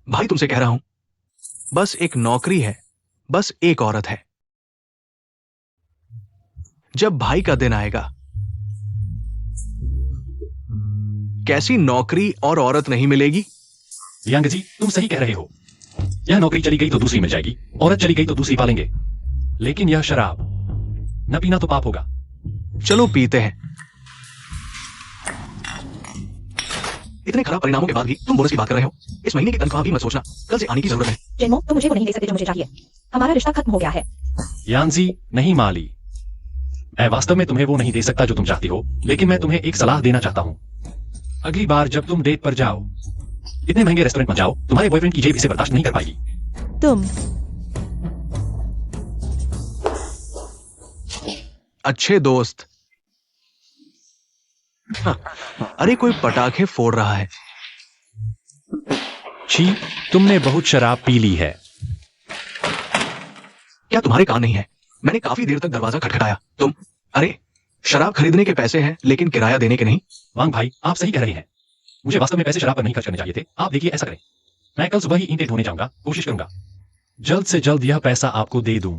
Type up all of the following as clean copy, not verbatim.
भाई तुमसे कह रहा हूं, बस एक नौकरी है, बस एक औरत है। जब भाई का दिन आएगा, कैसी नौकरी और औरत नहीं मिलेगी? यांग जी, तुम सही कह रहे हो। यह नौकरी चली गई तो दूसरी मिल जाएगी, औरत चली गई तो दूसरी पालेंगे। लेकिन यह शराब न पीना तो पाप होगा। चलो पीते हैं। इतने खराब परिणामों के बाद भी तुम बोनस की बात कर रहे हो। इस महीने की तनख्वाह भी मत सोचना, कल से आने की जरूरत है। जिनमो, तुम मुझे वो नहीं दे सकते जो मुझे चाहिए। हमारा रिश्ता खत्म हो गया है। यांजी, नहीं माली, मैं वास्तव में तुम्हें वो नहीं दे सकता जो तुम चाहती हो, लेकिन मैं तुम्हें एक सलाह देना चाहता हूँ। अगली बार जब तुम डेट पर जाओ, इतने महंगे रेस्टोरेंट मत जाओ, तुम्हारे बॉयफ्रेंड की जेब इसे बर्दाश्त नहीं कर पाएगी। तुम अच्छे दोस्त। हाँ, अरे कोई पटाखे फोड़ रहा है। छी, तुमने बहुत शराब पी ली है। क्या तुम्हारे कान नहीं है? मैंने काफी देर तक दरवाजा खटखटाया। तुम, अरे शराब खरीदने के पैसे हैं लेकिन किराया देने के नहीं। वांग भाई, आप सही कह रहे हैं। मुझे वास्तव में पैसे शराब पर नहीं खर्च करने चाहिए थे। आप देखिए, ऐसा करें, मैं कल सुबह ही ईंटें धोने जाऊंगा, कोशिश करूंगा जल्द से जल्द यह पैसा आपको दे दूं।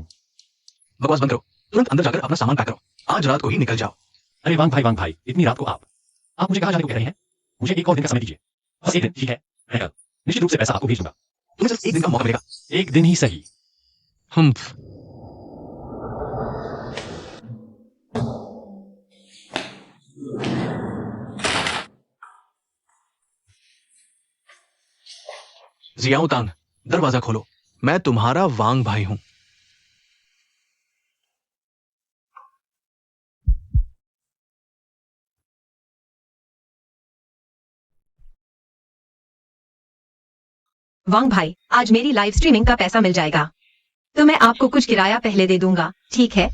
बकवास बंद करो, तुरंत अंदर जाकर अपना सामान पैक करो। आज रात को ही निकल जाओ। अरे वांग भाई, इतनी रात को आप मुझे कहाँ जाने को कह रहे हैं? मुझे एक और दिन का समय दीजिए, बस एक दिन। ठीक है, मैं कल निश्चित रूप से पैसा आपको भेज दूंगा। तुम्हें सिर्फ एक दिन का मौका मिलेगा। एक दिन ही सही। हम्फ। जियाओ तांग, दरवाजा खोलो। मैं तुम्हारा वांग भाई हूं। वांग भाई, आज मेरी लाइव स्ट्रीमिंग का पैसा मिल जाएगा, तो मैं आपको कुछ किराया पहले दे दूंगा, ठीक है?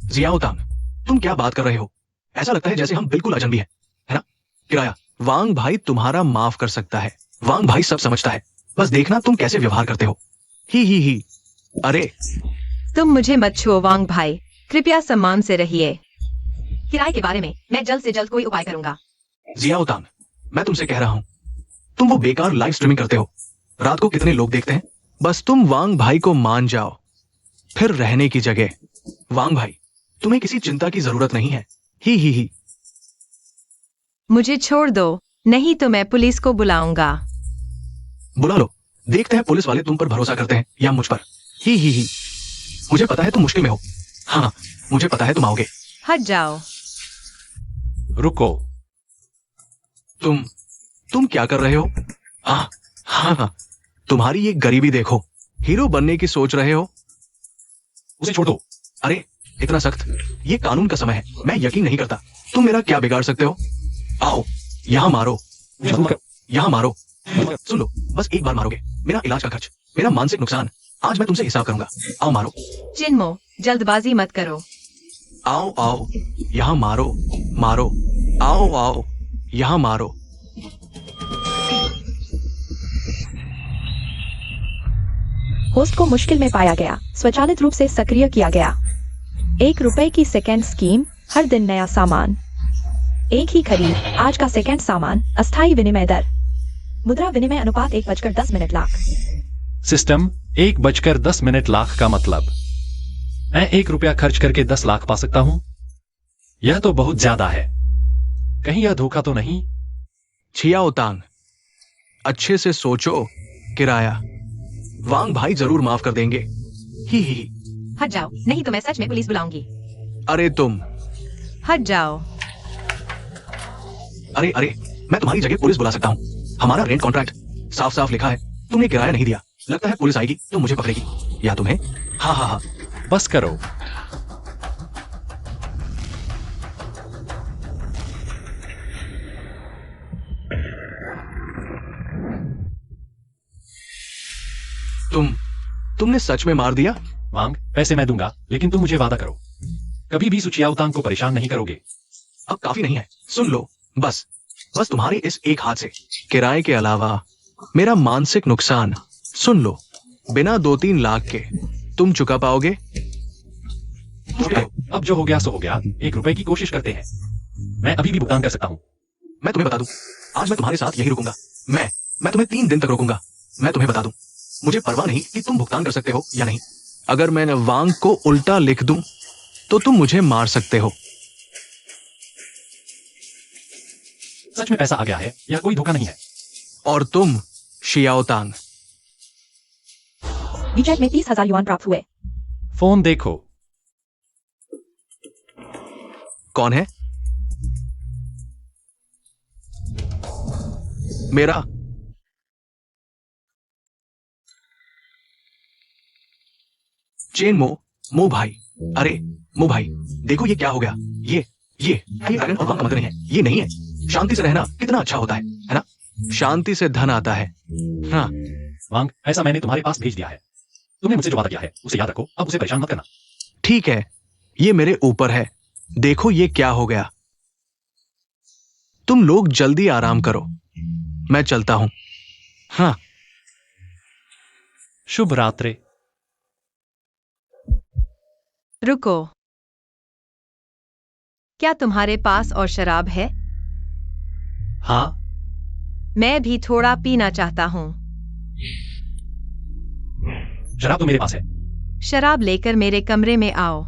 जियाओ तांग, तुम क्या बात कर रहे हो? ऐसा लगता है जैसे हम बिल्कुल अजनबी हैं, है ना? किराया वांग भाई तुम्हारा माफ कर सकता है। वांग भाई सब समझता है, बस देखना तुम कैसे व्यवहार करते हो। ही। अरे तुम मुझे मत छुओ वांग भाई, कृपया सम्मान से रहिए। किराए के बारे में मैं जल्द से जल्द कोई उपाय करूंगा। जियाओ तांग, मैं तुमसे कह रहा हूं, तुम वो बेकार लाइव स्ट्रीमिंग करते हो। रात को कितने लोग देखते हैं? बस तुम वांग भाई को मान जाओ, फिर रहने की जगह। वांग भाई, तुम्हें किसी चिंता की जरूरत नहीं है। ही। मुझे छोड़ दो, नहीं तो मैं पुलिस को बुलाऊंगा। बुला लो, देखते हैं पुलिस वाले तुम पर भरोसा करते हैं या मुझ पर। ही। मुझे पता है तुम मुश्किल में हो। हाँ, मुझे पता है तुम आओगे। हट जाओ। रुको, तुम क्या कर रहे हो? हाँ, तुम्हारी ये गरीबी देखो। हीरो बनने की सोच रहे हो? उसे छोड़ दो। अरे इतना सख्त, ये कानून का समय है, मैं यकीन नहीं करता। तुम मेरा क्या बिगाड़ सकते हो? आओ, यहाँ मारो, यहाँ मारो। सुन लो, बस एक बार मारोगे, मेरा इलाज का खर्च, मेरा मानसिक नुकसान, आज मैं तुमसे हिसाब करूंगा। आओ मारो। जिनमो, जल्दबाजी मत करो। आओ, यहाँ मारो। आओ, यहाँ मारो। होस्ट को मुश्किल में पाया गया, स्वचालित रूप से सक्रिय किया गया। 1 रुपए की सेकंड स्कीम, हर दिन नया सामान, एक ही खरीद, आज का सेकंड सामान, अस्थायी विनिमय दर, मुद्रा विनिमय अनुपात 1:10 लाख। सिस्टम 1:10 लाख का मतलब मैं 1 रुपया खर्च करके 10 लाख पा सकता हूं? यह तो बहुत ज्यादा है। कहीं यह धोखा तो नहीं? छियाओ तांग, अच्छे से सोचो। किराया वांग भाई जरूर माफ कर देंगे। ही। हट जाओ, नहीं तो मैं सच में पुलिस बुलाऊंगी। अरे तुम, हट जाओ। अरे मैं तुम्हारी जगह पुलिस बुला सकता हूँ। हमारा रेंट कॉन्ट्रैक्ट साफ साफ लिखा है, तुमने किराया नहीं दिया। लगता है पुलिस आएगी तो मुझे पकड़ेगी या तुम्हें। हाँ। बस करो। तुमने सच में मार दिया? वांग, पैसे मैं दूंगा, लेकिन तुम मुझे वादा करो, कभी भी सुचियाओ तांग को परेशान नहीं करोगे। अब काफी नहीं है, सुन लो, बस तुम्हारे इस एक हाथ से किराए के अलावा मेरा मानसिक नुकसान सुन लो। बिना 2-3 लाख के तुम चुका पाओगे? अब जो हो गया सो हो गया। 1 रुपए की कोशिश करते हैं, मैं अभी भी भुगतान कर सकता हूँ। मैं तुम्हें बता दूं, आज मैं तुम्हारे साथ यही रुकूंगा। मैं तुम्हें 3 दिन तक रोकूंगा। मैं तुम्हें बता दूं, मुझे परवाह नहीं कि तुम भुगतान कर सकते हो या नहीं। अगर मैंने वांग को उल्टा लिख दूं तो तुम मुझे मार सकते हो। सच में पैसा आ गया है, यह कोई धोखा नहीं है। और तुम शियाओतांग। वीचैट में 30,000 युआन प्राप्त हुए। फोन देखो। कौन है? मेरा चेन मो भाई। अरे मो भाई, देखो ये क्या हो गया। ये ड्रैगन और वांग का मंत्र नहीं है, ये नहीं है। शांति से रहना कितना अच्छा होता है ना? शांति से धन आता है। हाँ, वांग, ऐसा मैंने तुम्हारे पास भेज दिया है। तुमने मुझसे जो वादा किया है उसे याद रखो, अब उसे परेशान मत करना। ठीक है, ये मेरे ऊपर है। देखो ये क्या हो गया। तुम लोग जल्दी आराम करो, मैं चलता हूं। हाँ, शुभ रात्रि। रुको, क्या तुम्हारे पास और शराब है? हाँ, मैं भी थोड़ा पीना चाहता हूँ। शराब तो मेरे पास है। शराब लेकर मेरे कमरे में आओ।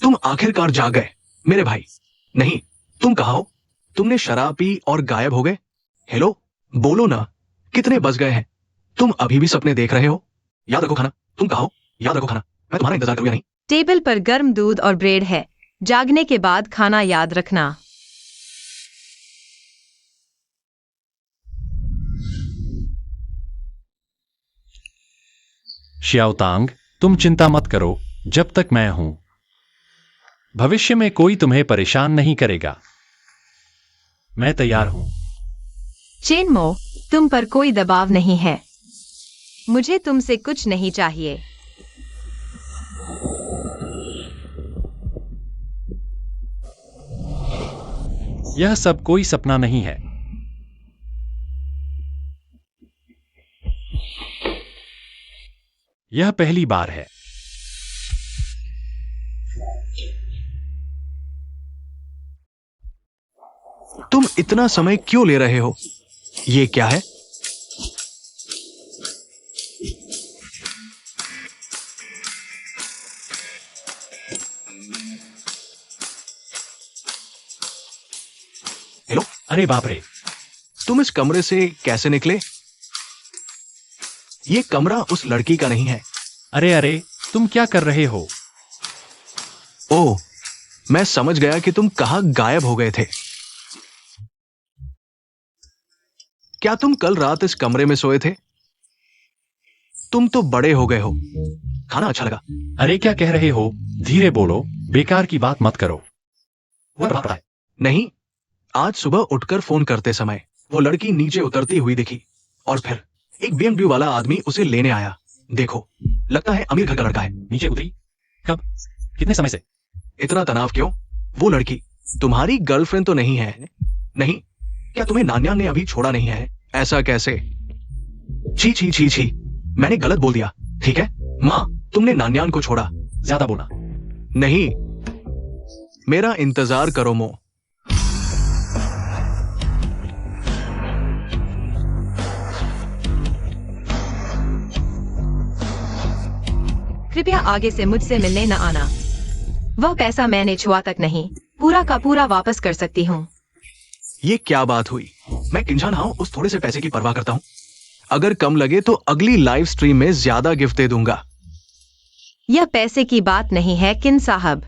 तुम आखिरकार जाग गए मेरे भाई। नहीं, तुम कहाँ हो? तुमने शराब पी और गायब हो गए। हेलो, बोलो ना, कितने बज गए हैं? तुम अभी भी सपने देख रहे हो? याद रखो खाना। तुम कहाँ हो? याद रखो खाना। मैं तुम्हारा इंतजार करूँ या नहीं? टेबल पर गर्म दूध और ब्रेड है। जागने के बाद खाना याद रखना। शियाओतांग, तुम चिंता मत करो जब तक मैं हूं। भविष्य में कोई तुम्हें परेशान नहीं करेगा। मैं तैयार हूं। चेनमो, तुम पर कोई दबाव नहीं है। मुझे तुमसे कुछ नहीं चाहिए। यह सब कोई सपना नहीं है। यह पहली बार है। तुम इतना समय क्यों ले रहे हो? ये क्या है? हेलो, अरे बाप रे, तुम इस कमरे से कैसे निकले? ये कमरा उस लड़की का नहीं है। अरे अरे, तुम क्या कर रहे हो? ओह, मैं समझ गया कि तुम कहाँ गायब हो गए थे। क्या तुम कल रात इस कमरे में सोए थे? तुम तो बड़े हो गए हो। खाना अच्छा लगा। अरे क्या कह रहे हो? धीरे बोलो, बेकार की बात मत करो। वह पता है। नहीं, आज सुबह उठकर फोन करते समय वो लड़की नीचे उतरती हुई दिखी और फिर एक BMW वाला आदमी उसे लेने आया। देखो, लगता है अमीर घर का लड़का है। नीचे उतरी? कब? कितने समय से? इतना तनाव क्यों? वो लड़की तुम्हारी गर्लफ्रेंड तो नहीं है? नहीं, क्या तुम्हें नान्या ने अभी छोड़ा नहीं है? ऐसा कैसे? छी छी छी छी, मैंने गलत बोल दिया। ठीक है माँ, तुमने नान्यान को छोड़ा। ज्यादा बोला। नहीं, मेरा इंतजार करो मो। कृपया आगे से मुझसे मिलने न आना। वह पैसा मैंने छुआ तक नहीं। पूरा का पूरा वापस कर सकती हूँ। ये क्या बात हुई? मैं किंजान हाउ उस थोड़े से पैसे की परवाह करता हूँ। अगर कम लगे तो अगली लाइव स्ट्रीम में ज्यादा गिफ्ट दे दूंगा। यह पैसे की बात नहीं है किन साहब।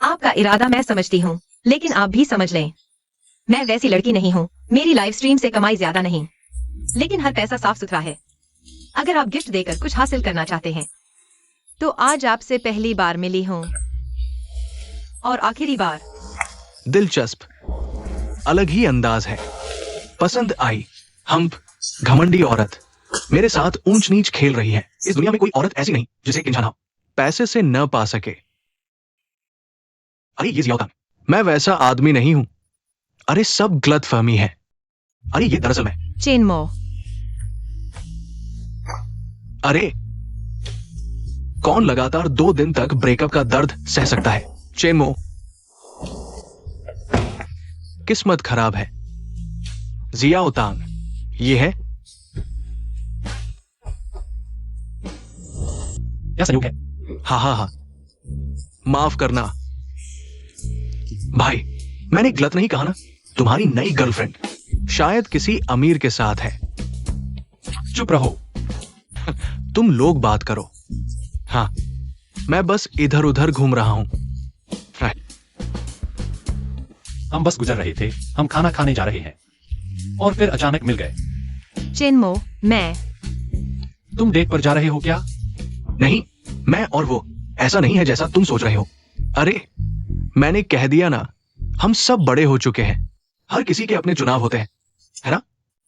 आपका इरादा मैं समझती हूँ, लेकिन आप भी समझ लें, मैं वैसी लड़की नहीं हूँ। मेरी लाइव स्ट्रीम से कमाई ज्यादा नहीं, लेकिन हर पैसा साफ सुथरा है। अगर आप गिफ्ट देकर कुछ हासिल करना चाहते हैं तो आज आपसे पहली बार मिली हूँ और आखिरी बार। दिलचस्प, अलग ही अंदाज है, पसंद आई। हम घमंडी औरत मेरे साथ ऊंच नीच खेल रही है। इस दुनिया में कोई औरत ऐसी नहीं जिसे किंजान हाउ पैसे से न पा सके। अरे ये जियाओ तांग, मैं वैसा आदमी नहीं हूं। अरे सब गलतफहमी है। अरे ये दरअसल मैं। चेनमो, अरे कौन लगातार 2 दिन तक ब्रेकअप का दर्द सह सकता है? चेनमो, किस्मत खराब है। जियाओ तांग, ये है। क्या संयोग है? हा, माफ करना भाई, मैंने गलत नहीं कहा ना। तुम्हारी नई गर्लफ्रेंड शायद किसी अमीर के साथ है। चुप रहो। तुम लोग बात करो। हाँ, मैं बस इधर उधर घूम रहा हूं। हम बस गुजर रहे थे, हम खाना खाने जा रहे हैं और फिर अचानक मिल गए। चेनमो, मैं। तुम डेट पर जा रहे हो क्या? नहीं, मैं और वो ऐसा नहीं है जैसा तुम सोच रहे हो। अरे मैंने कह दिया ना, हम सब बड़े हो चुके हैं। हर किसी के अपने चुनाव होते हैं, है ना?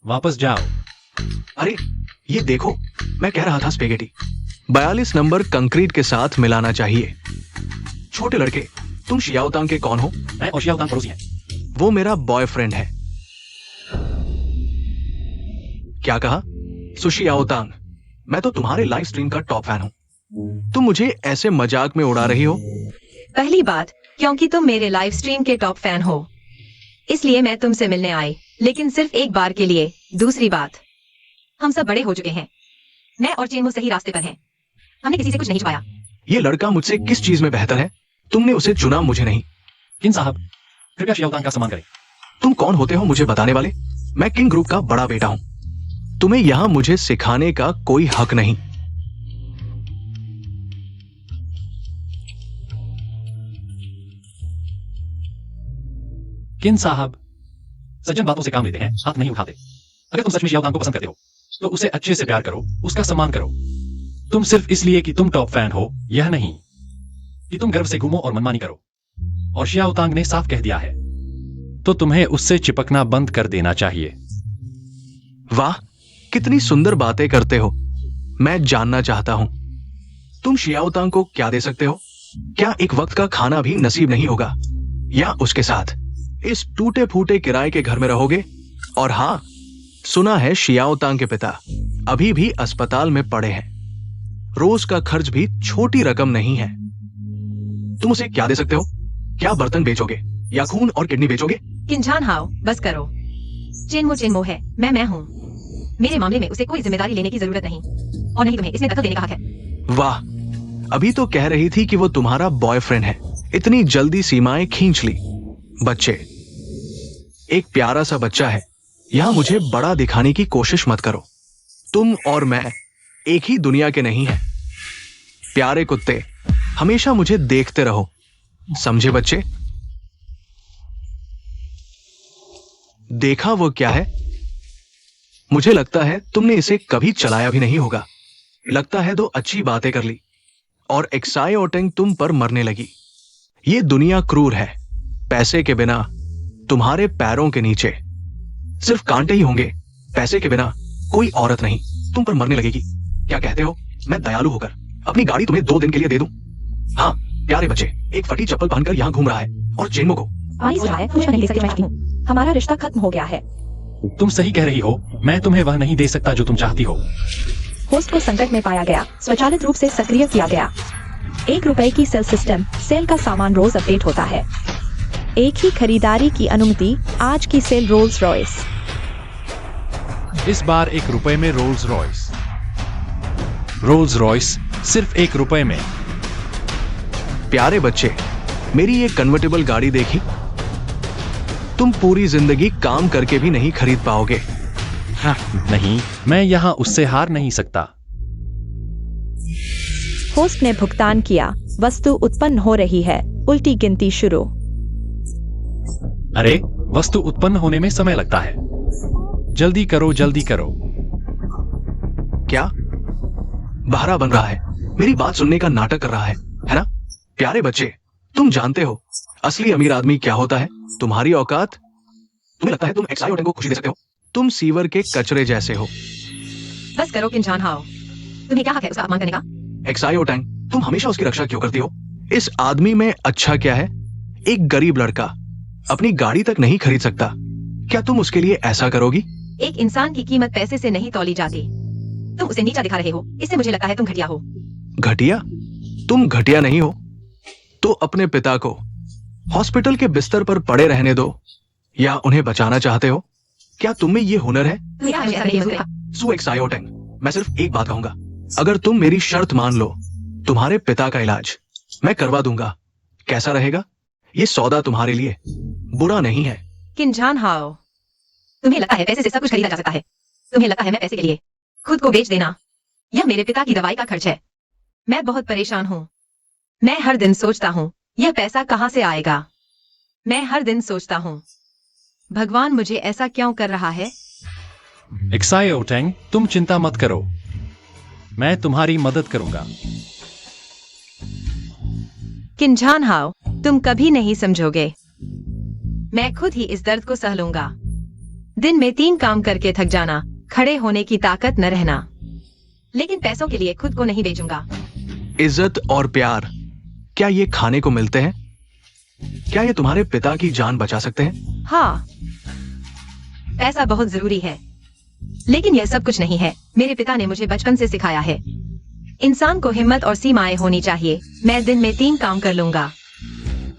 वापस जाओ। अरे ये देखो, मैं कह रहा था स्पेगेटी 42 नंबर कंक्रीट के साथ मिलाना चाहिए। छोटे लड़के, तुम शियाओ तांग के कौन हो? मैं और शियाओ तांग पड़ोसी हैं। वो मेरा बॉयफ्रेंड है। क्या कहा? सुशियाओ तांग, मैं तो तुम्हारे लाइव स्ट्रीम का टॉप फैन हूं। तुम मुझे ऐसे मजाक में उड़ा रही हो? पहली बात, क्योंकि तुम मेरे लाइव स्ट्रीम के टॉप फैन हो, इसलिए मैं तुमसे मिलने आई, लेकिन सिर्फ एक बार के लिए। दूसरी बात, हम सब बड़े हो चुके हैं। मैं और चेनमो सही रास्ते पर हैं। हमने किसी से कुछ नहीं छुपाया। ये लड़का मुझसे किस चीज में बेहतर है? तुमने उसे चुना, मुझे नहीं। किन साहब, कृपया शियाओ तांग का सम्मान करें। तुम कौन होते हो मुझे बताने वाले? मैं किंग ग्रुप का बड़ा बेटा हूं। तुम्हें यहां मुझे सिखाने का कोई हक नहीं। किन साहब, सज्जन बातों से काम लेते हैं, हाथ नहीं उठाते। अगर तुम सच में शियाओ तांग को पसंद करते हो तो उसे अच्छे से प्यार करो, उसका सम्मान करो। तुम सिर्फ इसलिए कि तुम टॉप फैन हो, यह नहीं कि तुम गर्व से घूमो और मनमानी करो। और शियाओ तांग ने साफ कह दिया है, तो तुम्हें उससे चिपकना बंद कर देना चाहिए। वाह, कितनी सुंदर बातें करते हो। मैं जानना चाहता हूं, तुम शियाओ तांग को क्या दे सकते हो? क्या एक वक्त का खाना भी नसीब नहीं होगा? या उसके साथ इस टूटे फूटे किराए के घर में रहोगे? और हाँ, सुना है शियाओ तांग के पिता अभी भी अस्पताल में पड़े हैं। रोज का खर्च भी छोटी रकम नहीं है। तुम उसे क्या दे सकते हो? क्या बर्तन बेचोगे या खून और किडनी बेचोगे? किंजान हाउ, बस करो। चेनमो है, मैं हूँ। मेरे मामले में उसे कोई जिम्मेदारी लेने की जरूरत नहीं, और नहीं तुम्हें इसमें दखल देने का हक है। वाह, अभी तो कह रही थी कि वो तुम्हारा बॉयफ्रेंड है, इतनी जल्दी सीमाएं खींच ली। बच्चे, एक प्यारा सा बच्चा है। यहां मुझे बड़ा दिखाने की कोशिश मत करो। तुम और मैं एक ही दुनिया के नहीं हैं। प्यारे कुत्ते, हमेशा मुझे देखते रहो, समझे बच्चे? देखा वो क्या है? मुझे लगता है तुमने इसे कभी चलाया भी नहीं होगा। लगता है 2 अच्छी बातें कर ली और एक्साइओटिंग तुम पर मरने लगी। ये दुनिया क्रूर है। पैसे के बिना तुम्हारे पैरों के नीचे सिर्फ कांटे ही होंगे। पैसे के बिना कोई औरत नहीं तुम पर मरने लगेगी। क्या कहते हो? मैं दयालु होकर अपनी गाड़ी तुम्हें 2 दिन के लिए दे दूं? हाँ, प्यारे बच्चे, एक फटी चप्पल पहनकर यहाँ घूम रहा है और चेनमो को कुछ नहीं दे सकती। मैं चाहती हूँ, हमारा रिश्ता खत्म हो गया है। तुम सही कह रही हो, मैं तुम्हें वह नहीं दे सकता जो तुम चाहती हो। होस्ट को संकट में पाया गया, स्वचालित रूप से सक्रिय किया गया। 1 रुपए की सेल सिस्टम, सेल का सामान रोज अपडेट होता है। एक ही खरीदारी की अनुमति, आज की सेल रोल्स रॉयस। इस बार 1 रुपए में रोल्स रॉयस। रोल्स रॉयस सिर्फ 1 रुपए में। प्यारे बच्चे, मेरी ये कन्वर्टेबल गाड़ी देखी? तुम पूरी जिंदगी काम करके भी नहीं खरीद पाओगे। हाँ, नहीं, मैं यहाँ उससे हार नहीं सकता। होस्ट ने भुगतान किया। वस्तु उत्पन्न हो रही है। उल्टी गिनती शुरू। अरे, वस्तु उत्पन्न होने में समय लगता है। जल्दी करो, जल्दी करो। क्या बहरा बन रहा है? मेरी बात सुनने का नाटक कर रहा है ना? प्यारे बच्चे, तुम जानते हो असली अमीर आदमी क्या होता है? तुम्हारी औकात। तुम्हें लगता है तुम एक्साई होटल को खुशी दे सकते हो? तुम सीवर के कचरे जैसे हो। बस करो किन हाओ। तुम्हें क्या हक है उसका अपमान करने का? एक्साई होटल, तुम हमेशा उसकी रक्षा क्यों करती हो? इस आदमी में अच्छा क्या है? एक गरीब लड़का अपनी गाड़ी तक नहीं खरीद सकता। क्या तुम उसके लिए ऐसा करोगी? एक इंसान की कीमत पैसे से नहीं तौली जाती। तुम उसे नीचा दिखा रहे हो। इससे मुझे लगता है तुम घटिया हो। घटिया? तुम घटिया नहीं हो तो अपने पिता को हॉस्पिटल के बिस्तर पर पड़े रहने दो, या उन्हें बचाना चाहते हो? क्या तुम में ये हुनर है? तुम्हें क्या ऐसा नहीं है? सु एक्सायोटेंग, मैं सिर्फ एक बात कहूंगा। अगर तुम मेरी शर्त मान लो, तुम्हारे पिता का इलाज मैं करवा दूंगा। कैसा रहेगा? ये सौदा तुम्हारे लिए बुरा नहीं है। किन हाओ, तुम्हें लगता है पैसे से सब कुछ खरीदा जा सकता है? तुम्हें लगता है मैं पैसे के लिए खुद को बेच देना? यह मेरे पिता की दवाई का खर्च है। मैं बहुत परेशान हूँ। मैं हर दिन सोचता हूँ यह पैसा कहाँ से आएगा। मैं हर दिन सोचता हूँ भगवान मुझे ऐसा क्यों कर रहा है। एक्साई ओटेंग, तुम चिंता मत करो, मैं तुम्हारी मदद करूंगा। किन हाओ, तुम कभी नहीं समझोगे। मैं खुद ही इस दर्द को सह लूंगा। दिन में 3 काम करके थक जाना, खड़े होने की ताकत न रहना, लेकिन पैसों के लिए खुद को नहीं बेचूंगा। इज्जत और प्यार, क्या ये खाने को मिलते हैं? क्या ये तुम्हारे पिता की जान बचा सकते हैं? हाँ, पैसा बहुत जरूरी है, लेकिन यह सब कुछ नहीं है। मेरे पिता ने मुझे बचपन से सिखाया है इंसान को हिम्मत और सीमाएं होनी चाहिए। मैं दिन में 3 काम कर लूंगा,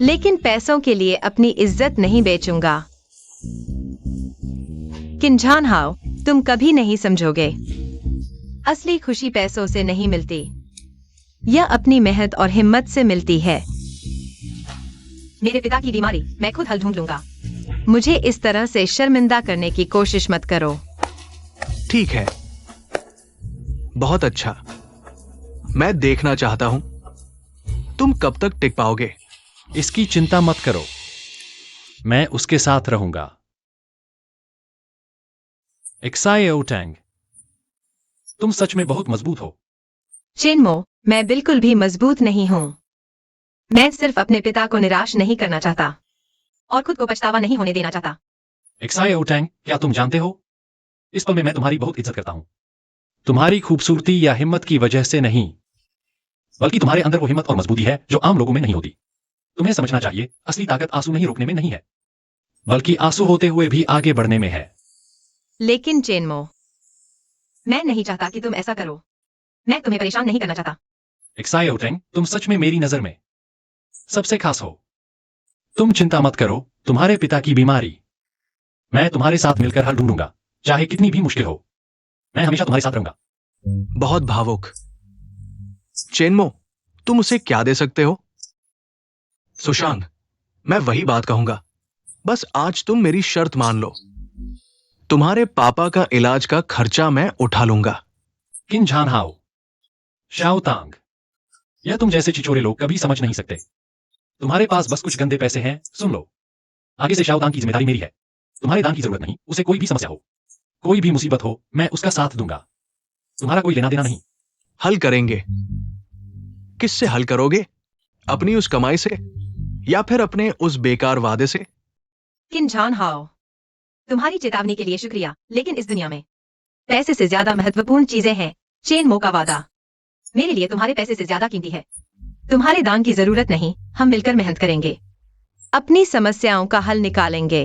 लेकिन पैसों के लिए अपनी इज्जत नहीं बेचूंगा। किन हाओ, तुम कभी नहीं समझोगे। असली खुशी पैसों से नहीं मिलती, यह अपनी मेहनत और हिम्मत से मिलती है। मेरे पिता की बीमारी मैं खुद हल ढूंढ लूंगा। मुझे इस तरह से शर्मिंदा करने की कोशिश मत करो। ठीक है, बहुत अच्छा। मैं देखना चाहता हूं तुम कब तक टिक पाओगे। इसकी चिंता मत करो, मैं उसके साथ रहूंगा। एक्साई ओटेंग, तुम सच में बहुत मजबूत हो। चेनमो, मैं बिल्कुल भी मजबूत नहीं हूँ। मैं सिर्फ अपने पिता को निराश नहीं करना चाहता और खुद को पछतावा नहीं होने देना चाहता। एक्साई ओटेंग, क्या तुम जानते हो, इस पल में मैं तुम्हारी बहुत इज्जत करता हूं। तुम्हारी खूबसूरती या हिम्मत की वजह से नहीं, बल्कि तुम्हारे अंदर वो हिम्मत और मजबूती है जो आम लोगों में नहीं होती। तुम्हें समझना चाहिए, असली ताकत आंसू नहीं रोकने में नहीं है, बल्कि आंसू होते हुए भी आगे बढ़ने में है। लेकिन चेनमो, मैं नहीं चाहता कि तुम ऐसा करो। मैं तुम्हें परेशान नहीं करना चाहता। एक्साई ओटेंग, तुम सच में मेरी नजर में सबसे खास हो। तुम चिंता मत करो, तुम्हारे पिता की बीमारी मैं तुम्हारे साथ मिलकर हल ढूंढूंगा, चाहे कितनी भी मुश्किल हो। मैं हमेशा तुम्हारे साथ रहूंगा। बहुत भावुक। चेनमो, तुम उसे क्या दे सकते हो? सुशांत, मैं वही बात कहूंगा। बस आज तुम मेरी शर्त मान लो। तुम्हारे पापा का इलाज का खर्चा मैं उठा लूंगा। किन हाओ, शाओतांग, यह तुम जैसे छिछोरे लोग कभी समझ नहीं सकते। तुम्हारे पास बस कुछ गंदे पैसे हैं। सुन लो, आगे से शाओतांग की जिम्मेदारी मेरी है। तुम्हारे दान की जरूरत नहीं। उसे कोई भी समस्या हो, कोई भी मुसीबत हो, मैं उसका साथ दूंगा। तुम्हारा कोई लेना देना नहीं। हल करेंगे। किससे हल करोगे? अपनी उस कमाई से या फिर अपने उस बेकार वादे से? किन हाओ, तुम्हारी चेतावनी के लिए शुक्रिया, लेकिन इस दुनिया में पैसे से ज्यादा महत्वपूर्ण चीजें हैं। चेनमो का वादा मेरे लिए तुम्हारे पैसे से ज्यादा कीमती है। तुम्हारे दान की जरूरत नहीं। हम मिलकर मेहनत करेंगे, अपनी समस्याओं का हल निकालेंगे।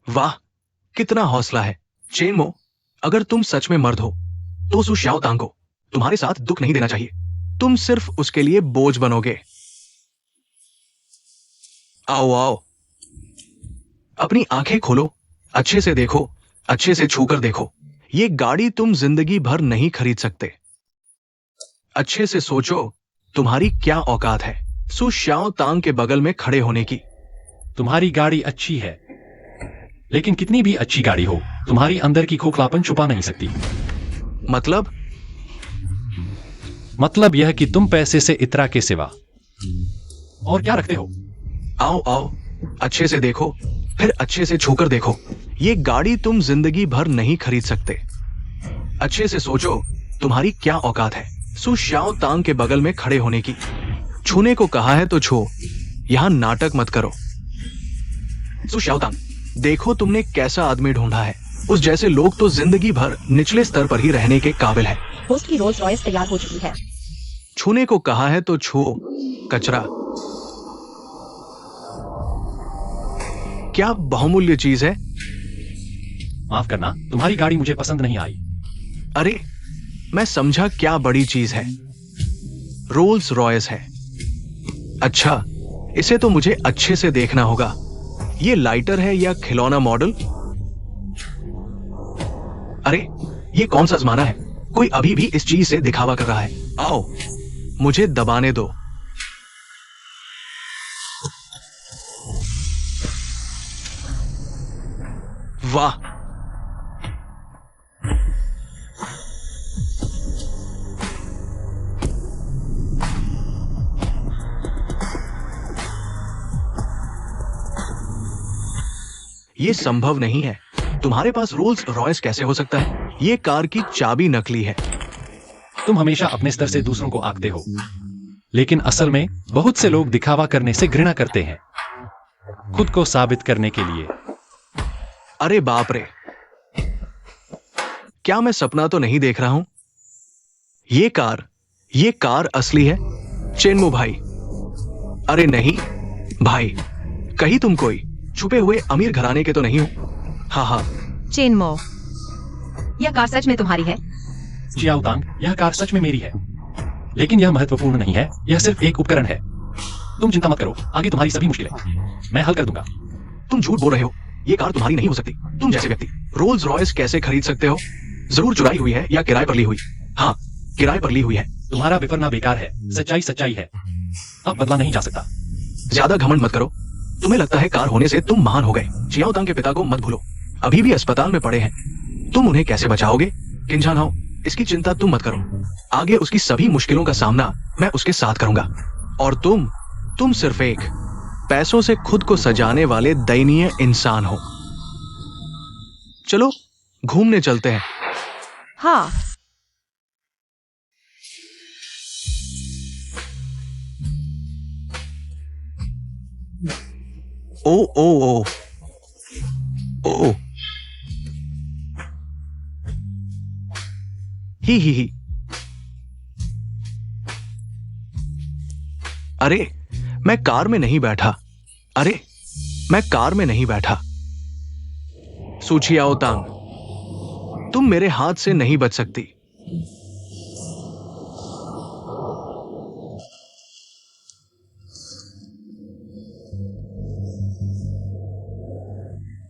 वाह, कितना हौसला है। चेनमो, अगर तुम सच में मर्द हो तो उस शाओतांग को तुम्हारे साथ दुख नहीं देना चाहिए। तुम सिर्फ उसके लिए बोझ बनोगे। आओ आओ, अपनी आंखें खोलो, अच्छे से देखो, अच्छे से छूकर देखो। ये गाड़ी तुम जिंदगी भर नहीं खरीद सकते। अच्छे से सोचो, तुम्हारी क्या औकात है सु शाओ तांग के बगल में खड़े होने की। तुम्हारी गाड़ी अच्छी है, लेकिन कितनी भी अच्छी गाड़ी हो, तुम्हारी अंदर की खोखलापन छुपा नहीं सकती। मतलब यह कि तुम पैसे से इतरा के सिवा और क्या रखते हो? आओ आओ, अच्छे से देखो, फिर अच्छे से छूकर देखो। ये गाड़ी तुम जिंदगी भर नहीं खरीद सकते। अच्छे से सोचो, तुम्हारी क्या औकात है सु शाओ तांग के बगल में खड़े होने की। छूने को कहा है तो छो, यहां नाटक मत करो। सु शाओ तांग, देखो तुमने कैसा आदमी ढूंढा है। उस जैसे लोग तो जिंदगी भर निचले स्तर पर ही रहने के काबिल है। होस्ट की रोल्स रॉयस तैयार हो चुकी है। छूने को कहा है तो छो, कचरा। क्या बहुमूल्य चीज है। माफ करना, तुम्हारी गाड़ी मुझे पसंद नहीं आई। अरे, मैं समझा क्या बड़ी चीज है। रोल्स रॉयस है। अच्छा, इसे तो मुझे अच्छे से देखना होगा। ये लाइटर है या खिलौना मॉडल? अरे, ये कौन सा जमाना है, कोई अभी भी इस चीज से दिखावा कर रहा है। आओ, मुझे दबाने दो। वाह, ये संभव नहीं है। तुम्हारे पास रोल्स रॉयस कैसे हो सकता है? ये कार की चाबी नकली है। तुम हमेशा अपने स्तर से दूसरों को आंकते हो, लेकिन असल में बहुत से लोग दिखावा करने से घृणा करते हैं, खुद को साबित करने के लिए। अरे बाप रे, क्या मैं सपना तो नहीं देख रहा हूं? ये कार असली है चेनमू भाई। अरे नहीं भाई, कहीं तुम कोई छुपे हुए अमीर घराने के तो नहीं हो? हाँ हाँ, चेनमो, यह कार सच में तुम्हारी है? जियाओ तांग, यह कार सच में मेरी है, लेकिन यह महत्वपूर्ण नहीं है। यह सिर्फ एक उपकरण है। तुम चिंता मत करो, आगे तुम्हारी सभी मुश्किलें मैं हल कर दूंगा। तुम झूठ बोल रहे हो। ये कार तुम्हारी नहीं हो सकती। तुम जैसे व्यक्ति रोल्स रॉयस कैसे खरीद सकते हो? जरूर चुराई हुई है या किराए पर ली हुई। हाँ, किराए पर ली हुई है। तुम्हारा विवरणा बेकार है। सच्चाई सच्चाई है, अब बदला नहीं जा सकता। ज्यादा घमंड मत करो। तुम्हें लगता है कार होने से तुम महान हो गए। चियाओ तांग के पिता को मत भूलो, अभी भी अस्पताल में पड़े हैं। तुम उन्हें कैसे बचाओगे? किंजान हाओ, इसकी चिंता तुम मत करो। आगे उसकी सभी मुश्किलों का सामना मैं उसके साथ करूंगा। और तुम सिर्फ एक पैसों से खुद को सजाने वाले दयनीय इंसान हो। चलो घूमने चलते हैं। हाँ, ओ ओ ओ ओ, ही। अरे, मैं कार में नहीं बैठा। सु चियाओ तांग, तुम मेरे हाथ से नहीं बच सकती।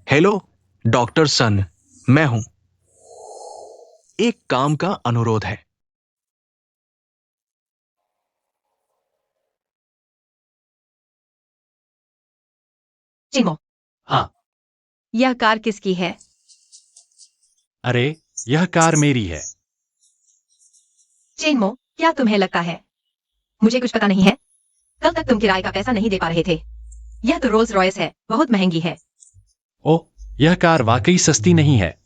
हेलो डॉक्टर सन, मैं हूं। एक काम का अनुरोध है। चेनमो, हाँ, यह कार किसकी है? अरे यह कार मेरी है। चेनमो, क्या तुम्हें लगता है मुझे कुछ पता नहीं है? कल तक तुम किराए का पैसा नहीं दे पा रहे थे। यह तो रोल्स रॉयस है, बहुत महंगी है। ओह, यह कार वाकई सस्ती नहीं है।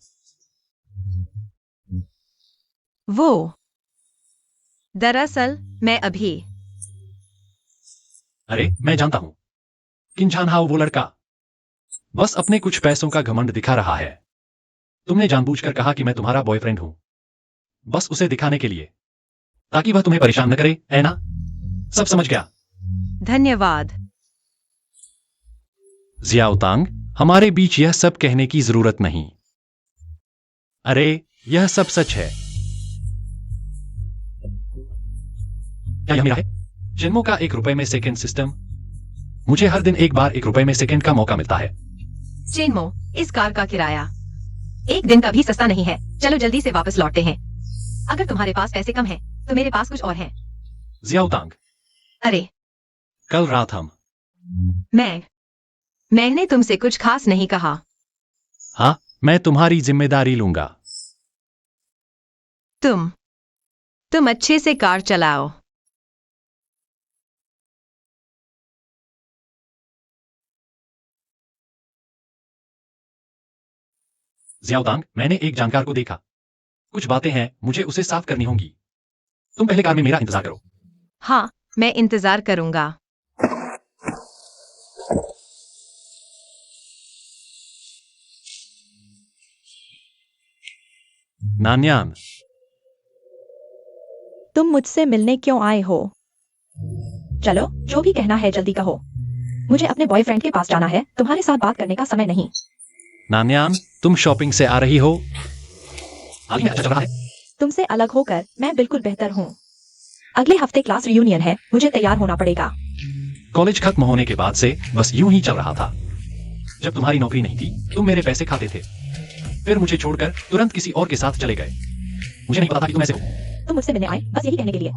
वो दरअसल मैं अभी अरे मैं जानता हूं, किंजान हाओ वो लड़का बस अपने कुछ पैसों का घमंड दिखा रहा है। तुमने जानबूझकर कहा कि मैं तुम्हारा बॉयफ्रेंड हूं, बस उसे दिखाने के लिए, ताकि वह तुम्हें परेशान न करे, है ना? सब समझ गया। धन्यवाद। जियाओ तांग, हमारे बीच यह सब कहने की जरूरत नहीं। अरे यह सब सच है। क्या यह मेरा है? जिन्मो का 1 रुपए में सेकंड सिस्टम। मुझे हर दिन एक बार 1 रुपए में सेकंड का मौका मिलता है। चेनमो, इस कार का किराया 1 दिन का भी सस्ता नहीं है। चलो जल्दी से वापस लौटते हैं। अगर तुम्हारे पास पैसे कम हैं, तो मेरे पास कुछ और है। जियाउतांग, अरे कल रात हम। मैंने तुमसे कुछ खास नहीं कहा। हाँ, मैं तुम्हारी जिम्मेदारी लूंगा। तुम अच्छे से कार चलाओ। जियाउतांग, मैंने एक जानकार को देखा। कुछ बातें हैं, मुझे उसे साफ करनी होंगी। तुम पहले कार में मेरा इंतजार करो। हाँ, मैं इंतजार करूंगा। नान्यान, तुम मुझसे मिलने क्यों आए हो? चलो, जो भी कहना है जल्दी कहो। मुझे अपने बॉयफ्रेंड के पास जाना है, तुम्हारे साथ बात करने का समय नहीं। नान्यान, तुम शॉपिंग से आ रही हो? हाल ही में अच्छा चल रहा है। तुमसे अलग होकर मैं बिल्कुल बेहतर हूँ। अगले हफ्ते क्लास रियूनियन है, मुझे तैयार होना पड़ेगा। कॉलेज खत्म होने के बाद से बस यूं ही चल रहा था। जब तुम्हारी नौकरी नहीं थी, तुम मेरे पैसे खाते थे। फिर मुझे छोड़कर तुरंत किसी और के साथ चले गए। मुझे नहीं पता था कि तुम ऐसे हो। तुम मुझसे मिलने आए बस यही कहने के लिए।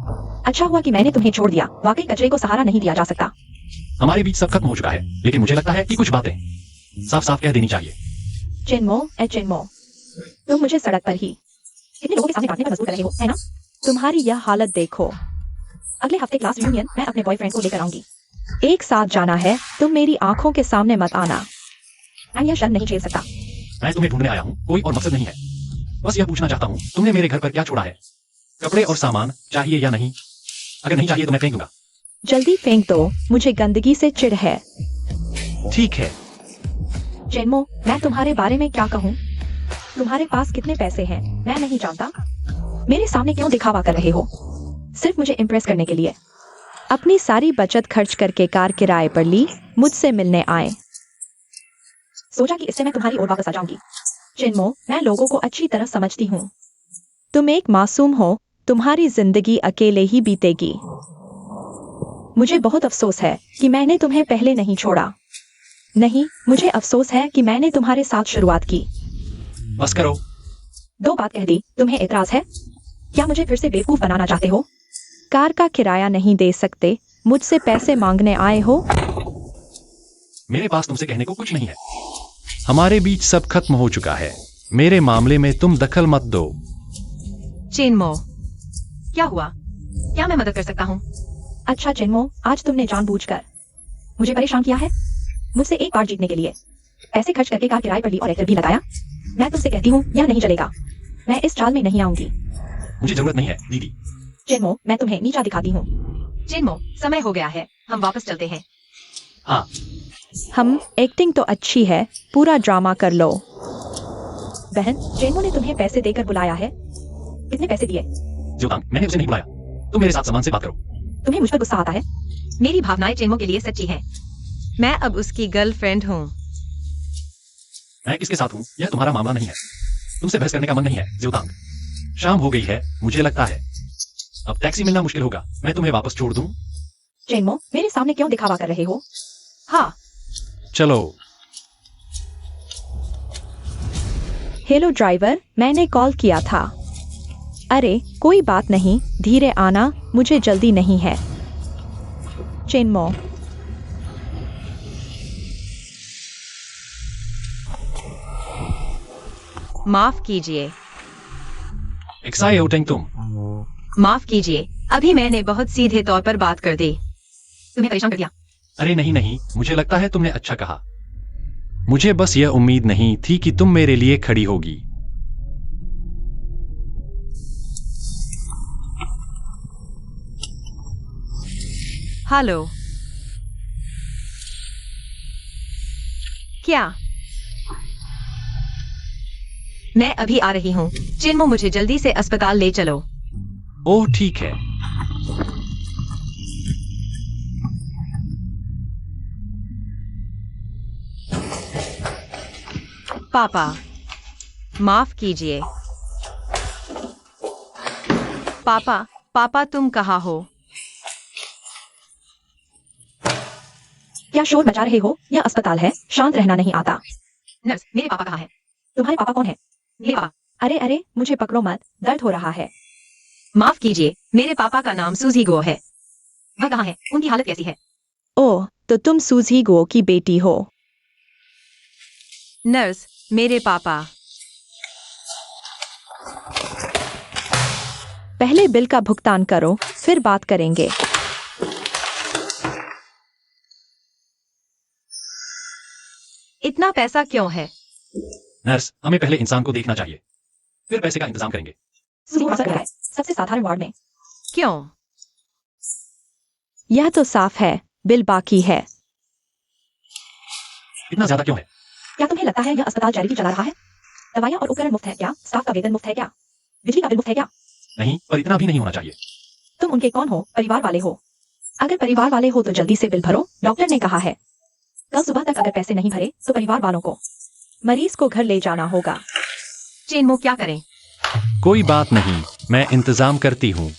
अच्छा हुआ कि मैंने तुम्हें छोड़ दिया, वाकई कचरे को सहारा नहीं दिया जा सकता। हमारे बीच सब खत्म हो चुका है, लेकिन मुझे लगता है कि कुछ बातें साफ साफ कह देनी चाहिए। चिन्मो, तुम मुझे सड़क पर ही कितने लोगों के सामने डांटने पर मजबूर कर रहे हो, है ना? तुम्हारी यह हालत देखो। अगले हफ्ते क्लास रियूनियन मैं अपने बॉयफ्रेंड को लेकर आऊंगी। एक साथ जाना है, तुम मेरी आंखों के सामने मत आना। मैं यह शर्म नहीं झेल सकता। मैं तुम्हें ढूंढने आया हूँ, कोई और मकसद नहीं है। बस यह पूछना चाहता हूँ, तुमने मेरे घर पर क्या छोड़ा है? कपड़े और सामान चाहिए या नहीं? अगर नहीं चाहिए तो मैं फेंक दूंगा। जल्दी फेंक दो, मुझे गंदगी से चिढ़ है। ठीक है। चिन्मो, मैं तुम्हारे बारे में क्या कहूँ? तुम्हारे पास कितने पैसे हैं मैं नहीं जानता। मेरे सामने क्यों दिखावा कर रहे हो? सिर्फ मुझे इम्प्रेस करने के लिए। अपनी सारी बचत खर्च करके कार किराए पर ली, मुझसे मिलने आए। सोचा कि इससे मैं तुम्हारी ओर वापस आ जाऊंगी। चिन्मो, मैं लोगों को अच्छी तरह समझती हूँ। तुम एक मासूम हो, तुम्हारी जिंदगी अकेले ही बीतेगी। मुझे बहुत अफसोस है कि मैंने तुम्हें पहले नहीं छोड़ा। नहीं, मुझे अफसोस है कि मैंने तुम्हारे साथ शुरुआत की। बस करो। 2 बात कह दी, तुम्हें एतराज है? क्या मुझे फिर से बेवकूफ बनाना चाहते हो? कार का किराया नहीं दे सकते, मुझसे पैसे मांगने आए हो? मेरे पास तुमसे कहने को कुछ नहीं है। हमारे बीच सब खत्म हो चुका है। मेरे मामले में तुम दखल मत दो। चिन्मो, क्या हुआ? क्या मैं मदद कर सकता हूँ? अच्छा चिन्मो, आज तुमने जानबूझकर मुझे परेशान किया है। मुझसे एक बार जीतने के लिए पैसे खर्च करके कार किराए पर ली और एक्टर भी लगाया। मैं तुमसे कहती हूँ यह नहीं चलेगा। मैं इस चाल में नहीं आऊंगी। मुझे जरूरत नहीं है दीदी। चिन्मो, मैं तुम्हें नीचा दिखाती हूँ। चिन्मो, समय हो गया है, हम वापस चलते हैं। हाँ, हम एक्टिंग तो अच्छी है, पूरा ड्रामा कर लो। बहन, चिन्मो ने तुम्हें पैसे देकर बुलाया है। कितने पैसे दिए? जियाउतांग, मैंने उसे नहीं बुलाया। तुम मेरे साथ सामान से बात करो। तुम्हें मुझ पर गुस्सा आता है? मेरी भावनाएं चिन्मो के लिए सच्ची हैं। मैं अब उसकी गर्लफ्रेंड हूँ। मैं किसके साथ हूँ यह तुम्हारा मामला नहीं है। तुमसे बहस करने का मन नहीं है जियाउतांग। शाम हो गई है, मुझे लगता है अब टैक्सी मिलना मुश्किल होगा। मैं तुम्हें वापस छोड़ दूं? चिन्मो, मेरे सामने क्यों दिखावा कर रहे हो? हाँ, चलो। हेलो ड्राइवर, मैंने कॉल किया था। अरे कोई बात नहीं, धीरे आना, मुझे जल्दी नहीं है। चिन्मो, माफ कीजिए। एक्साइटिंग तुम। माफ कीजिए, अभी मैंने बहुत सीधे तौर पर बात कर दी। तुम्हें परेशान कर दिया? अरे नहीं नहीं, मुझे लगता है तुमने अच्छा कहा। मुझे बस यह उम्मीद नहीं थी कि तुम मेरे लिए खड़ी होगी। हेलो। क्या? मैं अभी आ रही हूँ। चिन्मो, मुझे जल्दी से अस्पताल ले चलो। ओह ठीक है। पापा, माफ कीजिए। पापा तुम कहाँ हो? क्या शोर मचा रहे हो? यह अस्पताल है, शांत रहना नहीं आता। नर्स, मेरे पापा कहाँ हैं? तुम्हारे पापा कौन है? मेरे पापा। अरे मुझे पकड़ो मत, दर्द हो रहा है। माफ कीजिए, मेरे पापा का नाम सूजी गो है। वह कहाँ है? उनकी हालत कैसी है? ओह, तो तुम सूजी गो की बेटी हो। नर्स, मेरे पापा। पहले बिल का भुगतान करो, फिर बात करेंगे। इतना पैसा क्यों है? नर्स, हमें पहले इंसान को देखना चाहिए, फिर पैसे का इंतजाम करेंगे। सबसे साधारण वार्ड में। क्यों? यह तो साफ है, बिल बाकी है। इतना ज्यादा क्यों है? क्या तुम्हें लगता है यह अस्पताल चैरिटी चला रहा है? दवाइयाँ और उपकरण मुफ्त है क्या? स्टाफ का वेतन मुफ्त है क्या? बिजली का बिल मुफ्त है क्या? नहीं, पर इतना भी नहीं होना चाहिए। तुम उनके कौन हो? परिवार वाले हो। अगर परिवार वाले हो तो जल्दी से बिल भरो, डॉक्टर ने कहा है। कल सुबह तक अगर पैसे नहीं भरे तो परिवार वालों को मरीज को घर ले जाना होगा। चेनमो, क्या करें? कोई बात नहीं, मैं इंतजाम करती हूँ।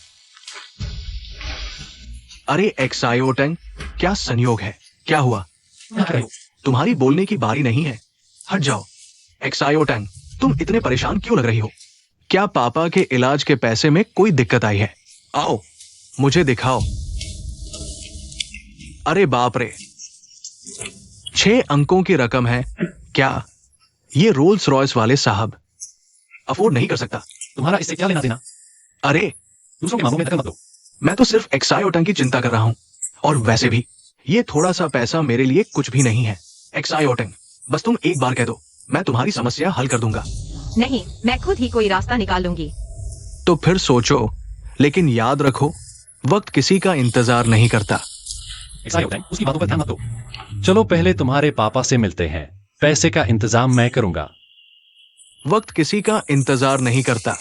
अरे एक्सायोटेंग, क्या संयोग है? क्या हुआ? तुम्हारी बोलने की बारी नहीं है, हट जाओ। एक्सायोटेंग, तुम इतने परेशान क्यों लग रही हो? क्या पापा के इलाज के पैसे में कोई दिक्कत आई है? आओ, मुझे दिखाओ। अरे बाप रे, 6 अंकों की रकम है। क्या ये रोल्स रॉयस वाले साहब अफोर्ड नहीं कर सकता? तुम्हारा इससे क्या लेना देना? अरे दूसरों के मामलों में दखल मत दो। मैं तो सिर्फ एक्सायोटेंग की चिंता कर रहा हूं, और वैसे भी ये थोड़ा सा पैसा मेरे लिए कुछ भी नहीं है। एक्सायोटेंग, बस तुम एक बार कह दो, मैं तुम्हारी समस्या हल कर दूंगा। नहीं, मैं खुद ही कोई रास्ता निकाल लूंगी। तो फिर सोचो, लेकिन याद रखो, वक्त किसी का इंतजार नहीं करता। एक्सायोटेंग, उसकी बातों पर ध्यान मत दो। चलो पहले तुम्हारे पापा से मिलते हैं, पैसे का इंतजाम मैं करूंगा। वक्त किसी का इंतजार नहीं करता।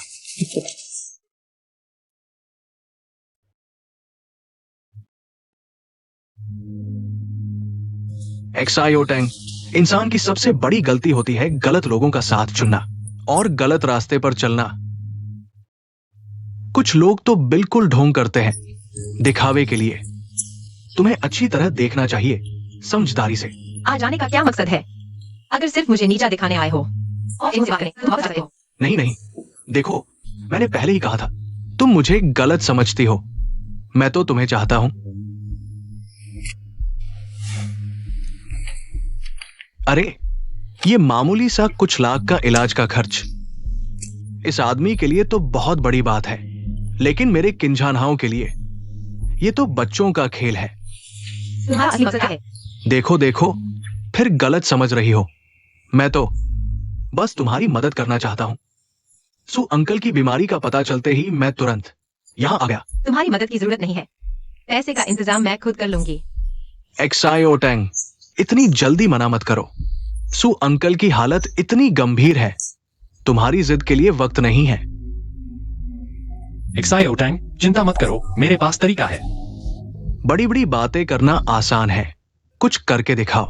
एक्सायोटेंग, इंसान की सबसे बड़ी गलती होती है गलत लोगों का साथ चुनना और गलत रास्ते पर चलना। कुछ लोग तो बिल्कुल ढोंग करते हैं, दिखावे के लिए। तुम्हें अच्छी तरह देखना चाहिए, समझदारी से। आ जाने का क्या मकसद है? अगर सिर्फ मुझे नीचा दिखाने आए हो और इनसे बात करें तो वापस आ सकते हो। नहीं नहीं, देखो, मैंने पहले ही कहा था, तुम मुझे गलत समझती हो। मैं तो तुम्हें चाहता हूं। अरे, ये मामूली सा कुछ लाख का इलाज का खर्च इस आदमी के लिए तो बहुत बड़ी बात है, लेकिन मेरे किंझानहाओं के लिए ये तो बच्चों का खेल है। तुम्हारा असली मकसद क्या है? देखो देखो, फिर गलत समझ रही हो। मैं तो बस तुम्हारी मदद करना चाहता हूं। सु अंकल की बीमारी का पता चलते ही मैं तुरंत यहां आ गया। तुम्हारी मदद की जरूरत नहीं है, पैसे का इंतजाम मैं खुद कर लूंगी। एक्सायोटेंग, इतनी जल्दी मना मत करो। सु अंकल की हालत इतनी गंभीर है, तुम्हारी जिद के लिए वक्त नहीं है। एक्सायोटेंग, चिंता मत करो, मेरे पास तरीका है। बड़ी बड़ी बातें करना आसान है, कुछ करके दिखाओ।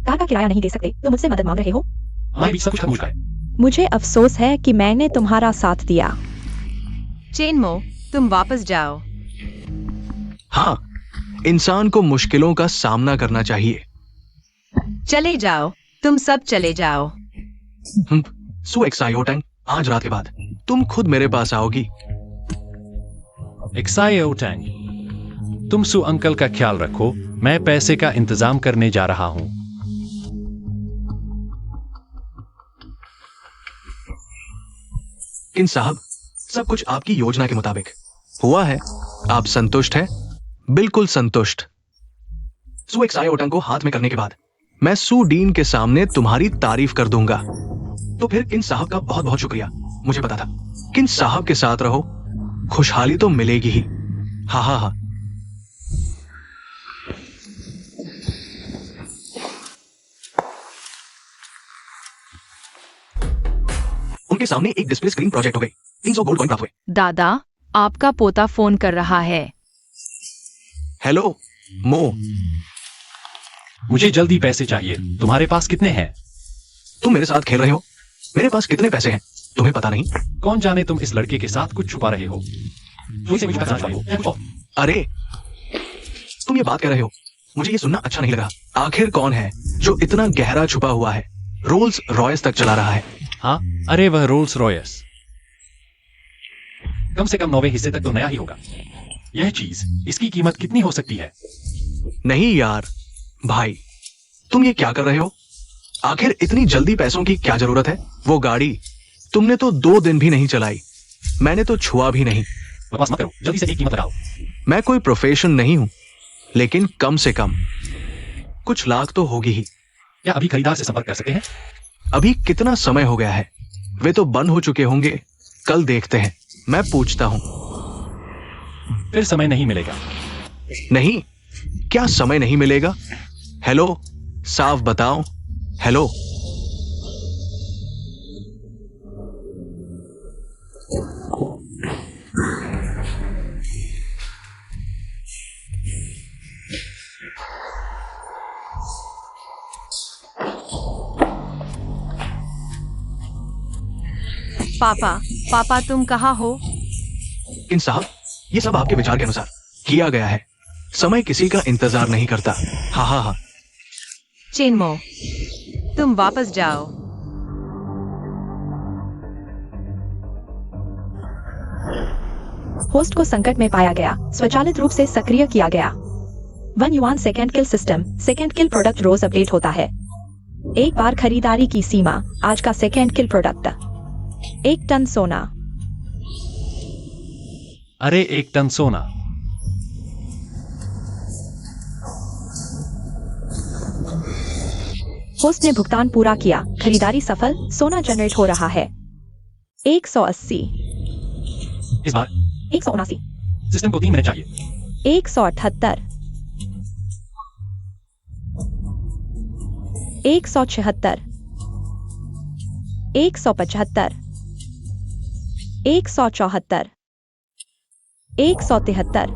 कार का किराया नहीं दे सकते तो मुझसे मदद मांग रहे हो? हमारे बीच सब कुछ खत्म हो चुका है। मुझे अफसोस है कि मैंने तुम्हारा साथ दिया। चेनमो, तुम वापस जाओ। हाँ, इंसान को मुश्किलों का सामना करना चाहिए। चले जाओ, तुम सब चले जाओ। सु एक्सायोटेंग, आज रात के बाद तुम खुद मेरे पास आओगी। एक्सायोटेंग, तुम सु अंकल का ख्याल रखो, मैं पैसे का इंतजाम करने जा रहा हूं। किन साहब, सब कुछ आपकी योजना के मुताबिक हुआ है। आप संतुष्ट हैं? बिल्कुल संतुष्ट। सु एक्सायोटेंग को हाथ में करने के बाद मैं सु डीन के सामने तुम्हारी तारीफ कर दूंगा। तो फिर किन साहब का बहुत बहुत शुक्रिया। मुझे पता था किन साहब के साथ रहो, खुशहाली तो मिलेगी ही। हा हा हा। उनके सामने एक डिस्प्ले स्क्रीन प्रोजेक्ट हो गई। 300 गोल्ड कॉइन प्राप्त हुए। दादा, आपका पोता फोन कर रहा है। हेलो मो, मुझे जल्दी पैसे चाहिए, तुम्हारे पास कितने हैं? तुम मेरे साथ खेल रहे हो? मेरे पास कितने पैसे हैं तुम्हें पता नहीं? कौन जाने तुम इस लड़के के साथ कुछ छुपा रहे हो। तुम इसे मुझे बताना चाहते हो? अरे, तुम ये बात कह रहे हो, मुझे ये सुनना अच्छा नहीं लगा। आखिर कौन है जो इतना गहरा छुपा हुआ है, रोल्स रॉयस तक चला रहा है? हाँ, अरे वह रोल्स रॉयस। कम से कम 9वें हिस्से तक तो नया ही होगा। यह चीज, इसकी कीमत कितनी हो सकती है? नहीं यार भाई, तुम ये क्या कर रहे हो? आखिर इतनी जल्दी पैसों की क्या जरूरत है? वो गाड़ी तुमने तो 2 दिन भी नहीं चलाई, मैंने तो छुआ भी नहीं। बकवास मत करो, जल्दी से एक कीमत लगाओ। मैं कोई प्रोफेशन नहीं हूं, लेकिन कम से कम कुछ लाख तो होगी ही। क्या अभी खरीदार से संपर्क कर सकते हैं? अभी कितना समय हो गया है? वे तो बंद हो चुके होंगे, कल देखते हैं, मैं पूछता हूं। फिर समय नहीं मिलेगा। नहीं, क्या समय नहीं मिलेगा? हेलो, साफ बताओ। हेलो। पापा तुम कहाँ हो? इन साहब, ये सब आपके विचार के अनुसार किया गया है। समय किसी का इंतजार नहीं करता। हाँ हाँ हाँ। चेनमो, तुम वापस जाओ। होस्ट को संकट में पाया गया, स्वचालित रूप से सक्रिय किया गया। 1 युआन सेकेंड किल सिस्टम, सेकेंड किल प्रोडक्ट रोज अपडेट होता है। एक बार खरीदारी की सीमा, आज का सेकेंड किल प्रोडक्ट 1 टन सोना। अरे 1 टन सोना। होस्ट ने भुगतान पूरा किया, खरीदारी सफल, सोना जनरेट हो रहा है। 180, इस बार 179, सिस्टम को 3 मिनट चाहिए। 178, 176, 175, 174, 173,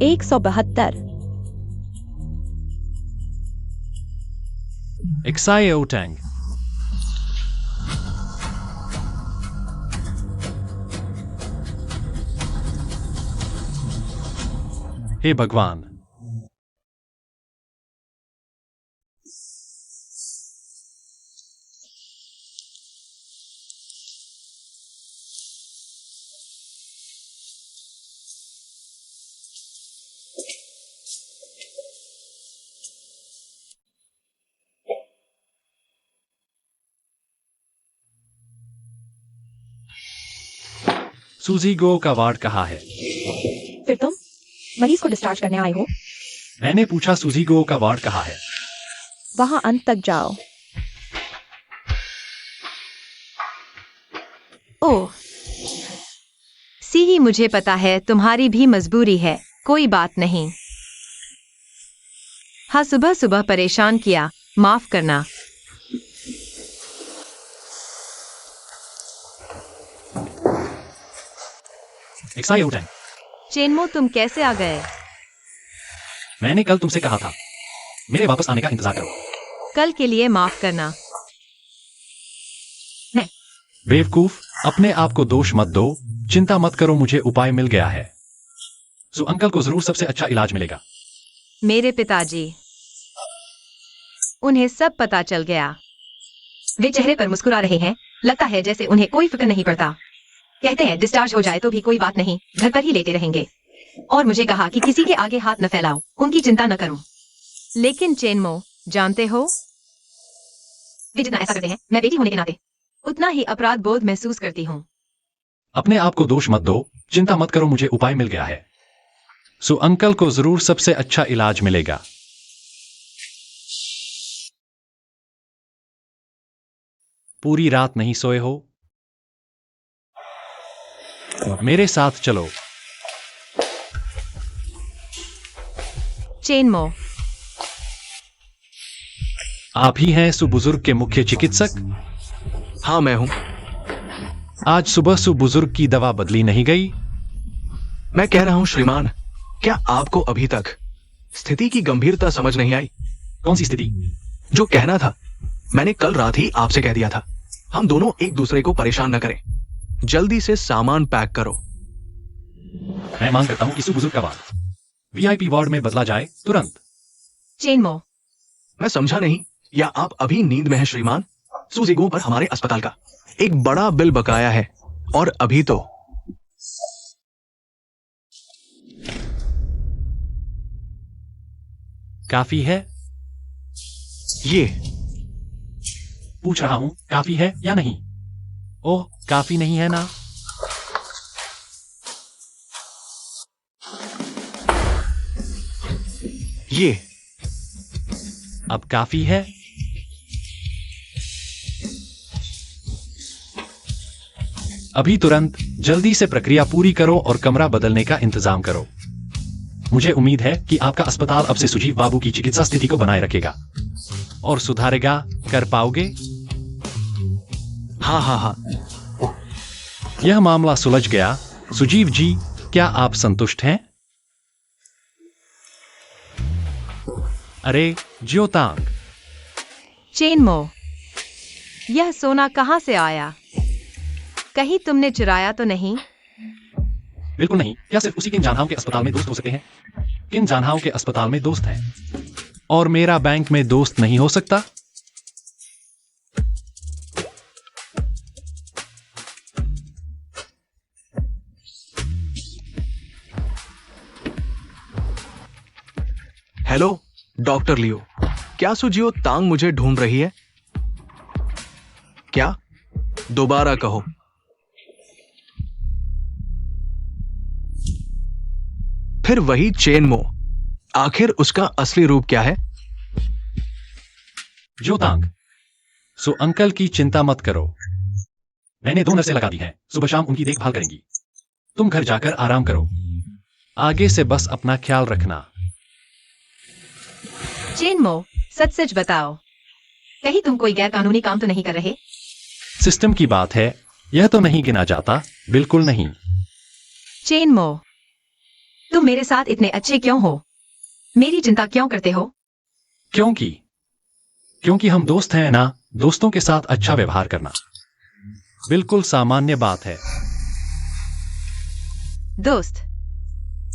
172, एक्साई ओटैंग। हे भगवान। सूजी गो का वार्ड कहाँ है? फिर तुम मरीज को डिस्चार्ज करने आए हो? मैंने पूछा सूजी गो का वार्ड कहाँ है? वहां अंत तक जाओ। ओह, सी, मुझे पता है तुम्हारी भी मजबूरी है, कोई बात नहीं। हाँ, सुबह सुबह परेशान किया, माफ करना। एक्साई ओटैंग। चेनमो, तुम कैसे आ गए? मैंने कल तुमसे कहा था, मेरे वापस आने का इंतजार करो। कल के लिए माफ करना। बेवकूफ, अपने आप को दोष मत दो, चिंता मत करो, मुझे उपाय मिल गया है। सो अंकल को जरूर सबसे अच्छा इलाज मिलेगा। मेरे पिताजी, उन्हें सब पता चल गया। वे चेहरे पर मुस्कुरा रहे हैं, लगता है जैसे उन्हें कोई फिक्र नहीं पड़ता। कहते हैं डिस्चार्ज हो जाए तो भी कोई बात नहीं, घर पर ही लेटे रहेंगे। और मुझे कहा कि किसी के आगे हाथ न फैलाओ, उनकी चिंता न करूं। लेकिन चेनमो, जानते हो, वे जितना ऐसा करते हैं, मैं बेटी होने के नाते उतना ही अपराध बोध महसूस करती हूँ। अपने आप को दोष मत दो, चिंता मत करो, मुझे उपाय मिल गया है। सो अंकल को जरूर सबसे अच्छा इलाज मिलेगा। पूरी रात नहीं सोए हो? मेरे साथ चलो। चेनमो, आप ही हैं सुबुजुर्ग के मुख्य चिकित्सक? हाँ, मैं हूं। आज सुबह सुबुजुर्ग की दवा बदली नहीं गई? मैं कह रहा हूं श्रीमान, क्या आपको अभी तक स्थिति की गंभीरता समझ नहीं आई? कौन सी स्थिति? जो कहना था मैंने कल रात ही आपसे कह दिया था। हम दोनों एक दूसरे को परेशान न करें। जल्दी से सामान पैक करो। मैं मांग करता हूं कि सुबुजुर्ग का वार्ड वीआईपी वार्ड में बदला जाए तुरंत। चेनमो, मैं समझा नहीं, या आप अभी नींद में हैं श्रीमान? सूजीगो पर हमारे अस्पताल का एक बड़ा बिल बकाया है, और अभी तो काफी है? ये पूछ रहा हूं काफी है या नहीं? ओह, काफी नहीं है ना? ये अब काफी है? अभी तुरंत जल्दी से प्रक्रिया पूरी करो और कमरा बदलने का इंतजाम करो। मुझे उम्मीद है कि आपका अस्पताल अब से सुजीव बाबू की चिकित्सा स्थिति को बनाए रखेगा और सुधारेगा। कर पाओगे? हाँ हाँ हाँ। यह मामला सुलझ गया। सुजीव जी, क्या आप संतुष्ट हैं? अरे ज्योतांग, चेनमो, यह सोना कहाँ से आया? कहीं तुमने चुराया तो नहीं? बिल्कुल नहीं। क्या सिर्फ उसी किन जानहाओं के अस्पताल में दोस्त हो सकते हैं? किन जानहाओं के अस्पताल में दोस्त हैं और मेरा बैंक में दोस्त नहीं हो सकता? हेलो डॉक्टर लियो, क्या सुजियो तांग मुझे ढूंढ रही है? क्या? दोबारा कहो। फिर वही चेनमो, आखिर उसका असली रूप क्या है? ज्योतांग, सो अंकल की चिंता मत करो। मैंने 2 नर्सें लगा दी हैं, सुबह शाम उनकी देखभाल करेंगी। तुम घर जाकर आराम करो। आगे से बस अपना ख्याल रखना। चेनमो, सच सच बताओ, कहीं तुम कोई गैर कानूनी काम तो नहीं कर रहे? सिस्टम की बात है, यह तो नहीं गिना जाता। बिल्कुल नहीं। चेनमो, तुम मेरे साथ इतने अच्छे क्यों हो? मेरी चिंता क्यों करते हो? क्योंकि हम दोस्त हैं ना। दोस्तों के साथ अच्छा व्यवहार करना बिल्कुल सामान्य बात है। दोस्त?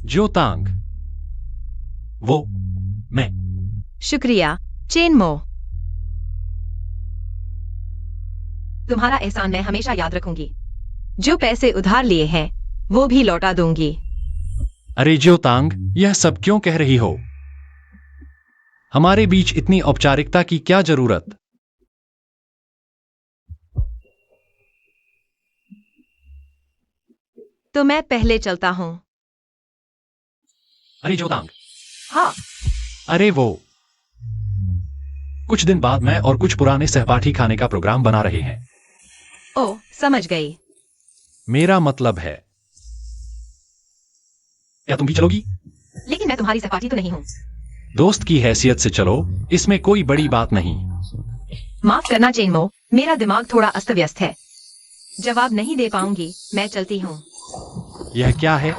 ज्योतांग, वो मैं। शुक्रिया चेनमो, तुम्हारा एहसान मैं हमेशा याद रखूंगी। जो पैसे उधार लिए हैं वो भी लौटा दूंगी। अरे ज्योतांग, यह सब क्यों कह रही हो? हमारे बीच इतनी औपचारिकता की क्या जरूरत? तो मैं पहले चलता हूँ। अरे ज्योतांग, हाँ, अरे वो कुछ दिन बाद मैं और कुछ पुराने सहपाठी खाने का प्रोग्राम बना रहे हैं। ओ समझ गई। मेरा मतलब है, क्या तुम भी चलोगी? लेकिन मैं तुम्हारी सहपाठी तो नहीं हूँ। दोस्त की हैसियत से चलो, इसमें कोई बड़ी बात नहीं। माफ करना चेनमो, मेरा दिमाग थोड़ा अस्त व्यस्त है। जवाब नहीं दे पाऊंगी, मैं चलती हूँ। यह क्या है?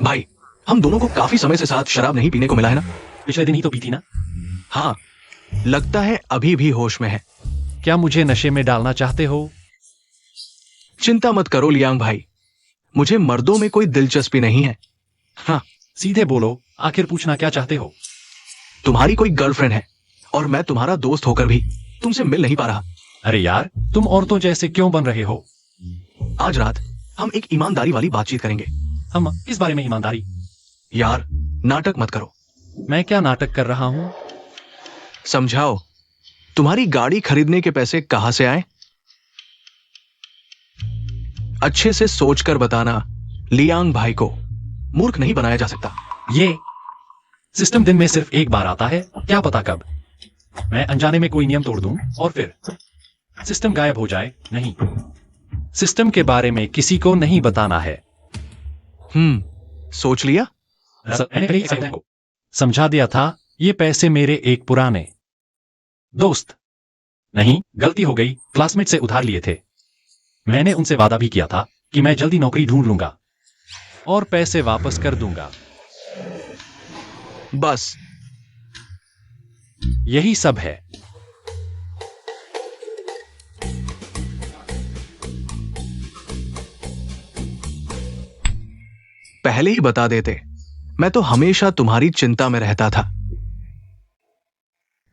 भाई, हम दोनों को काफी समय से साथ शराब नहीं पीने को मिला है ना? पिछले दिन ही तो पी थी ना? हाँ, लगता है अभी भी होश में है। क्या मुझे नशे में डालना चाहते हो? चिंता मत करो लियांग भाई, मुझे मर्दों में कोई दिलचस्पी नहीं है। हाँ, सीधे बोलो, आखिर पूछना क्या चाहते हो? तुम्हारी कोई गर्लफ्रेंड है और मैं तुम्हारा दोस्त होकर भी तुमसे मिल नहीं पा रहा। अरे यार, तुम औरतों जैसे क्यों बन रहे हो? आज रात हम एक ईमानदारी वाली बातचीत करेंगे। हम किस बारे में ईमानदारी? यार, नाटक मत करो। मैं क्या नाटक कर रहा हूं? समझाओ, तुम्हारी गाड़ी खरीदने के पैसे कहां से आए? अच्छे से सोचकर बताना, लियांग भाई को मूर्ख नहीं बनाया जा सकता। ये सिस्टम दिन में सिर्फ एक बार आता है, क्या पता कब मैं अनजाने में कोई नियम तोड़ दूं और फिर सिस्टम गायब हो जाए। नहीं, सिस्टम के बारे में किसी को नहीं बताना है। सोच लिया? मैंने पहले ही साइड को समझा दिया था। ये पैसे मेरे एक पुराने दोस्त, नहीं गलती हो गई, क्लासमेट से उधार लिए थे। मैंने उनसे वादा भी किया था कि मैं जल्दी नौकरी ढूंढ लूंगा और पैसे वापस कर दूंगा। बस यही सब है। पहले ही बता देते। मैं तो हमेशा तुम्हारी चिंता में रहता था।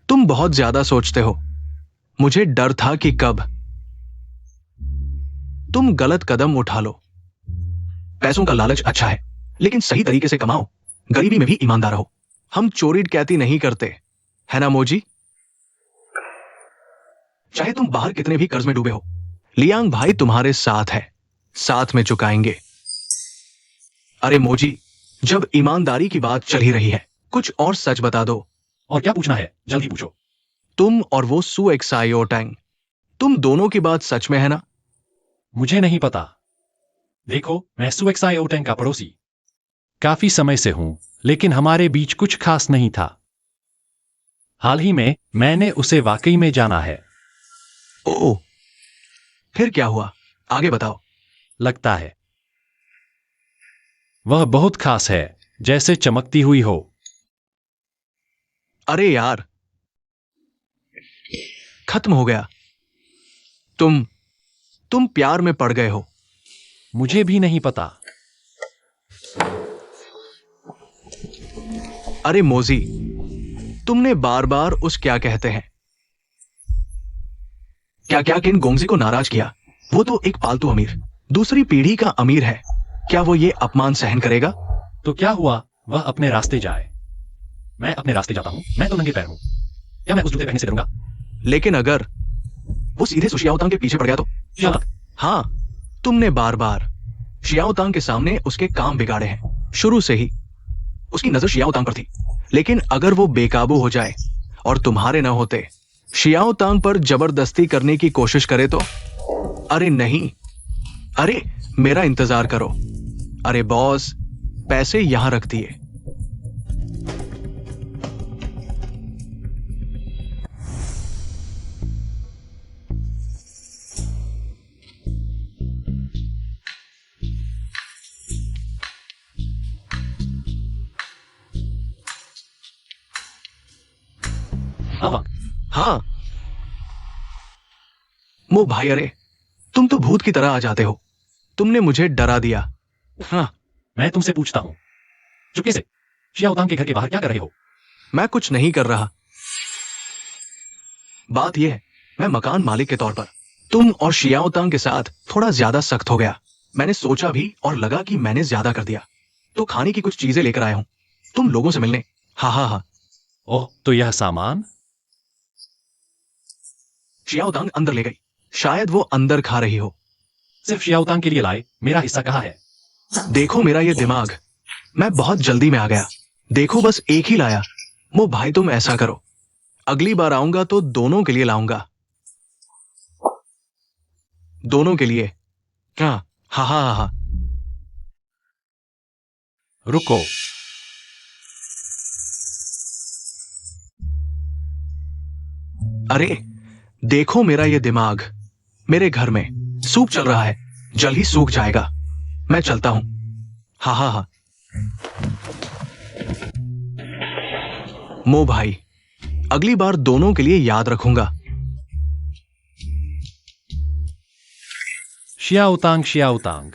तुम बहुत ज्यादा सोचते हो। मुझे डर था कि कब तुम गलत कदम उठा लो। पैसों का लालच अच्छा है, लेकिन सही तरीके से कमाओ। गरीबी में भी ईमानदार रहो। हम चोरी डकैती नहीं करते, है ना मोजी? चाहे तुम बाहर कितने भी कर्ज में डूबे हो, लियांग भाई तुम्हारे साथ है, साथ में चुकाएंगे। अरे मोजी, जब ईमानदारी की बात चल ही रही है, कुछ और सच बता दो। और क्या पूछना है, जल्दी पूछो। तुम और वो सु एक्साइओ टैंग, तुम दोनों की बात सच में है ना? मुझे नहीं पता। देखो, मैं सुएक्साई ओटेंग का पड़ोसी काफी समय से हूं, लेकिन हमारे बीच कुछ खास नहीं था। हाल ही में मैंने उसे वाकई में जाना है। ओह, फिर क्या हुआ? आगे बताओ। लगता है वह बहुत खास है, जैसे चमकती हुई हो। अरे यार, खत्म हो गया। तुम प्यार में पड़ गए हो। मुझे भी नहीं पता। अरे मोजी, तुमने बार बार उस क्या कहते हैं क्या क्या किन गोंगजी को नाराज किया। वो तो एक पालतू अमीर, दूसरी पीढ़ी का अमीर है। क्या वो ये अपमान सहन करेगा? तो क्या हुआ, वह अपने रास्ते जाए, मैं अपने रास्ते जाता हूं। मैं तो नंगे पैर हूं, क्या मैं उस जूते पहनने से डरूंगा? लेकिन अगर वो सीधे सुशियाओतांग के पीछे पड़ गया तो? क्या? हाँ, तुमने बार बार शियाओतांग के सामने उसके काम बिगाड़े हैं। शुरू से ही उसकी नजर शियाओतांग पर थी, लेकिन अगर वो बेकाबू हो जाए और तुम्हारे न होते शियाओतांग पर जबरदस्ती करने की कोशिश करे तो? अरे नहीं, अरे मेरा इंतजार करो। अरे बॉस, पैसे यहां रख दिए। हाँ मो भाई, अरे तुम तो भूत की तरह आ जाते हो। तुमने मुझे डरा दिया। हाँ, मैं तुमसे पूछता हूं, चुपके से शियाओतांग के घर के बाहर क्या कर रहे हो? मैं कुछ नहीं कर रहा। बात यह है, मैं मकान मालिक के तौर पर तुम और शियाओतांग के साथ थोड़ा ज्यादा सख्त हो गया। मैंने सोचा भी और लगा कि मैंने ज्यादा कर दिया, तो खाने की कुछ चीजें लेकर आया हूं तुम लोगों से मिलने। हाँ हाँ हाँ। ओह, तो यह सामान? शियाओतांग अंदर ले गई, शायद वो अंदर खा रही हो। सिर्फ शियाओतांग के लिए लाए, मेरा हिस्सा कहाँ है? देखो मेरा ये दिमाग, मैं बहुत जल्दी में आ गया। देखो बस एक ही लाया। मो भाई तुम ऐसा करो, अगली बार आऊंगा तो दोनों के लिए लाऊंगा। दोनों के लिए? हाँ हाँ हाँ हाँ। रुको, अरे देखो मेरा ये दिमाग, मेरे घर में सूप चल रहा है, जल्द ही सूख जाएगा। मैं चलता हूं। हाँ हाँ हाँ। मो भाई, अगली बार दोनों के लिए याद रखूंगा। शियाओतांग शियाओतांग।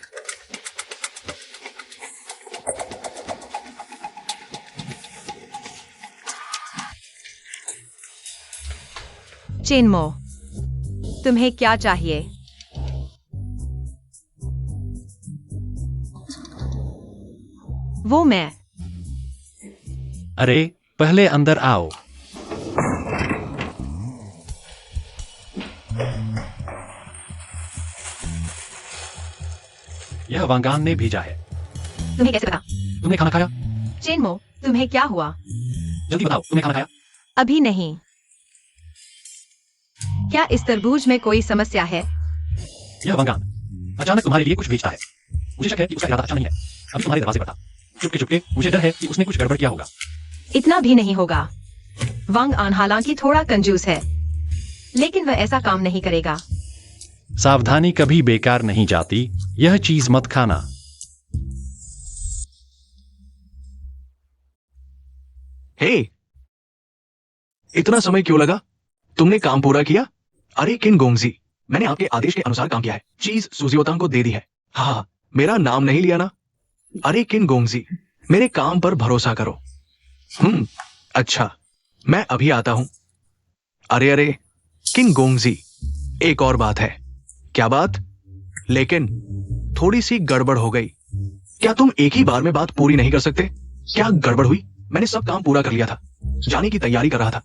चेनमो, तुम्हें क्या चाहिए? वो मैं। अरे पहले अंदर आओ। यह वांगान ने भेजा है। तुम्हें कैसे पता? तुमने खाना खाया? चेनमो, तुम्हें क्या हुआ? जल्दी बताओ, तुमने खाना खाया? अभी नहीं। क्या इस तरबूज में कोई समस्या है? यह वांगान अचानक तुम्हारे लिए कुछ भेजता है। मुझे शक है कि उसका इरादा अच्छा नहीं है। अभी तुम्हारे दरवाजे पर था, चुपके चुपके। मुझे डर है कि उसने कुछ गड़बड़ किया होगा। इतना भी नहीं होगा। वांग आन हालांकि थोड़ा कंजूस है, लेकिन वह ऐसा काम नहीं करेगा। सावधानी कभी बेकार नहीं जाती। यह चीज मत खाना। हे, इतना समय क्यों लगा? तुमने काम पूरा किया? अरे किन गोंगजी, मैंने आपके आदेश के अनुसार काम किया है। चीज सुजियोतांग को दे दी है। हाँ, मेरा नाम नहीं लिया ना? अरे किन गोंगजी, मेरे काम पर भरोसा करो। अच्छा, मैं अभी आता हूं। अरे अरे किन गोंगजी, एक और बात है। क्या बात? लेकिन थोड़ी सी गड़बड़ हो गई। क्या तुम एक ही बार में बात पूरी नहीं कर सकते? क्या गड़बड़ हुई? मैंने सब काम पूरा कर लिया था, जाने की तैयारी कर रहा था,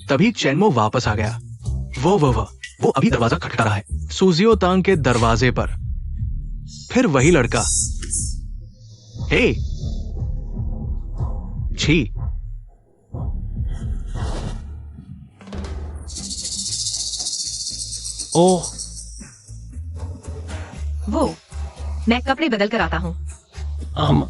तभी चैनमो वापस आ गया। वो अभी दरवाजा खटखटा रहा है, सूजियो तांग के दरवाजे पर। फिर वही लड़का। हे छी, ओह, वो मैं कपड़े बदल कर आता हूँ। हम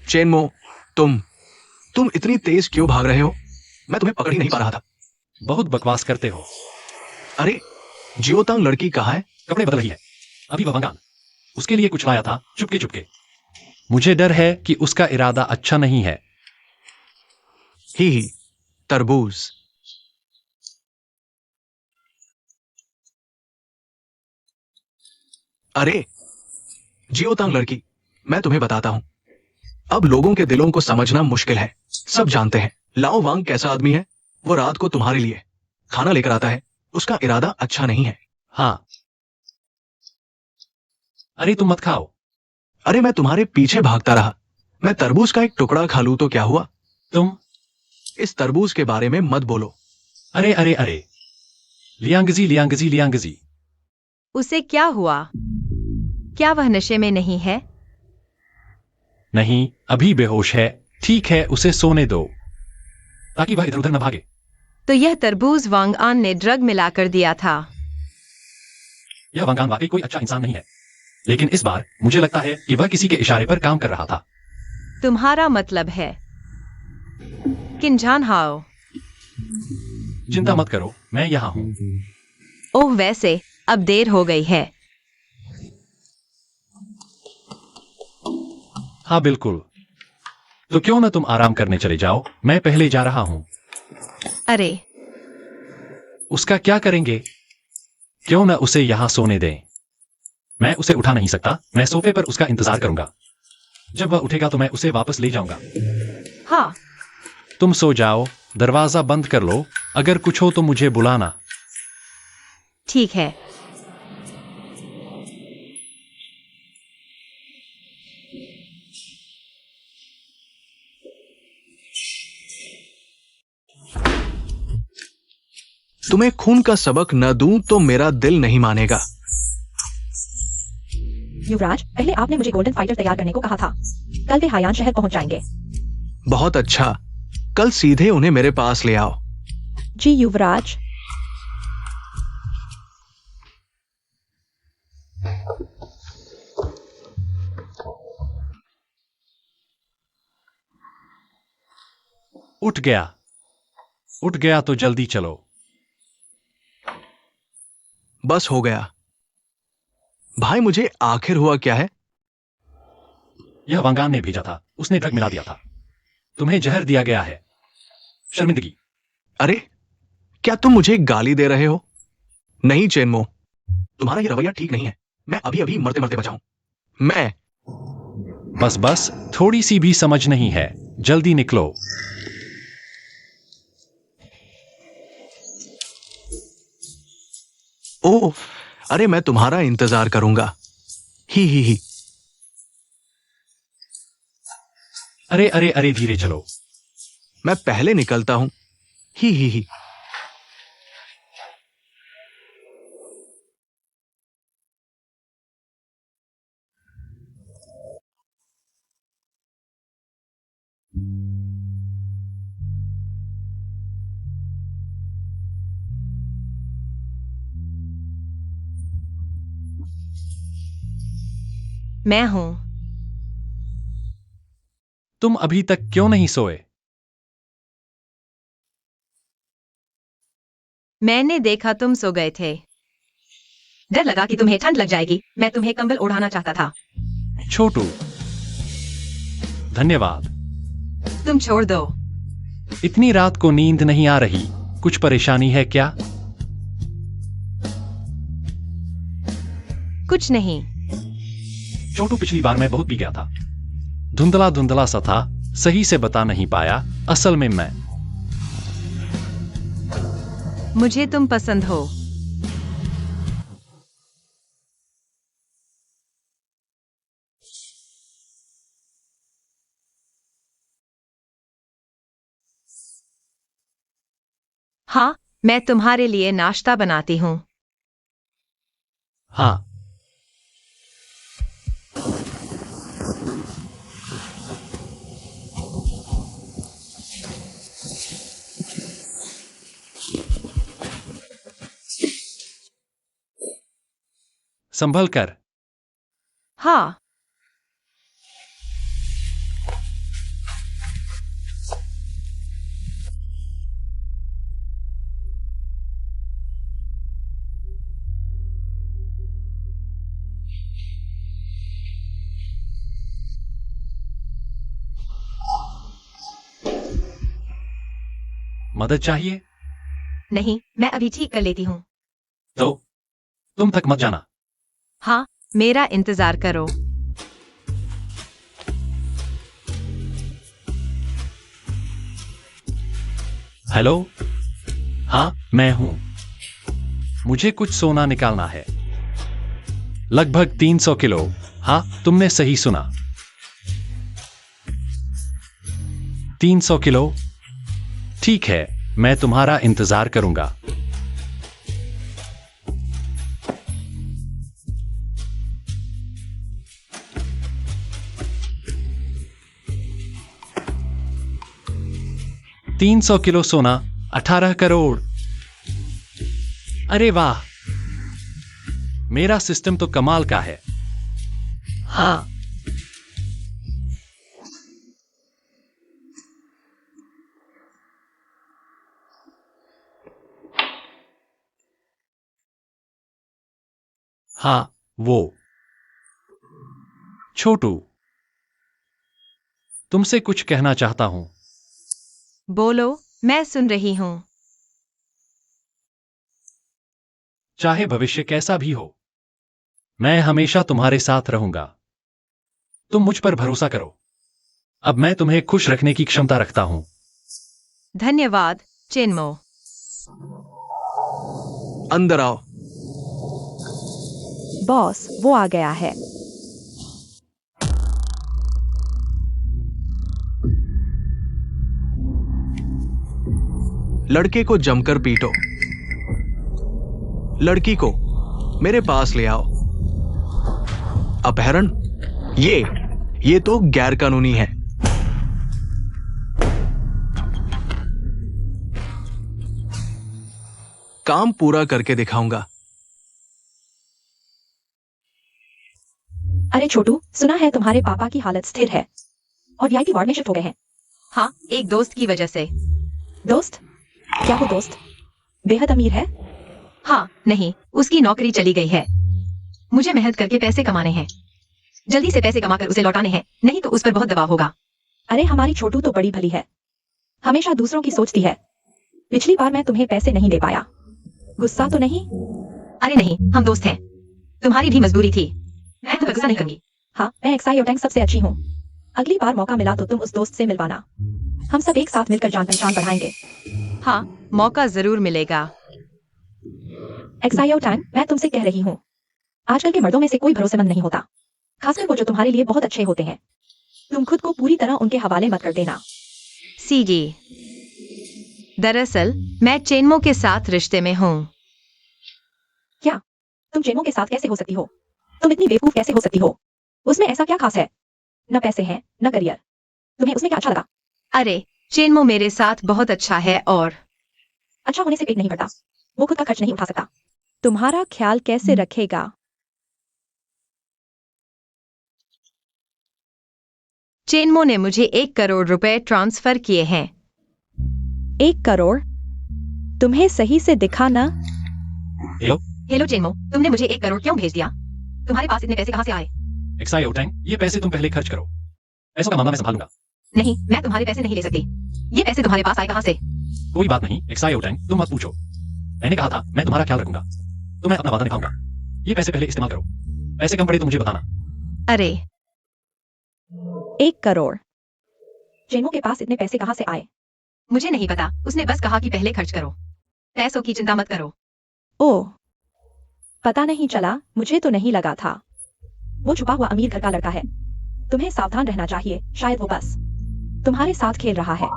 चेनमो, तुम इतनी तेज क्यों भाग रहे हो? मैं तुम्हें पकड़ ही नहीं पा रहा था। बहुत बकवास करते हो। अरे जियोतांग लड़की कहाँ है? कपड़े बदल रही है। अभी वह वंगान उसके लिए कुछ लाया था, चुपके चुपके। मुझे डर है कि उसका इरादा अच्छा नहीं है। ही तरबूज। अरे जियोतांग लड़की, मैं तुम्हें बताता हूं, अब लोगों के दिलों को समझना मुश्किल है। सब जानते हैं लाओ वांग कैसा आदमी है। वो रात को तुम्हारे लिए खाना लेकर आता है, उसका इरादा अच्छा नहीं है। हाँ, अरे तुम मत खाओ। अरे मैं तुम्हारे पीछे भागता रहा, मैं तरबूज का एक टुकड़ा खा लूं तो क्या हुआ? तुम इस तरबूज के बारे में मत बोलो। अरे अरे अरे, लियांगजी लियांगजी लियांगजी। उसे क्या हुआ? क्या वह नशे में नहीं है? नहीं, अभी बेहोश है। ठीक है, उसे सोने दो ताकि वह इधर उधर न भागे। तो यह तरबूज वांग आन ने ड्रग मिलाकर दिया था। यह वंगान वाकई कोई अच्छा इंसान नहीं है, लेकिन इस बार मुझे लगता है कि वह किसी के इशारे पर काम कर रहा था। तुम्हारा मतलब है किनजान हाओ? चिंता मत करो, मैं यहां हूं। ओह, वैसे अब देर हो गई है। हाँ बिल्कुल, तो क्यों न तुम आराम करने चले जाओ, मैं पहले जा रहा हूं। अरे उसका क्या करेंगे? क्यों न उसे यहां सोने दें। मैं उसे उठा नहीं सकता, मैं सोफे पर उसका इंतजार करूंगा। जब वह उठेगा तो मैं उसे वापस ले जाऊंगा। हाँ, तुम सो जाओ, दरवाजा बंद कर लो। अगर कुछ हो तो मुझे बुलाना। ठीक है। तुम्हें खून का सबक न दूं तो मेरा दिल नहीं मानेगा। युवराज, पहले आपने मुझे गोल्डन फाइटर तैयार करने को कहा था। कल वे हायान शहर पहुंच जाएंगे। बहुत अच्छा, कल सीधे उन्हें मेरे पास ले आओ। जी युवराज। उठ गया, उठ गया तो जल्दी चलो। बस हो गया। भाई मुझे आखिर हुआ क्या है? यह वंगान ने भेजा था, उसने ड्रग मिला दिया था। तुम्हें जहर दिया गया है। शर्मिंदगी। अरे क्या तुम मुझे गाली दे रहे हो? नहीं चेनमो, तुम्हारा ये रवैया ठीक नहीं है। मैं अभी अभी मरते मरते बचा हूं। मैं बस बस, थोड़ी सी भी समझ नहीं है। जल्दी निकलो। ओह, अरे मैं तुम्हारा इंतजार करूंगा। ही। अरे अरे अरे, धीरे चलो। मैं पहले निकलता हूं। ही। मैं हूं। तुम अभी तक क्यों नहीं सोए? मैंने देखा तुम सो गए थे। डर लगा कि तुम्हें ठंड लग जाएगी। मैं तुम्हें कंबल ओढ़ाना चाहता था। छोटू, धन्यवाद। तुम छोड़ दो। इतनी रात को नींद नहीं आ रही। कुछ परेशानी है क्या? कुछ नहीं। छोटू, पिछली बार मैं बहुत पी गया था। धुंधला धुंधला सा था, सही से बता नहीं पाया। असल में मैं मुझे तुम पसंद हो। हाँ, मैं तुम्हारे लिए नाश्ता बनाती हूँ। हाँ। संभल कर। हाँ। मदद चाहिए? नहीं, मैं अभी ठीक कर लेती हूँ। तो तुम तक मत जाना। हाँ, मेरा इंतजार करो। हेलो। हाँ, मैं हूं। मुझे कुछ सोना निकालना है, लगभग 300 किलो। हाँ, तुमने सही सुना, 300 किलो। ठीक है, मैं तुम्हारा इंतजार करूंगा। $300 किलो सोना, 18 करोड़। अरे वाह, मेरा सिस्टम तो कमाल का है। हाँ। हाँ, वो छोटू, तुमसे कुछ कहना चाहता हूं। बोलो, मैं सुन रही हूँ। चाहे भविष्य कैसा भी हो, मैं हमेशा तुम्हारे साथ रहूंगा। तुम मुझ पर भरोसा करो। अब मैं तुम्हें खुश रखने की क्षमता रखता हूं। धन्यवाद, चेनमो। अंदर आओ। बॉस, वो आ गया है। लड़के को जमकर पीटो, लड़की को मेरे पास ले आओ। अपहरण, ये तो गैर कानूनी है। काम पूरा करके दिखाऊंगा। अरे छोटू, सुना है तुम्हारे पापा की हालत स्थिर है और वीआईपी वार्ड में शिफ्ट हो गए हैं। हाँ, एक दोस्त की वजह से। दोस्त? क्या वो दोस्त बेहद अमीर है? हाँ, नहीं, उसकी नौकरी चली गई है। मुझे मेहनत करके पैसे कमाने हैं, जल्दी से पैसे कमाकर उसे लौटाने हैं, नहीं तो उस पर बहुत दबाव होगा। अरे हमारी छोटू तो बड़ी भली है, हमेशा दूसरों की सोचती है। पिछली बार मैं तुम्हें पैसे नहीं दे पाया, गुस्सा तो नहीं? अरे नहीं, हम दोस्त हैं। तुम्हारी भी मजबूरी थी, मैं तुम्हें गुस्सा नहीं करूंगी। हाँ, मैं एक्साई और टैंक सबसे अच्छी हूँ। अगली बार मौका मिला तो तुम उस दोस्त से मिलवाना। हम सब एक साथ मिलकर जान पहचान बढ़ाएंगे। हाँ, मौका जरूर मिलेगा। एक्साई और टैंक, मैं तुमसे कह रही हूँ, आजकल के मर्दों में से कोई भरोसेमंद नहीं होता, खासकर वो जो तुम्हारे लिए बहुत अच्छे होते हैं। तुम खुद को पूरी तरह उनके हवाले मत कर देना। सीजी, दरअसल मैं चेनमो के साथ रिश्ते में हूँ। क्या? तुम चेमो के साथ कैसे हो सकती हो? तुम इतनी बेवकूफ कैसे हो सकती हो? उसमें ऐसा क्या खास है? न पैसे हैं, न करियर। तुम्हें उसमें क्या अच्छा लगा? अरे, चेनमो मेरे साथ बहुत अच्छा है और अच्छा होने से पेट नहीं भरता, वो खुद का खर्च नहीं उठा सकता। तुम्हारा ख्याल कैसे रखेगा? चेनमो ने मुझे 1 करोड़ रुपए ट्रांसफर किए हैं। 1 करोड़? तुम्हें सही से दिखा ना? हेलो चेनमो, तुमने मुझे 1 करोड़ क्यों भेज दिया? तुम्हारे पास इतने पैसे कहाँ से आए? एक्साई और टैंक, ये पैसे तुम पहले खर्च करो, पैसों का मामला मैं संभालूंगा। नहीं, मैं तुम्हारे पैसे नहीं ले सकती। ये पैसे तुम्हारे पास आए कहाँ से? कोई बात नहीं एक्साई ओटेंग, तुम मत पूछो। मैंने कहा था मैं तुम्हारा ख्याल रखूंगा, तो मैं अपना वादा निभाऊंगा। ये पैसे पहले इस्तेमाल करो, पैसे कम पड़े तो मुझे बताना। अरे 1 करोड़। जेमो के पास इतने पैसे कहाँ से आए? मुझे नहीं पता, उसने बस कहा कि पहले खर्च करो, पैसों की चिंता मत करो। ओह, पता नहीं चला, मुझे तो नहीं लगा था। वो छुपा हुआ अमीर घर का लड़का है। तुम्हें सावधान रहना चाहिए, शायद वो बस तुम्हारे साथ खेल रहा है।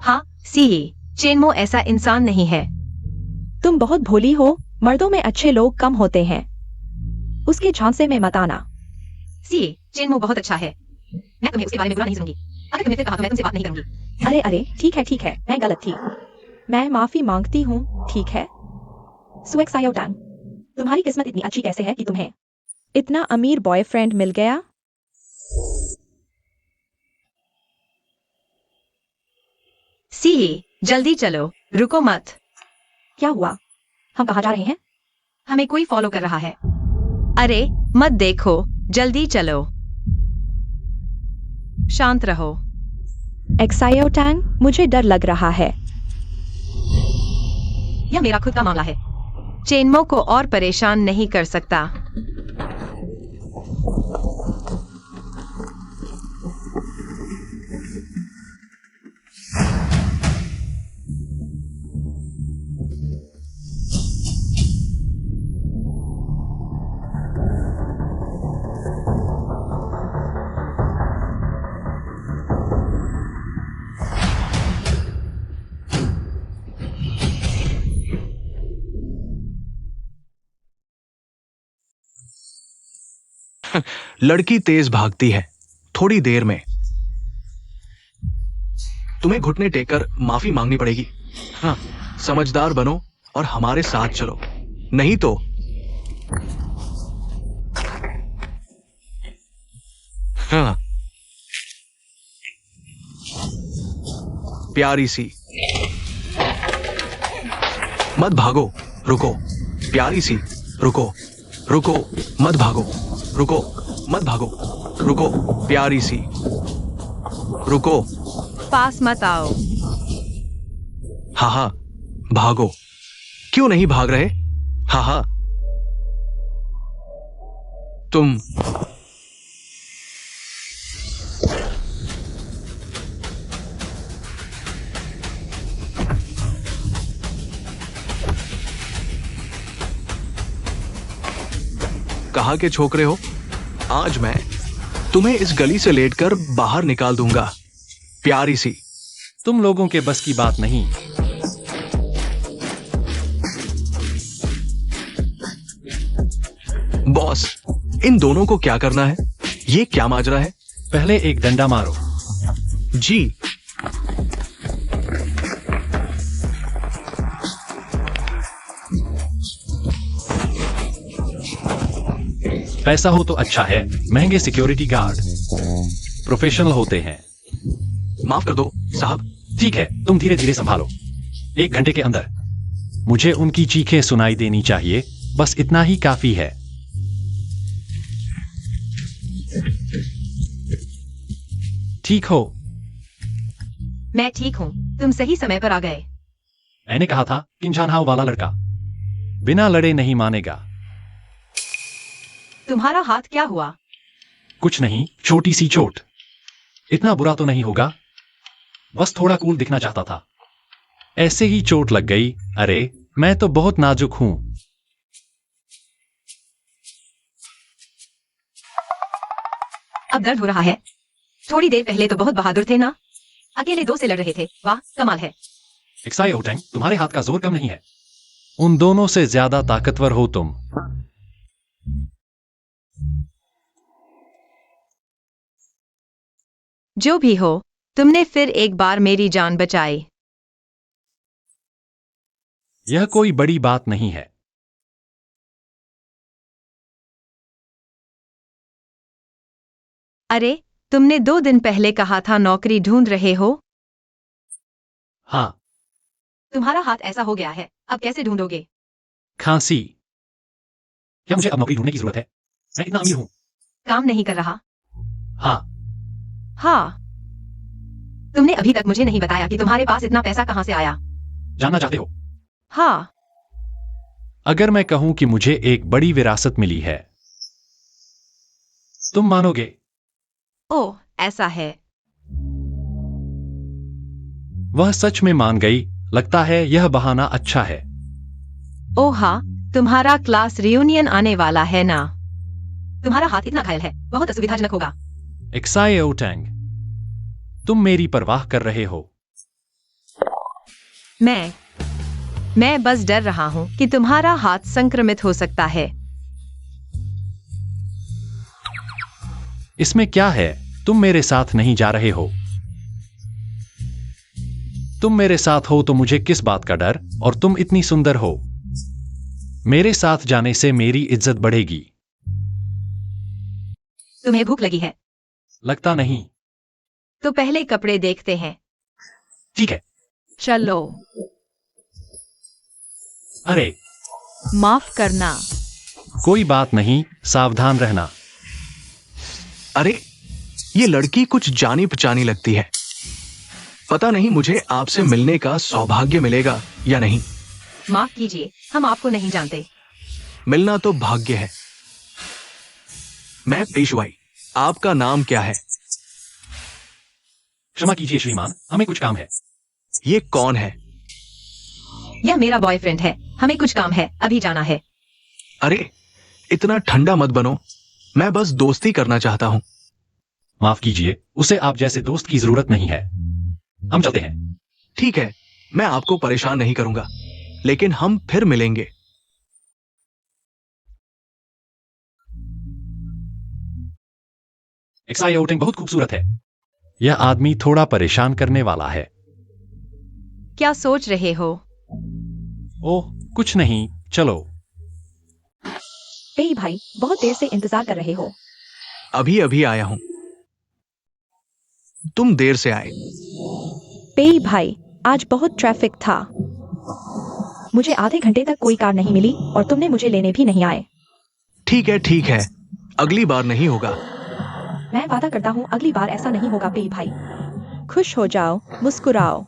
हाँ सीए, चेनमो ऐसा इंसान नहीं है। तुम बहुत भोली हो, मर्दों में अच्छे लोग कम होते हैं। उसके झांसे में मत आना। सीए, चेनमो बहुत अच्छा है, मैं तुम्हें उसके बारे में बुरा नहीं सुनूंगी। अगर तुमने फिर कहा तो मैं तुमसे बात नहीं करूंगी। अरे अरे, ठीक है, मैं गलत थी। मैं माफी मांगती हूँ, ठीक है? सुएक्सायोटांग, तुम्हारी किस्मत इतनी अच्छी कैसे है कि तुम्हें इतना अमीर बॉयफ्रेंड मिल गया? सीए, जल्दी चलो, रुको मत। क्या हुआ? हम कहाँ जा रहे हैं? हमें कोई फॉलो कर रहा है। अरे मत देखो, जल्दी चलो, शांत रहो। एक्सायोटांग, मुझे डर लग रहा है। यह मेरा खुद का मामला है, चेनमो को और परेशान नहीं कर सकता। लड़की तेज भागती है, थोड़ी देर में तुम्हें घुटने टेककर माफी मांगनी पड़ेगी। हाँ, समझदार बनो और हमारे साथ चलो, नहीं तो हाँ। प्यारी सी, मत भागो, रुको। प्यारी सी, रुको, रुको, मत भागो, रुको, मत भागो, रुको। प्यारी सी, रुको। पास मत आओ। हाँ हाँ, भागो। क्यों नहीं भाग रहे? हाँ हाँ, तुम कहाँ के छोकरे हो? आज मैं तुम्हें इस गली से लेटकर बाहर निकाल दूंगा। प्यारी सी, तुम लोगों के बस की बात नहीं। बॉस, इन दोनों को क्या करना है? ये क्या माजरा है? पहले एक डंडा मारो। जी। पैसा हो तो अच्छा है, महंगे सिक्योरिटी गार्ड प्रोफेशनल होते हैं। माफ कर दो साहब। ठीक है, तुम धीरे धीरे संभालो। 1 घंटे के अंदर मुझे उनकी चीखें सुनाई देनी चाहिए, बस इतना ही काफी है। ठीक हो? मैं ठीक हूँ, तुम सही समय पर आ गए। मैंने कहा था किंझानहाव वाला लड़का बिना लड़े नहीं मानेगा। तुम्हारा हाथ क्या हुआ? कुछ नहीं, छोटी सी चोट। इतना बुरा तो नहीं होगा, बस थोड़ा कूल दिखना चाहता था, ऐसे ही चोट लग गई। अरे मैं तो बहुत नाजुक हूं। अब दर्द हो रहा है? थोड़ी देर पहले तो बहुत बहादुर थे ना, अकेले 2 से लड़ रहे थे। वाह, कमाल है। एक्साई ओटेंग, तुम्हारे हाथ का जोर कम नहीं है, उन दोनों से ज्यादा ताकतवर हो तुम। जो भी हो, तुमने फिर एक बार मेरी जान बचाई। यह कोई बड़ी बात नहीं है। अरे, तुमने 2 दिन पहले कहा था नौकरी ढूंढ रहे हो। हाँ, तुम्हारा हाथ ऐसा हो गया है, अब कैसे ढूंढोगे? खांसी। क्या मुझे अब नौकरी ढूंढने की जरूरत है? मैं इतना अमीर हूं। काम नहीं कर रहा। हाँ, हाँ, तुमने अभी तक मुझे नहीं बताया कि तुम्हारे पास इतना पैसा कहाँ से आया। जानना चाहते हो? हाँ। अगर मैं कहूं कि मुझे एक बड़ी विरासत मिली है, तुम मानोगे? ओह, ऐसा है। वह सच में मान गई। लगता है यह बहाना अच्छा है। ओह हाँ, तुम्हारा क्लास रियूनियन आने वाला है ना। तुम्हारा हाथ इतना घायल है, बहुत असुविधाजनक होगा। एक्साई ओटेंग, तुम मेरी परवाह कर रहे हो। मैं बस डर रहा हूँ कि तुम्हारा हाथ संक्रमित हो सकता है। इसमें क्या है? तुम मेरे साथ नहीं जा रहे हो। तुम मेरे साथ हो तो मुझे किस बात का डर? और तुम इतनी सुंदर हो। मेरे साथ जाने से मेरी इज्जत बढ़ेगी। तुम्हें भूख लगी है? लगता नहीं। तो पहले कपड़े देखते हैं। ठीक है। चलो। अरे, माफ करना। कोई बात नहीं, सावधान रहना। अरे, ये लड़की कुछ जानी पहचानी लगती है। पता नहीं मुझे आपसे मिलने का सौभाग्य मिलेगा या नहीं। माफ कीजिए, हम आपको नहीं जानते। मिलना तो भाग्य है। मैं पेशवाई, आपका नाम क्या है? क्षमा कीजिए श्रीमान, हमें कुछ काम है। ये कौन है? यह मेरा बॉयफ्रेंड है, हमें कुछ काम है, अभी जाना है। अरे, इतना ठंडा मत बनो, मैं बस दोस्ती करना चाहता हूं। माफ कीजिए, उसे आप जैसे दोस्त की जरूरत नहीं है। हम चलते हैं। ठीक है, मैं आपको परेशान नहीं करूंगा, लेकिन हम फिर मिलेंगे। एक्साई ओटेंग बहुत खूबसूरत है। यह आदमी थोड़ा परेशान करने वाला है। क्या सोच रहे हो? ओह, कुछ नहीं, चलो। पेई भाई, बहुत देर से इंतजार कर रहे हो। अभी अभी आया हूं। तुम देर से आए। पेई भाई, आज बहुत ट्रैफिक था। मुझे आधे घंटे तक कोई कार नहीं मिली और तुमने मुझे लेने भी नहीं आए। ठीक है, अगली बार नहीं होगा। मैं वादा करता हूँ अगली बार ऐसा नहीं होगा पेई भाई। खुश हो जाओ, मुस्कुराओ।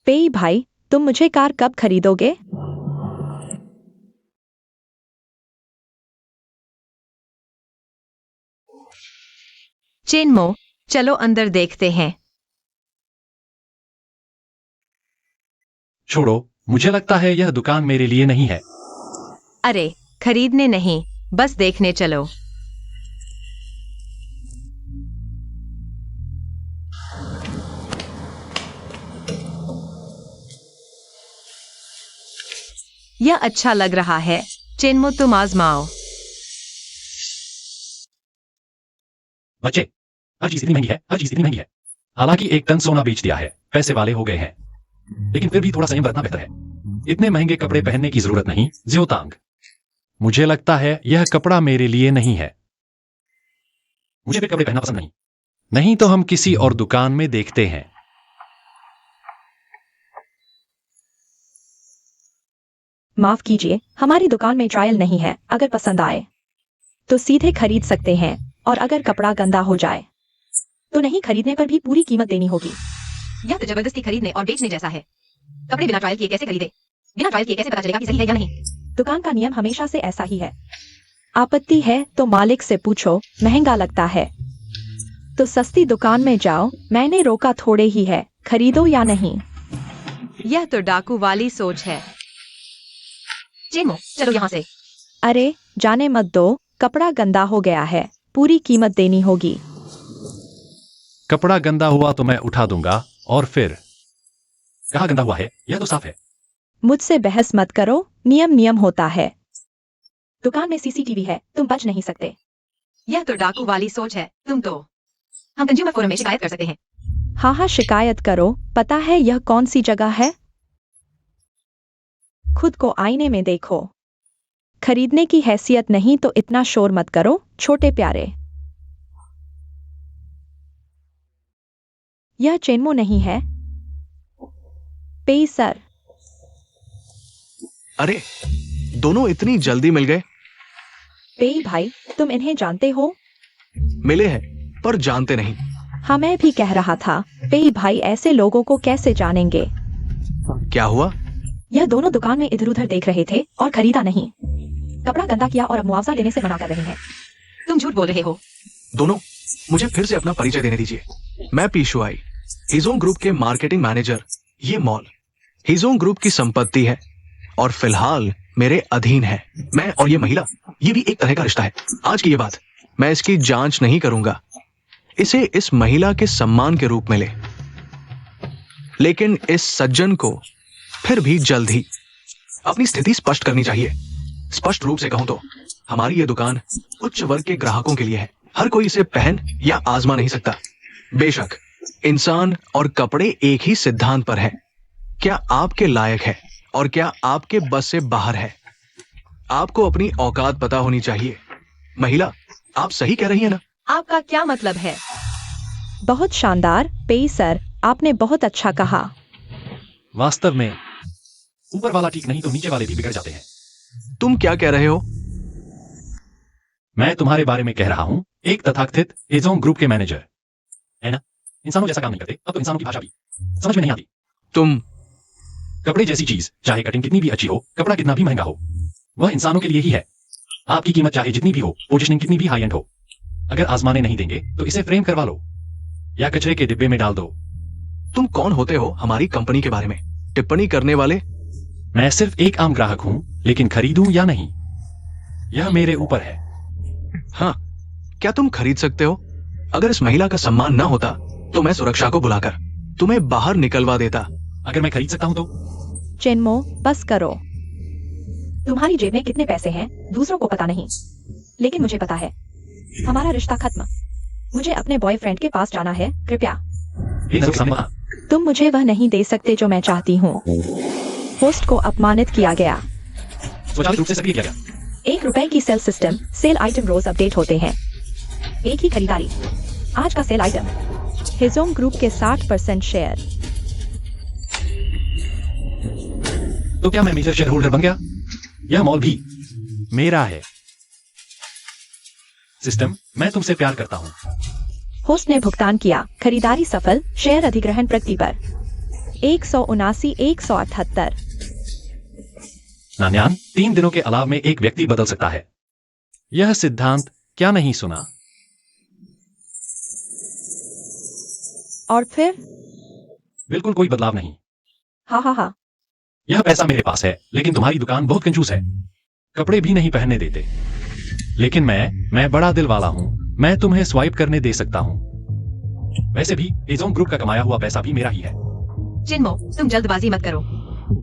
पेई भाई, तुम मुझे कार कब खरीदोगे? चेनमो, चलो अंदर देखते हैं। छोड़ो, मुझे लगता है यह दुकान मेरे लिए नहीं है। अरे, खरीदने नहीं, बस देखने चलो। यह अच्छा लग रहा है। चेनमो, तुम आजमाओ। बच्चे, हर चीज इतनी महंगी है। हालांकि 1 टन सोना बेच दिया है, पैसे वाले हो गए हैं। लेकिन फिर भी थोड़ा संयम बरतना बेहतर है। इतने महंगे कपड़े पहनने की जरूरत नहीं, ज्योतांग। मुझे लगता है यह कपड़ा मेरे लिए नहीं है। मुझे भी कपड़े पहनना पसंद नहीं। नहीं तो हम किसी और दुकान में देखते हैं। माफ कीजिए, हमारी दुकान में ट्रायल नहीं है। अगर पसंद आए तो सीधे खरीद सकते हैं, और अगर कपड़ा गंदा हो जाए तो नहीं खरीदने पर भी पूरी कीमत देनी होगी। यह तो जबरदस्ती खरीदने और बेचने जैसा है। कपड़े बिना ट्रायल किए कैसे खरीदे? बिना ट्रायल किए कैसे पता चलेगा कि सही है या नहीं? दुकान का नियम हमेशा से ऐसा ही है। आपत्ति है तो मालिक से पूछो। महंगा लगता है तो सस्ती दुकान में जाओ। मैंने रोका थोड़े ही है, खरीदो या नहीं। यह तो डाकू वाली सोच है। चेनमो, चलो यहाँ से। अरे, जाने मत दो, कपड़ा गंदा हो गया है, पूरी कीमत देनी होगी। कपड़ा गंदा हुआ तो मैं उठा दूंगा। और फिर कहाँ गंदा हुआ है? यह तो साफ है। मुझसे बहस मत करो, नियम होता है। दुकान में सीसीटीवी है, तुम बच नहीं सकते। यह तो डाकू वाली सोच है। हम कंज्यूमर फोरम में शिकायत कर सकते हैं। हाँ, शिकायत करो। पता है यह कौन सी जगह है? खुद को आईने में देखो। खरीदने की हैसियत नहीं तो इतना शोर मत करो, छोटे प्यारे। यह चेनमो नहीं है। पेई सर। अरे, दोनों इतनी जल्दी मिल गए। पेई भाई, तुम इन्हें जानते हो? मिले हैं पर जानते नहीं। हाँ, मैं भी कह रहा था, पेई भाई ऐसे लोगों को कैसे जानेंगे। क्या हुआ? यह दोनों दुकान में इधर उधर देख रहे थे और खरीदा नहीं। कपड़ा गंदा किया और अब मुआवजा देने से मना कर रहे हैं। तुम झूठ बोल रहे हो। दोनों, मुझे फिर से अपना परिचय देने दीजिए। मैं पीशुआई, हिजोंग ग्रुप के मार्केटिंग मैनेजर। ये मॉल हिजोंग ग्रुप की संपत्ति है और फिलहाल मेरे अधीन है। मैं और ये महिला, ये भी एक तरह का रिश्ता है। आज की ये बात, मैं इसकी जांच नहीं करूंगा। इसे इस महिला के सम्मान के रूप में ले, लेकिन इस सज्जन को फिर भी जल्द ही अपनी स्थिति स्पष्ट करनी चाहिए। स्पष्ट रूप से कहूं तो हमारी ये दुकान उच्च वर्ग के ग्राहकों के लिए है। हर कोई इसे पहन या आजमा नहीं सकता। बेशक इंसान और कपड़े एक ही सिद्धांत पर है। क्या आपके लायक है और क्या आपके बस से बाहर है? आपको अपनी औकात पता होनी चाहिए। महिला, आप सही कह रही हैं ना? आपका क्या मतलब है? बहुत शानदार पेई सर, आपने बहुत अच्छा कहा। वास्तव में ऊपर वाला ठीक नहीं तो नीचे वाले भी बिगड़ जाते हैं। तुम क्या कह रहे हो? मैं तुम्हारे बारे में कह रहा हूं, एक तथाकथित हिजोंग ग्रुप के मैनेजर, है ना? इंसानों जैसा काम नहीं करते। अब तो इंसानों की भाषा भी समझ में नहीं आती। तुम कपड़े जैसी चीज, चाहे कटिंग कितनी भी अच्छी हो, कपड़ा कितना भी महंगा हो, वह इंसानों के लिए ही है। आपकी कीमत चाहे जितनी भी हो, पोजीशनिंग कितनी भी हाई एंड हो, अगर आजमाने नहीं देंगे तो इसे फ्रेम करवा लो या कचरे के डिब्बे में डाल दो। तुम कौन होते हो हमारी कंपनी के बारे में टिप्पणी करने वाले? मैं सिर्फ एक आम ग्राहक हूं, लेकिन खरीदूं या नहीं, यह मेरे ऊपर है। हाँ, क्या तुम खरीद सकते हो? अगर इस महिला का सम्मान न होता तो मैं सुरक्षा को बुलाकर तुम्हें बाहर निकलवा देता। अगर मैं खरीद सकता हूं तो? चेनमो, बस करो। तुम्हारी जेब में कितने पैसे हैं दूसरों को पता नहीं, लेकिन मुझे पता है। हमारा रिश्ता खत्म। मुझे अपने बॉयफ्रेंड के पास जाना है, कृपया। तुम मुझे वह नहीं दे सकते जो मैं चाहती हूँ। होस्ट को अपमानित किया गया। स्वचालित रूप से सक्रिय किया गया। ₹1 की सेल सिस्टम, सेल आइटम रोज अपडेट होते हैं। एक ही खरीदारी, आज का सेल आइटम, हिजोंग ग्रुप के 60% शेयर। तो क्या मैं मेजर शेयर होल्डर बन गया? यह मॉल भी मेरा है। सिस्टम, मैं तुमसे प्यार करता हूं। होस्ट ने भुगतान किया, खरीदारी सफल, शेयर अधिग्रहण प्रगति पर 179,178। नान्यान, 3 दिनों के अलाव में एक व्यक्ति बदल सकता है। यह सिद्धांत क्या नहीं सुना? और फिर? बिल्कुल कोई बदलाव नहीं। हा। यह पैसा मेरे पास है, लेकिन तुम्हारी दुकान बहुत कंजूस है। कपड़े भी नहीं पहनने देते। लेकिन मैं बड़ा दिल वाला हूं। मैं तुम्हें स्वाइप करने दे सकता हूं। वैसे भी हिजोंग ग्रुप का कमाया हुआ पैसा भी मेरा ही है। चिन्मो, तुम जल्दबाजी मत करो।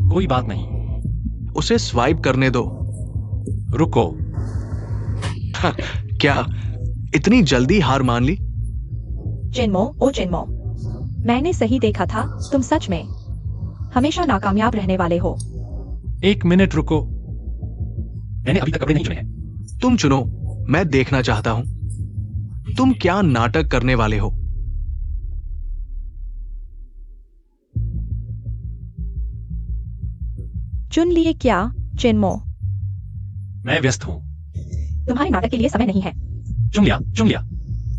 कोई बात नहीं, उसे स्वाइप करने दो। रुको। क्या इतनी जल्दी हार मान ली? चिन्मो, मैंने सही देखा था। तुम सच में हमेशा नाकामयाब रहने वाले हो। 1 मिनट रुको। मैंने अभी तक कपड़े नहीं चुने हैं। तुम चुनो, मैं देखना चाहता हूं तुम क्या नाटक करने वाले हो। चुन लिए क्या, चिन्मो? मैं व्यस्त हूं। तुम्हारे नाटक के लिए समय नहीं है। चुन लिया।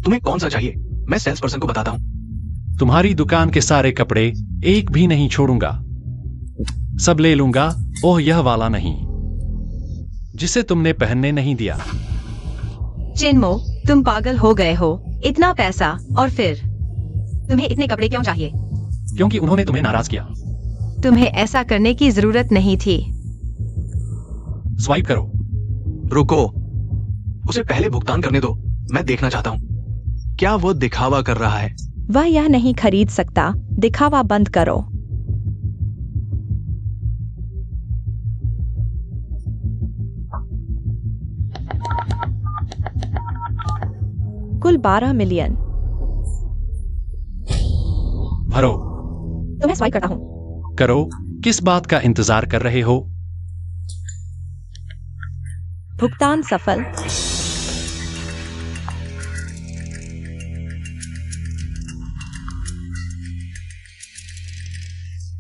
तुम्हें कौन सा चाहिए? मैं सेल्स पर्सन को बताता हूं। तुम्हारी दुकान के सारे कपड़े एक भी नहीं छोड़ूंगा। सब ले लूंगा। ओह, यह वाला नहीं जिसे तुमने पहनने नहीं दिया। चिन्मो, तुम पागल हो गए हो। इतना पैसा और फिर तुम्हें इतने कपड़े क्यों चाहिए? क्योंकि उन्होंने तुम्हें नाराज किया। तुम्हें ऐसा करने की जरूरत नहीं थी। स्वाइप करो। रुको, उसे पहले भुगतान करने दो। मैं देखना चाहता हूं क्या वो दिखावा कर रहा है। वह यह नहीं खरीद सकता। दिखावा बंद करो। कुल 12 मिलियन। भरो। तो मैं स्वाइप करता हूं। करो। किस बात का इंतजार कर रहे हो? भुगतान सफल।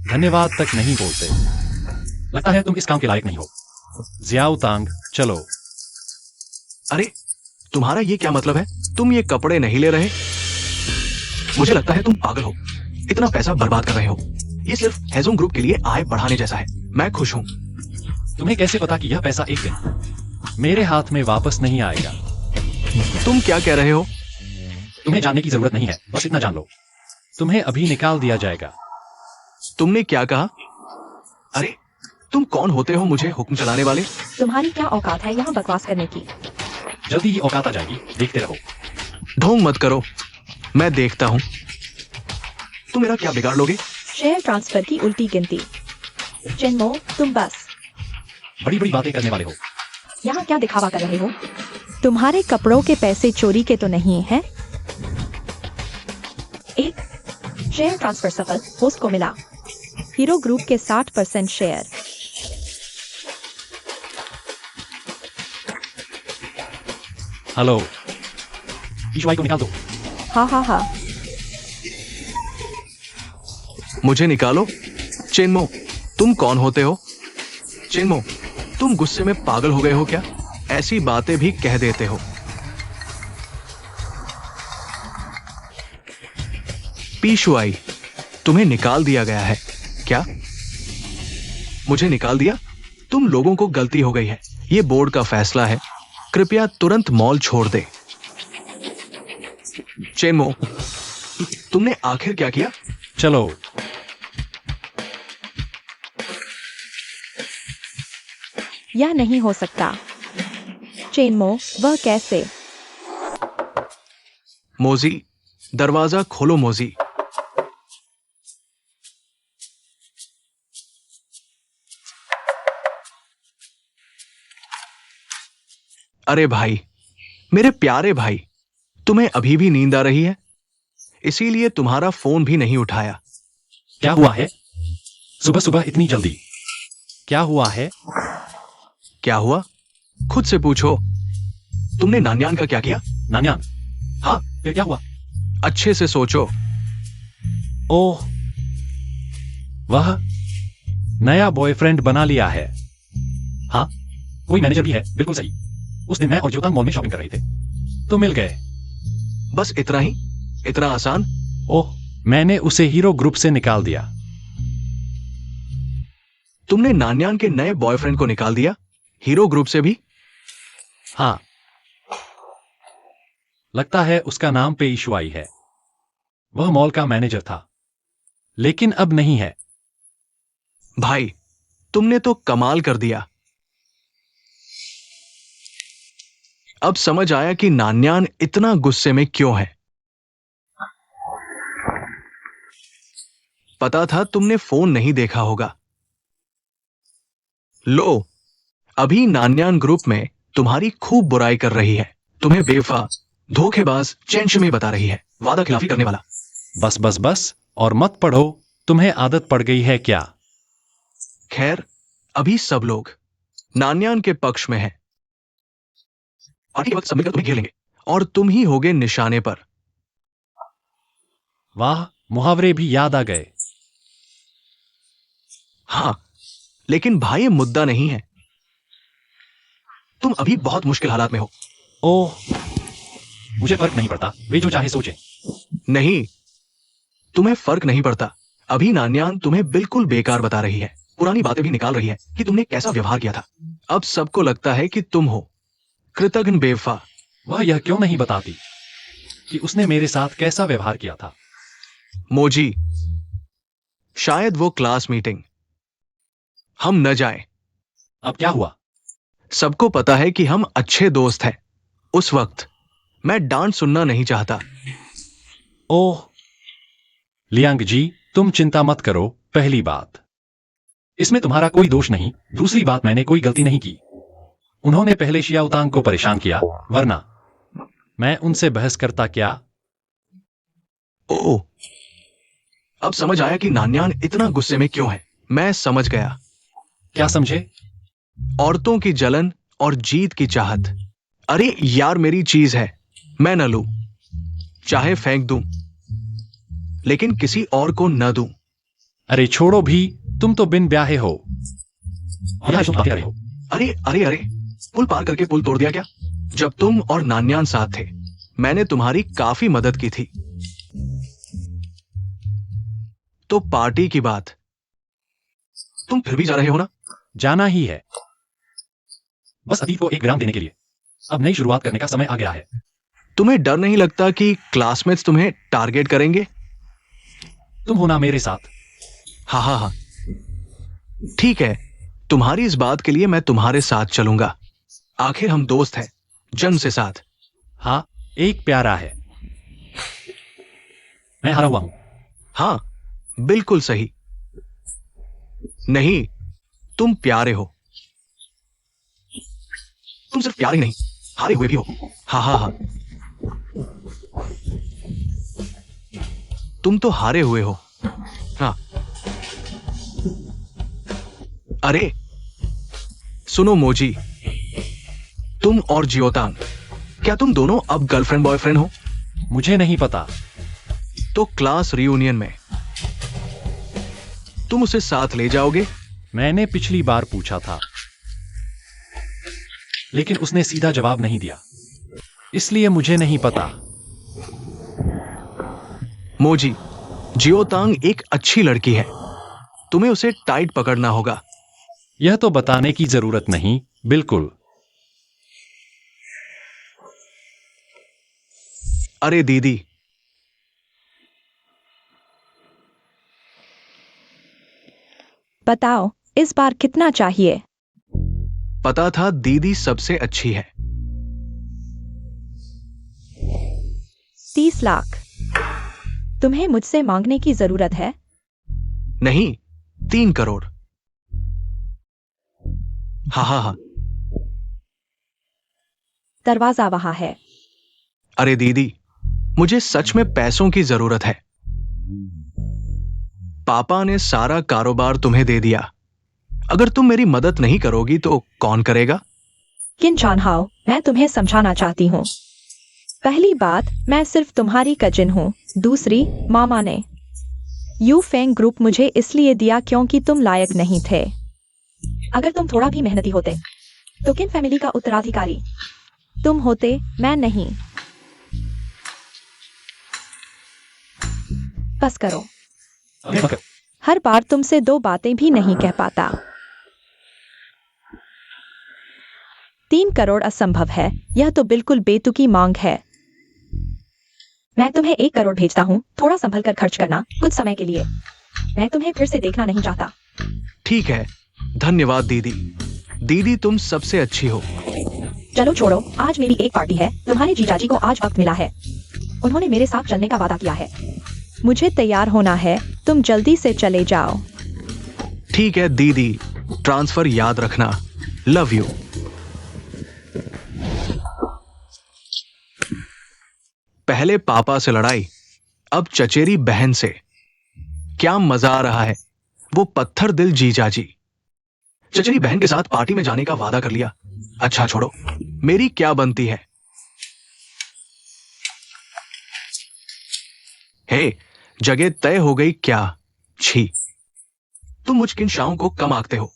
धन्यवाद तक नहीं बोलते। लगता है तुम इस काम के लायक नहीं हो। जियाओ तांग, चलो। अरे, तुम्हारा ये क्या मतलब है? तुम ये कपड़े नहीं ले रहे? मुझे लगता है तुम पागल हो, इतना पैसा बर्बाद कर रहे हो। ये सिर्फ हेजोंग ग्रुप के लिए आय बढ़ाने जैसा है। मैं खुश हूँ। तुम्हें कैसे पता कि यह पैसा एक दिन मेरे हाथ में वापस नहीं आएगा? तुम क्या कह रहे हो? तुम्हें जानने की जरूरत नहीं है, बस इतना जान लो, तुम्हें अभी निकाल दिया जाएगा। तुमने क्या कहा? अरे तुम कौन होते हो मुझे हुक्म चलाने वाले? तुम्हारी क्या औकात है यहाँ बकवास करने की? जल्दी ही औकात आ जाएगी, देखते रहो। ढोंग मत करो, मैं देखता हूँ। तुम मेरा क्या बिगाड़ लोगे? शेयर ट्रांसफर की उल्टी गिनती। चिन्मो, तुम बस बड़ी बड़ी बातें करने वाले हो। यहाँ क्या दिखावा कर रहे हो? तुम्हारे कपड़ों के पैसे चोरी के तो नहीं हैं? एक शेयर ट्रांसफर सफल, होस्ट को मिला हीरो ग्रुप के 60% शेयर। हेलो, ईशवाई को निकाल दो। हाँ हाँ हाँ, मुझे निकालो। चिन्मो, तुम कौन होते हो? चिन्मो, तुम गुस्से में पागल हो गए हो क्या? ऐसी बातें भी कह देते हो। पीशुआई, तुम्हें निकाल दिया गया है क्या? मुझे निकाल दिया? तुम लोगों को गलती हो गई है, ये बोर्ड का फैसला है। कृपया तुरंत मॉल छोड़ दे। चेनमो, तुमने आखिर क्या किया? चलो, यह नहीं हो सकता। चेनमो, वह कैसे? मोजी, दरवाजा खोलो मोजी। अरे भाई, मेरे प्यारे भाई, तुम्हें अभी भी नींद आ रही है, इसीलिए तुम्हारा फोन भी नहीं उठाया। क्या हुआ है? सुबह सुबह इतनी जल्दी क्या हुआ है? क्या हुआ? खुद से पूछो। तुमने नान्यान का क्या किया? नान्यान? हाँ, फिर क्या हुआ? अच्छे से सोचो। ओह, वह नया बॉयफ्रेंड बना लिया है। हाँ, कोई मैनेजर भी है, बिल्कुल सही। उस दिन मैं और ज्योतांग मॉल में शॉपिंग कर रहे थे, तो मिल गए। बस इतना ही? इतना आसान? ओह, मैंने उसे हीरो ग्रुप से निकाल दिया। तुमने नान्यान के नए बॉयफ्रेंड को निकाल दिया? हीरो ग्रुप से भी? हाँ, लगता है उसका नाम पे ईशुआई है। वह मॉल का मैनेजर था, लेकिन अब नहीं है। भाई, तुमने तो कमाल कर दिया। अब समझ आया कि नान्यान इतना गुस्से में क्यों है। पता था तुमने फोन नहीं देखा होगा। लो, अभी नान्यान ग्रुप में तुम्हारी खूब बुराई कर रही है। तुम्हें बेवफा, धोखेबाज, चेंचमे बता रही है, वादा खिलाफी करने वाला। बस बस बस, और मत पढ़ो, तुम्हें आदत पड़ गई है क्या? खैर, अभी सब लोग नान्यान के पक्ष में हैं। पार्टी के वक्त सब मिलकर तुम्हें घेर लेंगे और तुम ही होगे निशाने पर। वाह, मुहावरे भी याद आ गए। हाँ, लेकिन भाई ये मुद्दा नहीं है। तुम अभी बहुत मुश्किल हालात में हो। ओह, मुझे फर्क नहीं पड़ता, वे जो चाहे सोचें। नहीं, तुम्हें फर्क नहीं पड़ता। अभी नान्यान तुम्हें बिल्कुल बेकार बता रही है, पुरानी बातें भी निकाल रही है कि तुमने कैसा व्यवहार किया था। अब सबको लगता है कि तुम हो कृतघ्न बेवफा। वह यह क्यों नहीं बताती कि उसने मेरे साथ कैसा व्यवहार किया था? मोजी, शायद वो क्लास मीटिंग हम न जाएं। अब क्या हुआ? सबको पता है कि हम अच्छे दोस्त हैं। उस वक्त मैं डांट सुनना नहीं चाहता। ओह, लियांग जी, तुम चिंता मत करो। पहली बात, इसमें तुम्हारा कोई दोष नहीं। दूसरी बात, मैंने कोई गलती नहीं की। उन्होंने पहले शियाओतांग को परेशान किया, वरना मैं उनसे बहस करता क्या? ओह, अब समझ आया कि नान्यान इतना गुस्से में क्यों है। मैं समझ गया। क्या समझे? औरतों की जलन और जीत की चाहत। अरे यार, मेरी चीज है, मैं न लूं, चाहे फेंक दूं, लेकिन किसी और को न दूं। अरे छोड़ो भी, तुम तो बिन ब्याहे हो। यहाँ तुम आते रहे हो। अरे अरे अरे, पुल पार करके पुल तोड़ दिया क्या? जब तुम और नान्यान साथ थे, मैंने तुम्हारी काफी मदद की थी। तो पार्टी की बात, तुम फिर भी जा रहे हो ना? जाना ही है, बस अतीत को एक विराम देने के लिए। अब नई शुरुआत करने का समय आ गया है। तुम्हें डर नहीं लगता कि क्लासमेट्स तुम्हें टारगेट करेंगे? तुम हो ना मेरे साथ। हाँ हाँ हाँ, ठीक है, तुम्हारी इस बात के लिए मैं तुम्हारे साथ चलूंगा। आखिर हम दोस्त हैं, जन्म से साथ। हाँ, एक प्यारा है। मैं हारा हुआ हूं। हाँ, बिल्कुल सही। नहीं, तुम प्यारे हो। तुम सिर्फ प्यारे ही नहीं, हारे हुए भी हो। हाँ हाँ हाँ, तुम तो हारे हुए हो। हाँ, अरे सुनो मोजी, तुम और जियोतान, क्या तुम दोनों अब गर्लफ्रेंड बॉयफ्रेंड हो? मुझे नहीं पता। तो क्लास रियूनियन में तुम उसे साथ ले जाओगे? मैंने पिछली बार पूछा था, लेकिन उसने सीधा जवाब नहीं दिया, इसलिए मुझे नहीं पता। मोजी, जियोतांग एक अच्छी लड़की है, तुम्हें उसे टाइट पकड़ना होगा। यह तो बताने की जरूरत नहीं। बिल्कुल। अरे दीदी, बताओ इस बार कितना चाहिए? पता था दीदी सबसे अच्छी है। 30 लाख। तुम्हें मुझसे मांगने की जरूरत है? नहीं, 3 करोड़। हाँ हाँ हाँ। दरवाजा वहां है। अरे दीदी, मुझे सच में पैसों की जरूरत है। पापा ने सारा कारोबार तुम्हें दे दिया, अगर तुम मेरी मदद नहीं करोगी तो कौन करेगा? किन चानहाओ, मैं तुम्हें समझाना चाहती हूँ। पहली बात, मैं सिर्फ तुम्हारी कजिन हूँ। दूसरी, मामा ने यू फेंग ग्रुप मुझे इसलिए दिया क्योंकि तुम लायक नहीं थे। अगर तुम थोड़ा भी मेहनती होते तो किन फैमिली का उत्तराधिकारी तुम होते, मैं नहीं। बस करो। हर बार तुमसे 2 बातें भी नहीं कह पाता। 3 करोड़ असंभव है, यह तो बिल्कुल बेतुकी मांग है। मैं तुम्हें 1 करोड़ भेजता हूँ, थोड़ा संभल कर खर्च करना कुछ समय के लिए। मैं तुम्हें फिर से देखना नहीं चाहता। ठीक है, धन्यवाद दीदी। दीदी तुम सबसे अच्छी हो। चलो छोड़ो, आज मेरी एक पार्टी है। तुम्हारे जीजाजी को आज वक्त मिला है, उन्होंने मेरे साथ चलने का वादा किया है। मुझे तैयार होना है, तुम जल्दी से चले जाओ। ठीक है दीदी, ट्रांसफर याद रखना। Love you. पहले पापा से लड़ाई, अब चचेरी बहन से। क्या मजा आ रहा है। वो पत्थर दिल जीजाजी। चचेरी बहन के साथ पार्टी में जाने का वादा कर लिया। अच्छा छोड़ो, मेरी क्या बनती है। हे, जगह तय हो गई क्या? छी, तुम मुझ किन शाहों को कम आंकते हो।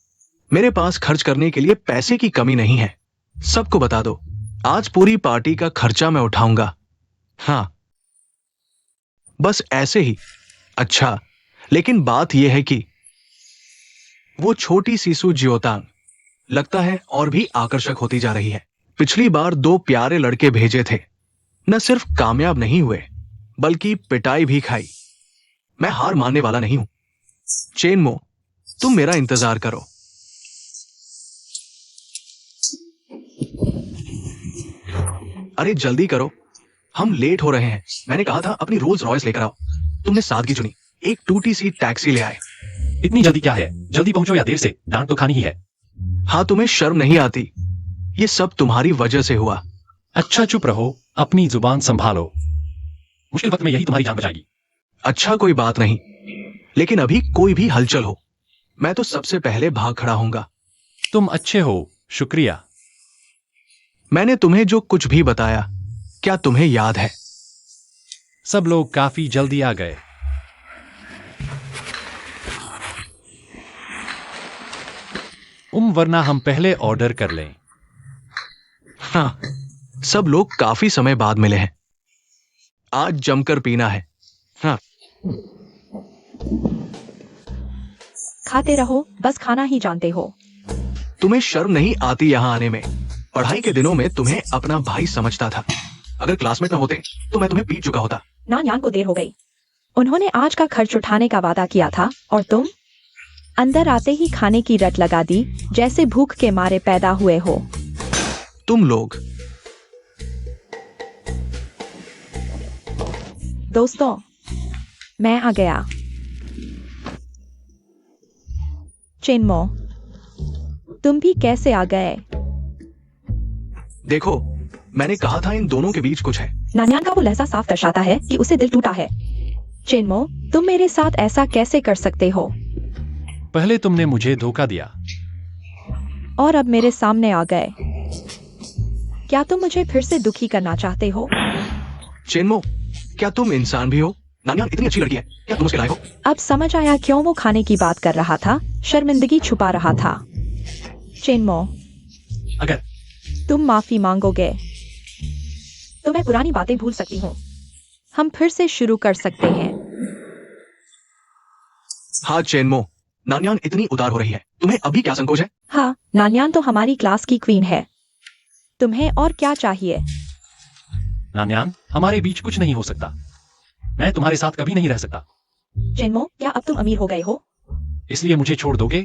मेरे पास खर्च करने के लिए पैसे की कमी नहीं है। सबको बता दो, आज पूरी पार्टी का खर्चा मैं उठाऊंगा। हाँ, बस ऐसे ही। अच्छा, लेकिन बात यह है कि वो छोटी सीसू जियोतांग लगता है और भी आकर्षक होती जा रही है। पिछली बार 2 प्यारे लड़के भेजे थे, न सिर्फ कामयाब नहीं हुए बल्कि पिटाई भी खाई। मैं हार मानने वाला नहीं हूं। चेनमो, तुम मेरा इंतजार करो। अरे जल्दी करो, हम लेट हो रहे हैं। मैंने कहा था अपनी रोल्स रॉयस लेकर आओ, तुमने सादगी चुनी। एक टूटी सी टैक्सी ले आए। इतनी जल्दी क्या है? जल्दी पहुंचो या देर से, डांट तो खानी ही है। हाँ, तुम्हें शर्म नहीं आती? ये सब तुम्हारी वजह से हुआ। अच्छा चुप रहो, अपनी जुबान संभालो। मुश्किल वक्त में यही तुम्हारी जान बचाएगी। अच्छा कोई बात नहीं, लेकिन अभी कोई भी हलचल हो, मैं तो सबसे पहले भाग खड़ा होऊंगा। तुम अच्छे हो, शुक्रिया। मैंने तुम्हें जो कुछ भी बताया, क्या तुम्हें याद है? सब लोग काफी जल्दी आ गए। वरना हम पहले ऑर्डर कर लें। हाँ, सब लोग काफी समय बाद मिले हैं। आज जमकर पीना है। हाँ, खाते रहो, बस खाना ही जानते हो। तुम्हें शर्म नहीं आती यहाँ आने में? पढ़ाई के दिनों में तुम्हें अपना भाई समझता था। अगर क्लासमेट न होते तो मैं तुम्हें पीट चुका होता। नानयान को देर हो गई। उन्होंने आज का खर्च उठाने का वादा किया था और तुम अंदर आते ही खाने की रट लगा दी, जैसे भूख के मारे पैदा हुए हो। तुम लोग। दोस्तों, मैं आ गया। चेनमो, तुम भी कैसे आ गए? देखो, मैंने कहा था इन दोनों के बीच कुछ है। नानयान का वो लहजा साफ दर्शाता है कि उसे दिल टूटा है। चेनमो, तुम मेरे साथ ऐसा कैसे कर सकते हो? पहले तुमने मुझे धोखा दिया और अब मेरे सामने आ गए। क्या तुम मुझे फिर से दुखी करना चाहते हो? चेनमो, क्या तुम इंसान भी हो? नानयान इतनी अच्छी लड़की है, क्या तुम उसके लायक हो? अब समझ आया क्यों वो खाने की बात कर रहा था, शर्मिंदगी छुपा रहा था। चेनमो, अगर तुम माफी मांगोगे तो मैं पुरानी बातें भूल सकती हूँ। हम फिर से शुरू कर सकते हैं। हाँ चेनमो, नानयान इतनी उदार हो रही है, तुम्हें अभी क्या संकोच है? हाँ, नानयान तो हमारी क्लास की क्वीन है। तुम्हें और क्या चाहिए? नानयान, हमारे बीच कुछ नहीं हो सकता। मैं तुम्हारे साथ कभी नहीं रह सकता, चेनमो, क्या अब तुम अमीर हो गए हो? इसलिए मुझे छोड़ दोगे?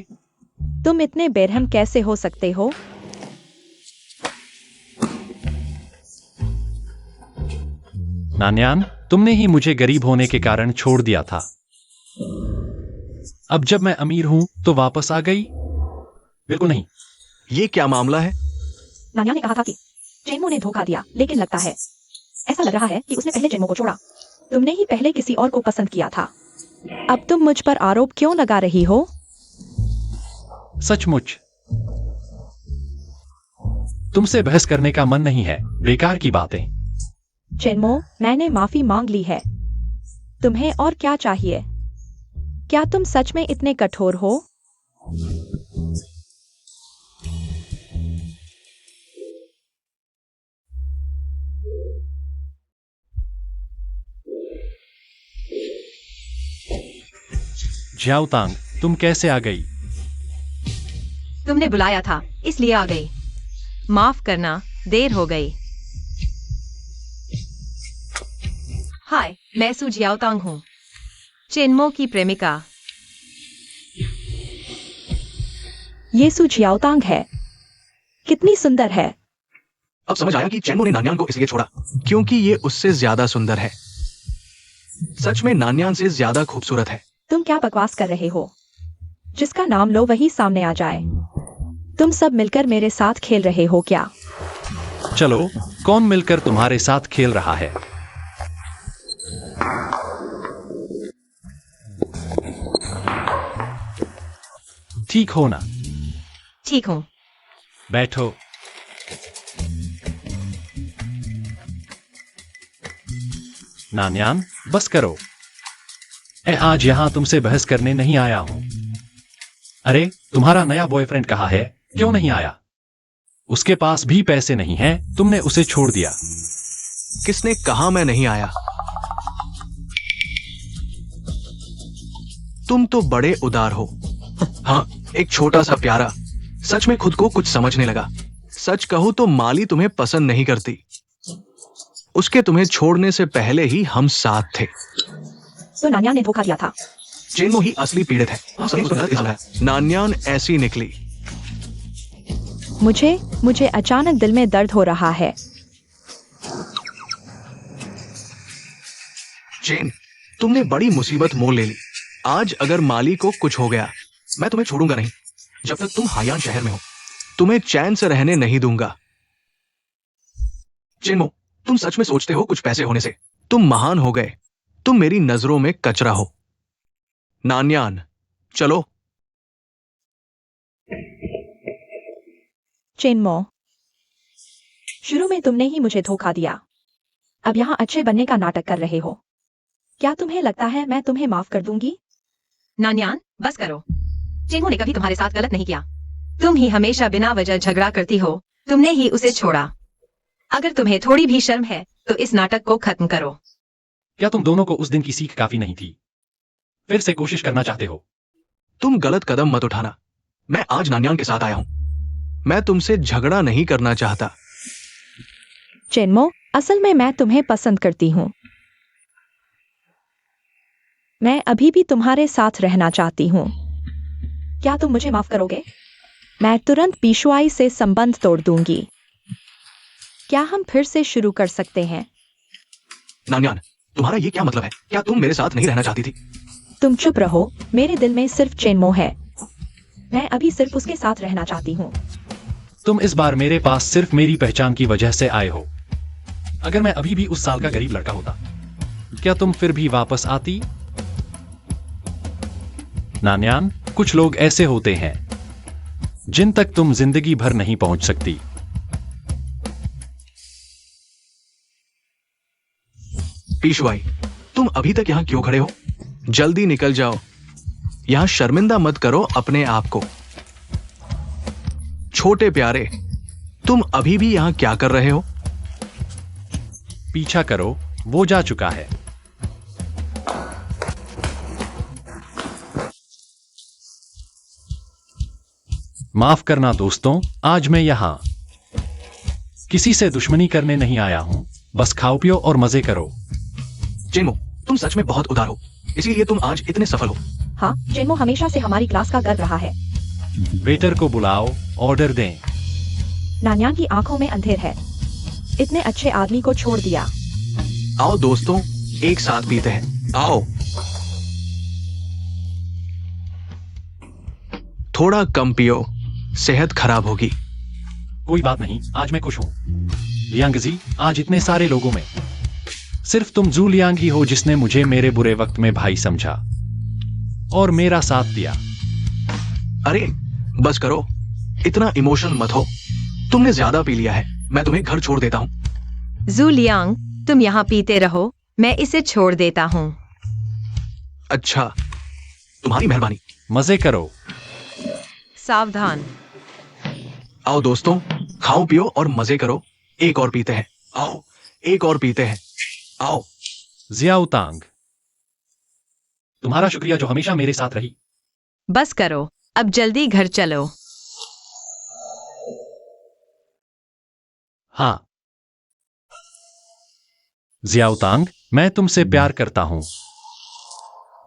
तुम इतने बेरहम कैसे हो सकते हो? नानयान, तुमने ही मुझे गरीब होने के कारण छोड़ दिया था। अब जब मैं अमीर हूं तो वापस आ गई? बिल्कुल नहीं। ये क्या मामला है? नानयान ने कहा था कि चेनमो ने धोखा दिया, लेकिन लगता है, ऐसा लग रहा है कि उसने पहले चेनमो को छोड़ा। तुमने ही पहले किसी और को पसंद किया था। अब तुम मुझ पर आरोप क्यों लगा रही हो? सचमुच तुमसे बहस करने का मन नहीं है, बेकार की बातें। चेनमो, मैंने माफी मांग ली है। तुम्हें और क्या चाहिए? क्या तुम सच में इतने कठोर हो? ज्याओतांग, तुम कैसे आ गई? तुमने बुलाया था, इसलिए आ गई। माफ करना, देर हो गई। हाय, मैं सू जियाओतांग हूँ, चेनमो की प्रेमिका। ये सू जियाओतांग है। कितनी सुंदर है। अब समझ आया कि चेनमो ने नानयान को इसलिए छोड़ा क्योंकि ये उससे ज्यादा सुंदर है। सच में नानयान से ज्यादा खूबसूरत है। तुम क्या बकवास कर रहे हो? जिसका नाम लो वही सामने आ जाए। तुम सब मिलकर मेरे साथ खेल रहे हो क्या? चलो, कौन मिलकर तुम्हारे साथ खेल रहा है? ठीक हो ना? ठीक हूँ। बैठो। नानयान, बस करो। मैं आज यहां तुमसे बहस करने नहीं आया हूं। अरे, तुम्हारा नया बॉयफ्रेंड कहाँ है? क्यों नहीं आया? उसके पास भी पैसे नहीं हैं, तुमने उसे छोड़ दिया। किसने कहा मैं नहीं आया? तुम तो बड़े उदार हो। हाँ, एक छोटा सा प्यारा सच में खुद को कुछ समझने लगा। सच कहूं तो माली तुम्हें पसंद नहीं करती। उसके तुम्हें छोड़ने से पहले ही हम साथ थे। तो नानयान ने धोखा दिया था। चेनमो ही असली पीड़ित है। सभी उसका गलत इल्जाम है। नानयान ऐसी निकली। मुझे अचानक दिल में दर्द हो रहा है। चेन, तुमने बड़ी मुसीबत मोल ले ली। आज अगर माली को कुछ हो गया, मैं तुम्हें छोड़ूंगा नहीं। जब तक तुम हायान शहर में हो, तुम्हें चैन से रहने नहीं दूंगा। चेनमो, तुम सच में सोचते हो कुछ पैसे होने से तुम महान हो गए? तुम मेरी नजरों में कचरा हो। नानयान, चलो। चेनमो, शुरू में तुमने ही मुझे धोखा दिया। अब यहाँ अच्छे बनने का नाटक कर रहे हो। क्या तुम्हें लगता है मैं तुम्हें माफ कर दूंगी? नानयान, बस करो। चेनमो ने कभी तुम्हारे साथ गलत नहीं किया। तुम ही हमेशा बिना वजह झगड़ा करती हो। तुमने ही उसे छोड़ा। अगर तुम्हें थोड़ी भी शर्म है तो इस नाटक को खत्म करो। क्या तुम दोनों को उस दिन की सीख काफी नहीं थी? फिर से कोशिश करना चाहते हो? तुम गलत कदम मत उठाना। मैं आज नान्यान के साथ आया हूं। मैं तुमसे झगड़ा नहीं करना चाहता। चेनमो, असल में मैं तुम्हें पसंद करती हूँ। मैं अभी भी तुम्हारे साथ रहना चाहती हूँ। क्या तुम मुझे माफ करोगे? मैं तुरंत पीशुआई से संबंध तोड़ दूंगी। क्या हम फिर से शुरू कर सकते हैं? नान्यान, तुम्हारा ये क्या मतलब है? क्या तुम मेरे साथ नहीं रहना चाहती थी? तुम चुप रहो। मेरे दिल में सिर्फ चेनमो है। मैं अभी सिर्फ उसके साथ रहना चाहती हूँ। तुम इस बार मेरे पास सिर्फ मेरी पहचान की वजह से आए हो। अगर मैं अभी भी उस साल का गरीब लड़का होता, क्या तुम फिर भी वापस आती? नान्यान, कुछ लोग ऐसे होते हैं जिन तक तुम जिंदगी भर नहीं पहुंच सकती। पीशुआई, तुम अभी तक यहां क्यों खड़े हो? जल्दी निकल जाओ। यहां शर्मिंदा मत करो अपने आप को। छोटे प्यारे, तुम अभी भी यहां क्या कर रहे हो? पीछा करो, वो जा चुका है। माफ करना दोस्तों, आज मैं यहां किसी से दुश्मनी करने नहीं आया हूं। बस खाओ पियो और मजे करो। चेनमो, तुम सच में बहुत उदार हो, इसीलिए तुम आज इतने सफल हो। हाँ, चेनमो हमेशा से हमारी क्लास का गर्व रहा है। वेटर को बुलाओ, ऑर्डर दें। नान्यान की आंखों में अंधेर है। इतने अच्छे आदमी को छोड़ दिया। आओ दोस्तों, एक साथ पीते हैं। आओ। थोड़ा कम पियो, सेहत खराब होगी। कोई बात नहीं, आज मैं खुश हूं। लियांग जी, आज इतने सारे लोगों में सिर्फ तुम जू लियांग ही हो जिसने मुझे मेरे बुरे वक्त में भाई समझा और मेरा साथ दिया। अरे बस करो, इतना इमोशनल मत हो। तुमने ज्यादा पी लिया है। मैं तुम्हें घर छोड़ देता हूँ। जू लियांग, तुम यहाँ पीते रहो, मैं इसे छोड़ देता हूँ। अच्छा, तुम्हारी मेहरबानी। मजे करो। सावधान। आओ दोस्तों, खाओ पियो और मजे करो। एक और पीते हैं। आओ, एक और पीते हैं। आओ। जियाओ तांग, तुम्हारा शुक्रिया जो हमेशा मेरे साथ रही। बस करो, अब जल्दी घर चलो। हाँ जियाओ तांग, मैं तुमसे प्यार करता हूं।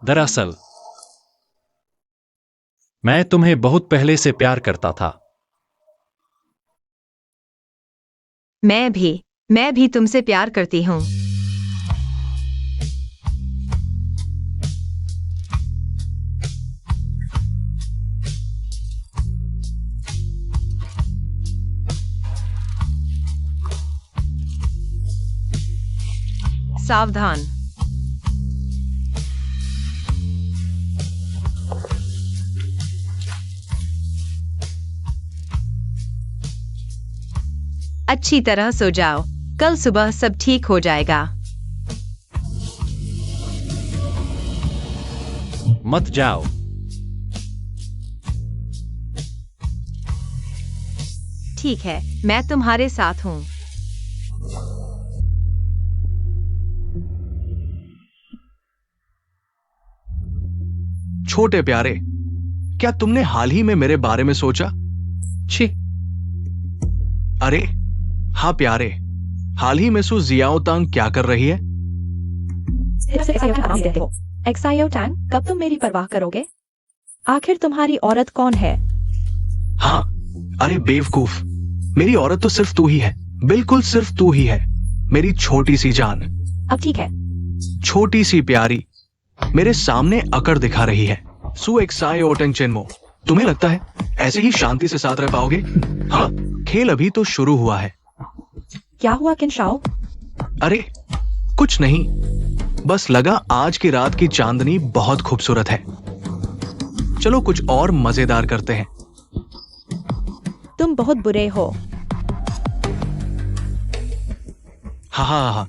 दरअसल मैं तुम्हें बहुत पहले से प्यार करता था। मैं भी तुमसे प्यार करती हूँ। सावधान। अच्छी तरह सो जाओ, कल सुबह सब ठीक हो जाएगा। मत जाओ। ठीक है, मैं तुम्हारे साथ हूँ। छोटे प्यारे, क्या तुमने हाल ही में मेरे बारे में सोचा? छी, अरे हाँ प्यारे, हाल ही में सु जियाओ तांग क्या कर रही है? एक्सायो टैंग, कब तुम मेरी परवाह करोगे? आखिर तुम्हारी औरत कौन है? हाँ, अरे बेवकूफ, मेरी औरत तो सिर्फ तू ही है। बिल्कुल सिर्फ तू ही है, मेरी छोटी सी जान। अब ठीक है। छोटी सी प्यारी मेरे सामने अकड़ दिखा रही है। सु एक्सायो ओटेंग चेनमो, तुम्हें लगता है ऐसे ही शांति से साथ रह पाओगे? हाँ, खेल अभी तो शुरू हुआ है। क्या हुआ किनशाओ? अरे कुछ नहीं, बस लगा आज की रात की चांदनी बहुत खूबसूरत है। चलो कुछ और मजेदार करते हैं। तुम बहुत बुरे हो। हाँ हाँ हाँ,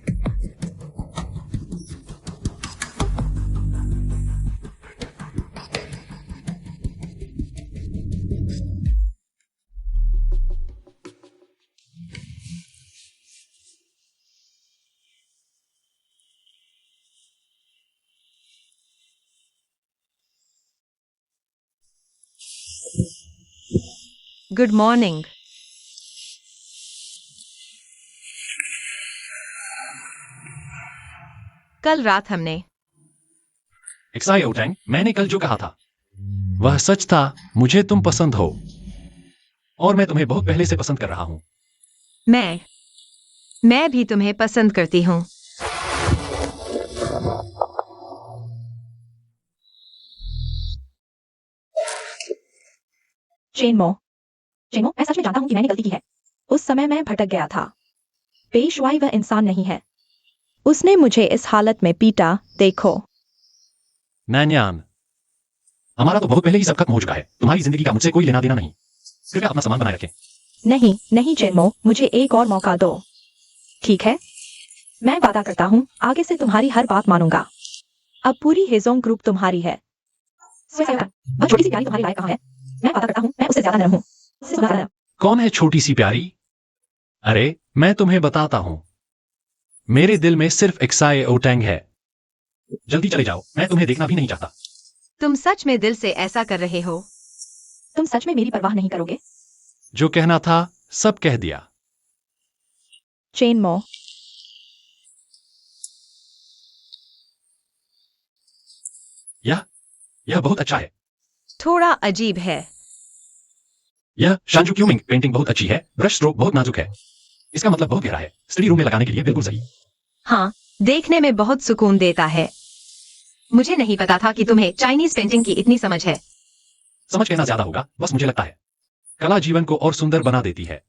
गुड मॉर्निंग। कल रात हमने एक्साई ओटैंग, मैंने कल जो कहा था वह सच था। मुझे तुम पसंद हो और मैं तुम्हें बहुत पहले से पसंद कर रहा हूं। मैं भी तुम्हें पसंद करती हूँ। चेनमो, मैं सच में जानता हूँ कि मैंने गलती की है। उस समय मैं भटक गया था। पेशवाई वह इंसान नहीं है। उसने मुझे इस हालत में पीटा, देखो। नैन्यान, हमारा तो बहुत पहले ही सब खत्म हो चुका है। तुम्हारी जिंदगी का मुझसे कोई लेना देना नहीं। कृपया अपना सामान बनाए रखें। नहीं चेनमो, मुझे एक और मौका दो। ठीक है, मैं वादा करता हूँ आगे से तुम्हारी हर बात मानूंगा। अब पूरी हेजोंग ग्रुप तुम्हारी है। वह छोटी सी प्यारी तुम्हारी लायक कहाँ है? मैं वादा करता हूँ मैं उससे ज्यादा नरम हूँ। उससे ज्यादा नरम। कौन है छोटी सी प्यारी? अरे मैं तुम्हें बताता हूं, मेरे दिल में सिर्फ एक्साई ओटैंग है। जल्दी चले जाओ, मैं तुम्हें देखना भी नहीं चाहता। तुम सच में दिल से ऐसा कर रहे हो? तुम सच में मेरी परवाह नहीं करोगे? जो कहना था सब कह दिया। चेनमो, यह बहुत अच्छा है। थोड़ा अजीब है। यह शांजू क्यूमिंग पेंटिंग बहुत अच्छी है। ब्रश स्ट्रोक बहुत नाजुक है। इसका मतलब बहुत गहरा है। स्टडी रूम में लगाने के लिए बिल्कुल सही। हाँ, देखने में बहुत सुकून देता है। मुझे नहीं पता था कि तुम्हें चाइनीज पेंटिंग की इतनी समझ है। समझ कहना ज्यादा होगा, बस मुझे लगता है कला जीवन को और सुंदर बना देती है।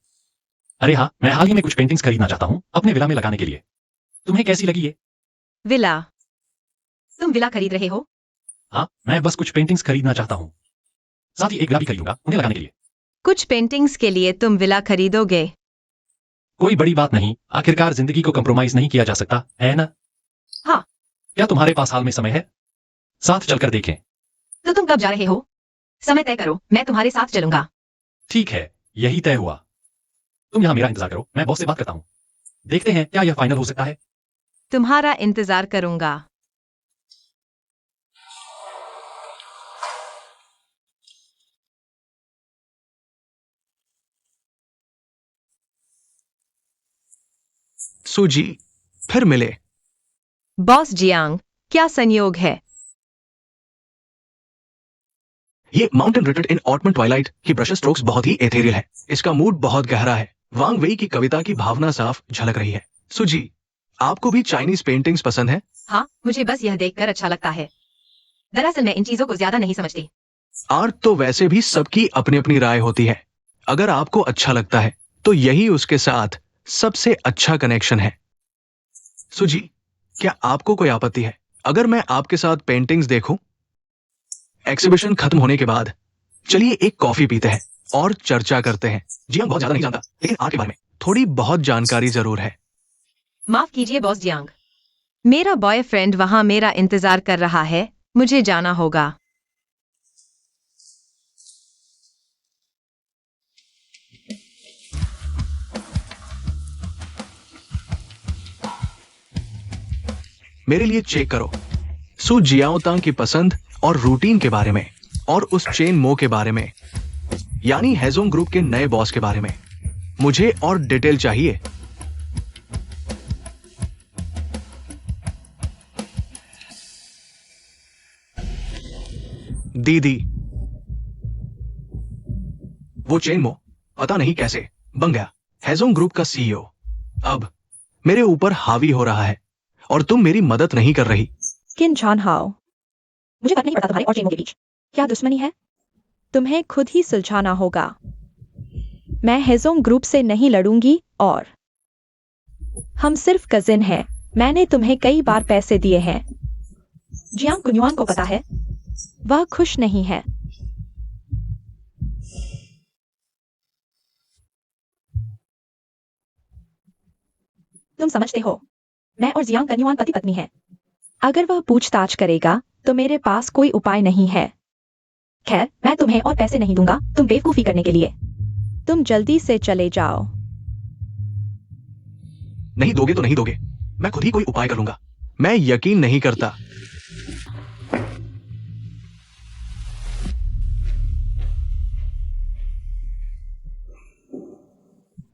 अरे हाँ, मैं हाल ही में कुछ पेंटिंग्स खरीदना चाहता हूँ अपने विला में लगाने के लिए। तुम्हें कैसी लगी ये? विला? तुम विला खरीद रहे हो? हाँ, मैं बस कुछ पेंटिंग्स खरीदना चाहता हूँ। साथ ही एक विला भी खरीदूंगा उन्हें लगाने के लिए। कुछ पेंटिंग्स के लिए तुम विला खरीदोगे? कोई बड़ी बात नहीं, आखिरकार जिंदगी को कंप्रोमाइज नहीं किया जा सकता, है ना? हाँ। क्या तुम्हारे पास हाल में समय है? साथ चलकर देखें। तो तुम कब जा रहे हो? समय तय करो, मैं तुम्हारे साथ चलूंगा। ठीक है, यही तय हुआ। तुम यहाँ मेरा इंतजार करो, मैं बॉस से बात करता हूँ। देखते हैं क्या यह फाइनल हो सकता है। तुम्हारा इंतजार करूंगा। सुजी, फिर मिले। बॉस जियांग, क्या संयोग है? ये माउंटेन रिटेड इन ऑटमन ट्वाइलाइट की ब्रश स्ट्रोक्स बहुत ही एथेरियल है। इसका मूड बहुत गहरा है। वांग वेई की कविता की भावना साफ झलक रही है। सुजी, आपको भी चाइनीज पेंटिंग्स पसंद है? हाँ, मुझे बस यह देखकर अच्छा लगता है। दरअसल मैं इन चीजों को ज्यादा नहीं समझती। आर्ट तो वैसे भी सबकी अपनी अपनी राय होती है। अगर आपको अच्छा लगता है तो यही उसके साथ सबसे अच्छा कनेक्शन है। सुजी, क्या आपको कोई आपत्ति है अगर मैं आपके साथ पेंटिंग्स देखूं? एग्जीबिशन खत्म होने के बाद चलिए एक कॉफी पीते हैं और चर्चा करते हैं। जी हम बहुत ज्यादा नहीं जानता, लेकिन आर्ट के बारे में थोड़ी बहुत जानकारी जरूर है। माफ कीजिए बॉस जियांग, मेरा बॉयफ्रेंड वहां मेरा इंतजार कर रहा है। मुझे जाना होगा। मेरे लिए चेक करो सु जियाओतांग की पसंद और रूटीन के बारे में, और उस चेन मो के बारे में, यानी हेजोंग ग्रुप के नए बॉस के बारे में। मुझे और डिटेल चाहिए। दीदी, वो चेन मो पता नहीं कैसे बन गया हेजोंग ग्रुप का सीईओ। अब मेरे ऊपर हावी हो रहा है और तुम मेरी मदद नहीं कर रही। किन जान हाओ, मुझे फर्क नहीं पड़ता तुम्हारे और चेनमो के बीच क्या दुश्मनी है। तुम्हें खुद ही सुलझाना होगा। मैं हेजोंग ग्रुप से नहीं लड़ूंगी और हम सिर्फ कजिन हैं। मैंने तुम्हें कई बार पैसे दिए हैं। जियांग कुन्युआन को पता है, वह खुश नहीं है। तुम समझते हो, मैं और जियांग कन्युआन पति पत्नी हैं। अगर वह पूछताछ करेगा तो मेरे पास कोई उपाय नहीं है। खैर, मैं तुम्हें और पैसे नहीं दूंगा तुम बेवकूफी करने के लिए। तुम जल्दी से चले जाओ। नहीं दोगे तो नहीं दोगे, मैं खुद ही कोई उपाय करूंगा। मैं यकीन नहीं करता।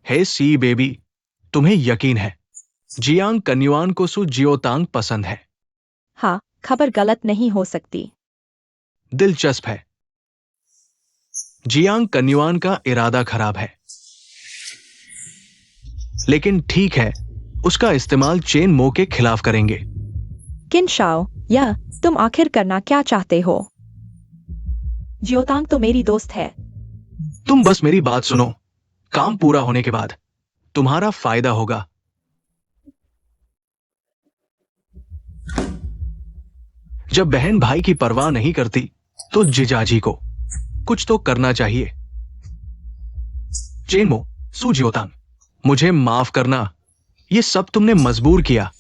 हे सी बेबी, तुम्हें यकीन है जियांग कन्युआन को सु जियोतांग पसंद है? हाँ, खबर गलत नहीं हो सकती। दिलचस्प है। जियांग कन्युआन का इरादा खराब है, लेकिन ठीक है, उसका इस्तेमाल चेन मो के खिलाफ करेंगे। किन शाओ, या तुम आखिर करना क्या चाहते हो? जियोतांग तो मेरी दोस्त है। तुम बस मेरी बात सुनो। काम पूरा होने के बाद तुम्हारा फायदा होगा। जब बहन भाई की परवाह नहीं करती तो जिजाजी को कुछ तो करना चाहिए। चेनमो, सु जियोतांग, मुझे माफ करना, ये सब तुमने मजबूर किया।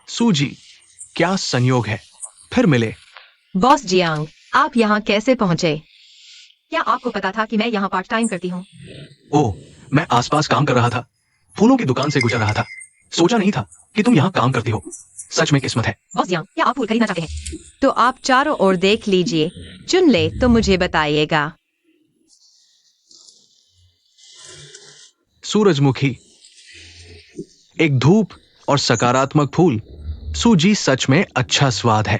सूजी, क्या संयोग है, फिर मिले। बॉस जियांग, आप यहाँ कैसे पहुंचे? क्या आपको पता था कि मैं यहाँ पार्ट टाइम करती हूँ? ओह, मैं आसपास काम कर रहा था, फूलों की दुकान से गुजर रहा था, सोचा नहीं था कि तुम यहाँ काम करती हो। सच में किस्मत है। बॉस जियांग, क्या आप फूल खरीदना चाहते हैं? तो आप चारों ओर देख लीजिए, चुन ले तो मुझे बताइएगा। सूरजमुखी, एक धूप और सकारात्मक फूल। सूजी, सच में अच्छा स्वाद है।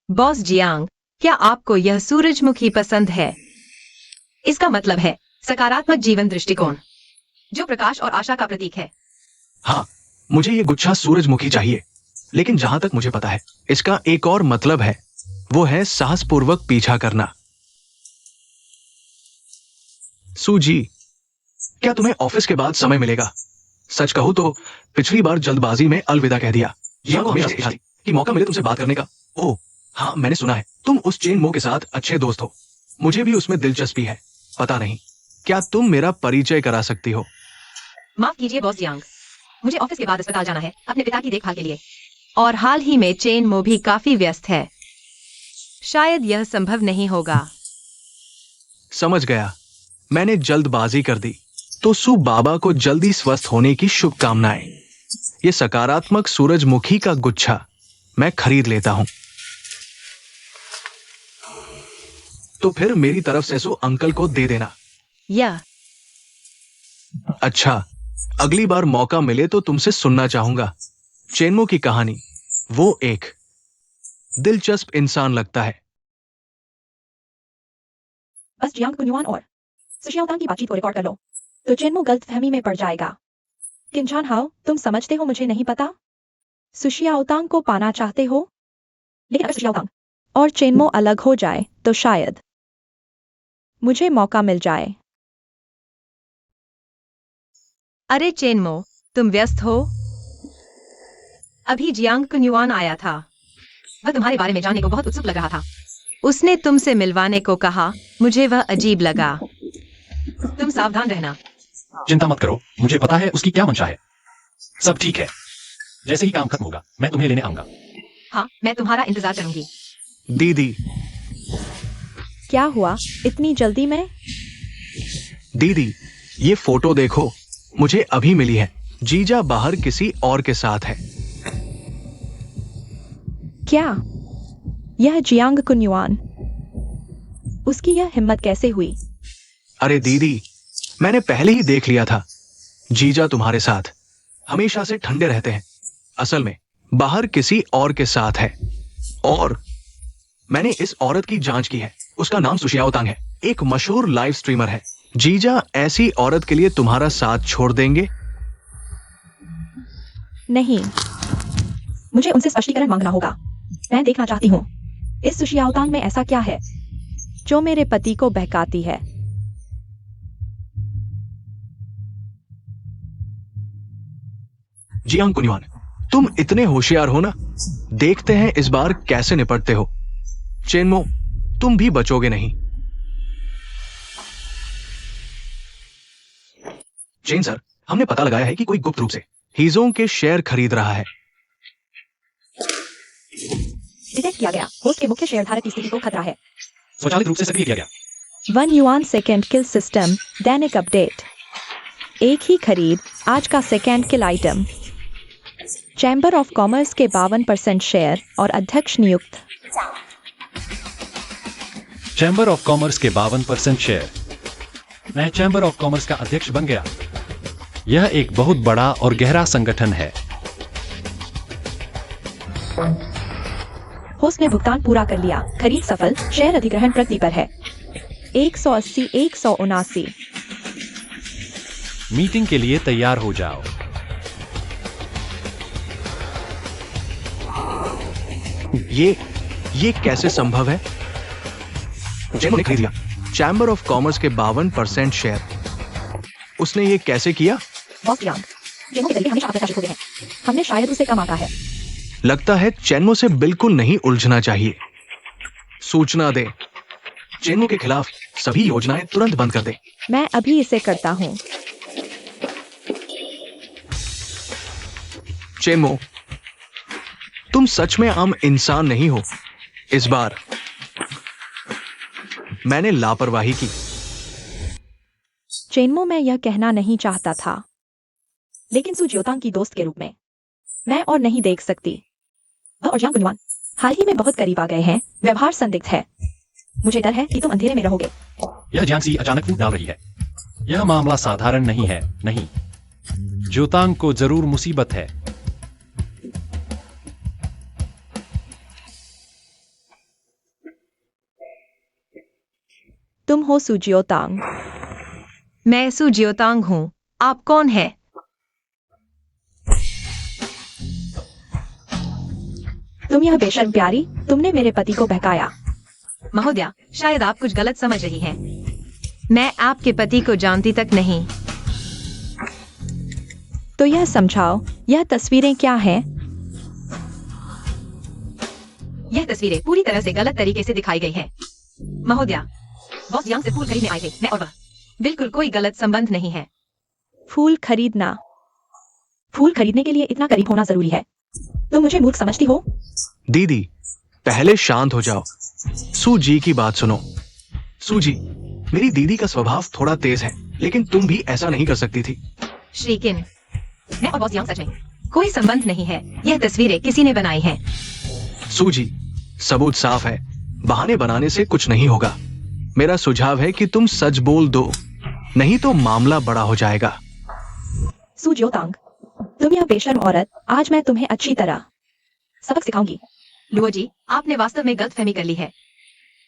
बॉस जियांग, क्या आपको यह सूरजमुखी पसंद है? इसका मतलब है सकारात्मक जीवन दृष्टिकोण, जो प्रकाश और आशा का प्रतीक है। हाँ, मुझे ये गुच्छा सूरजमुखी चाहिए, लेकिन जहां तक मुझे पता है, इसका एक और मतलब है, वो है साहसपूर्वक पीछा करना। सूजी, क्या तुम्हें ऑफिस के बाद समय मिलेगा? सच कहूं तो पिछली बार जल्दबाजी में अलविदा कह दिया। यह को हमेशा से इच्छा थी कि मौका मिले तुमसे बात करने का। ओह हाँ, मैंने सुना है तुम उस चेन मो के साथ अच्छे दोस्त हो। मुझे भी उसमें दिलचस्पी है। पता नहीं, क्या तुम मेरा परिचय करा सकती हो? माफ कीजिए बॉस जियांग, मुझे ऑफिस के बाद अस्पताल जाना है अपने पिता की देखभाल के लिए, और हाल ही में चेन मो भी काफी व्यस्त है। शायद यह संभव नहीं होगा। समझ गया, मैंने जल्दबाजी कर दी। तो सु बाबा को जल्दी स्वस्थ होने की शुभकामनाएं। ये सकारात्मक सूरजमुखी का गुच्छा मैं खरीद लेता हूं। तो फिर मेरी तरफ से सु अंकल को दे देना। यह अच्छा, अगली बार मौका मिले तो तुमसे सुनना चाहूंगा। चेनमो की कहानी, वो एक दिलचस्प इंसान लगता है। बस जियांग कुन्युआन और सुशियाओतांग की बातचीत को रिकॉर्ड कर लो, तो चेनमो गलतफहमी में पड़ जाएगा। किंचान हाओ, तुम समझते हो मुझे नहीं पता? सुशियाओतांग को पाना चाहते हो, लेकिन अगर सुशियाओतांग और चेनमो अलग हो जाए तो शायद मुझे मौका मिल जाए। अरे चेनमो, तुम व्यस्त हो? अभी जियांग कुन्युआन आया था, वह तुम्हारे बारे में जानने को बहुत उत्सुक लग रहा था। उसने तुमसे मिलवाने को कहा, मुझे वह अजीब लगा। तुम सावधान रहना। चिंता मत करो, मुझे पता है उसकी क्या मंशा है। सब ठीक है, जैसे ही काम खत्म होगा मैं तुम्हें लेने आऊंगा। हाँ, मैं तुम्हारा इंतजार करूंगी। दीदी, क्या हुआ इतनी जल्दी में? दीदी, ये फोटो देखो, मुझे अभी मिली है। जीजा बाहर किसी और के साथ है। क्या यह जियांग कुन्युआन? उसकी यह हिम्मत कैसे हुई? अरे दीदी, मैंने पहले ही देख लिया था। जीजा तुम्हारे साथ हमेशा से ठंडे रहते हैं, असल में बाहर किसी और के साथ है। और मैंने इस औरत की जांच की है, उसका नाम सुशियाओतांग है, एक मशहूर लाइव स्ट्रीमर है। जीजा ऐसी औरत के लिए तुम्हारा साथ छोड़ देंगे? नहीं, मुझे उनसे स्पष्टीकरण मांगना होगा। मैं देखना चाहती हूँ इस सुशियाओतांग में ऐसा क्या है जो मेरे पति को बहकाती है। जियांग कुन्युआन, तुम इतने होशियार हो ना, देखते हैं इस बार कैसे निपटते हो। चेनमो, तुम भी बचोगे नहीं। चेन सर, हमने पता लगाया है कि कोई गुप्त रूप से हीजोंग के शेयर खरीद रहा है। डिटेक्ट किया गया, होस्ट के मुख्य शेयरधारक की स्थिति को खतरा है। स्वचालित रूप से सक्रिय किया गया। 1 युआन सेकेंड किल सिस्टम दैनिक अपडेट। एक ही खरीद आज का second kill item. Chamber of commerce के 52% शेयर और अध्यक्ष नियुक्त। चैम्बर ऑफ कॉमर्स के 52% शेयर। मैं चैम्बर ऑफ कॉमर्स का अध्यक्ष बन गया। यह एक बहुत बड़ा और गहरा संगठन है। होस्ट ने भुगतान पूरा कर लिया। खरीद सफल। शेयर अधिग्रहण प्रगति पर है। 180 179। मीटिंग के लिए तैयार हो जाओ। ये कैसे संभव है? जेनो ने खरीद लिया चैम्बर ऑफ कॉमर्स के 52% शेयर। उसने ये कैसे किया? बॉस यांग, जेनो के तरीके हमेशा अप्रत्याशित होते हैं। हमने शायद उसे कम आंका है। लगता है चेन्मो से बिल्कुल नहीं उलझना चाहिए। सूचना दे, चेन्मो के खिलाफ सभी योजनाएं तुरंत बंद कर दे। मैं अभी इसे करता हूँ। चेन्मो, तुम सच में आम इंसान नहीं हो। इस बार मैंने लापरवाही की। चेन्मो, मैं यह कहना नहीं चाहता था, लेकिन सु जियोतांग की दोस्त के रूप में मैं और नहीं देख सकती। वह और जांग कुनवान हाल ही में बहुत करीब आ गए हैं। व्यवहार संदिग्ध है। मुझे डर है कि तुम अंधेरे में रहोगे। यह जियांगसी अचानक फूट डाल रही है। यह मामला साधारण नहीं है। नहीं, ज्योतांग को जरूर मुसीबत है। तुम हो सु जियोतांग। मैं सु जियोतांग हूँ। आप कौन है? तुम यह बेशर्म प्यारी, तुमने मेरे पति को बहकाया। महोदया, शायद आप कुछ गलत समझ रही हैं। मैं आपके पति को जानती तक नहीं। तो यह समझाओ, यह तस्वीरें क्या हैं? यह तस्वीरें पूरी तरह से गलत तरीके से दिखाई गई हैं। महोदया, बॉस यांग से फूल खरीदने आए थे। मैं और वह बिल्कुल कोई गलत संबंध नहीं है। फूल खरीदना? फूल खरीदने के लिए इतना करीब होना जरूरी है? तुम मुझे मूर्ख समझती हो? दीदी, पहले शांत हो जाओ। सूजी की बात सुनो। सूजी, मेरी दीदी का स्वभाव थोड़ा तेज है, लेकिन तुम भी ऐसा नहीं कर सकती थी। श्रीकिन, मैं और बॉस यांग सच में कोई संबंध नहीं है। यह तस्वीरें किसी ने बनाई हैं। सूजी, सबूत साफ है। बहाने बनाने से कुछ नहीं होगा। मेरा सुझाव है कि तुम सच बोल दो, नहीं तो मामला बड़ा हो जाएगा। सु जियोतांग, तुम यह बेशर्म औरत, आज मैं तुम्हें अच्छी तरह सबक सिखाऊंगी। लुओ जी, आपने वास्तव में गलतफहमी कर ली है।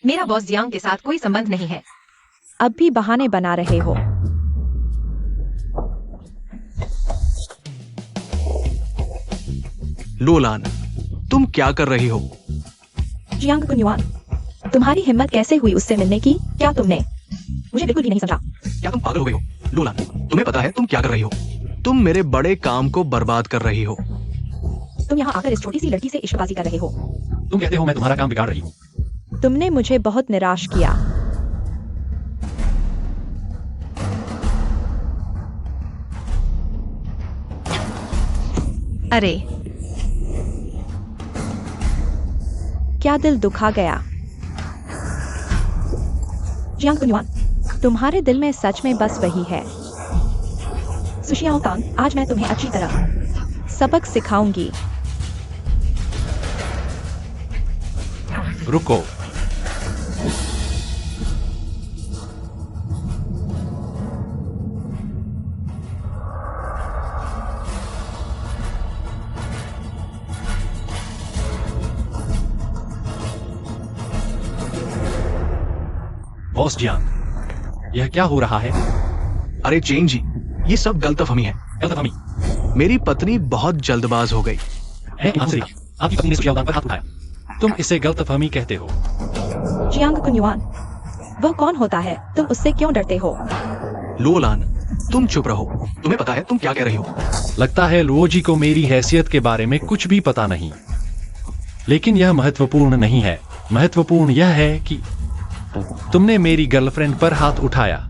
मेरा बॉस जियांग के साथ कोई संबंध नहीं है। अब भी बहाने बना रहे हो। लोलान, तुम क्या कर रही हो? जियांग कुनयुआन, तुम्हारी हिम्मत कैसे हुई उससे मिलने की? क्या तुमने मुझे बिल्कुल भी नहीं समझा? क्या तुम पागल हो गई हो? लोलान, तुम्हें पता है तुम क्या कर रही हो? तुम मेरे बड़े काम को बर्बाद कर रही हो। तुम यहाँ आकर इस छोटी सी लड़की से इश्कबाजी कर रहे हो। तुम कहते हो मैं तुम्हारा काम बिगाड़ रही हूँ। तुमने मुझे बहुत निराश किया। अरे, क्या दिल दुखा गया? जियांग कुनयुआन, तुम्हारे दिल में सच में बस वही है। सुशियाओ तांग, आज मैं तुम्हें अच्छी तरह सबक सिखाऊंगी। रुको। बॉस जियांग, यह क्या हो रहा है? अरे चेन जी, ये सब गलतफहमी है। गलतफहमी? मेरी पत्नी बहुत जल्दबाज हो गई। आपकी पत्नी ने सुशियाओ पर हाथ उठाया। तुम इसे गलतफहमी कहते हो? जियांग कुनयुआन, वह कौन होता है? तुम उससे क्यों डरते हो? लोलान, तुम चुप रहो। तुम्हें पता है तुम क्या कह रही हो? लगता है लुओ जी को मेरी हैसियत के बारे में कुछ भी पता नहीं। लेकिन यह महत्वपूर्ण नहीं है। महत्वपूर्ण यह है कि तुमने मेरी गर्लफ्रेंड पर हाथ उठाया।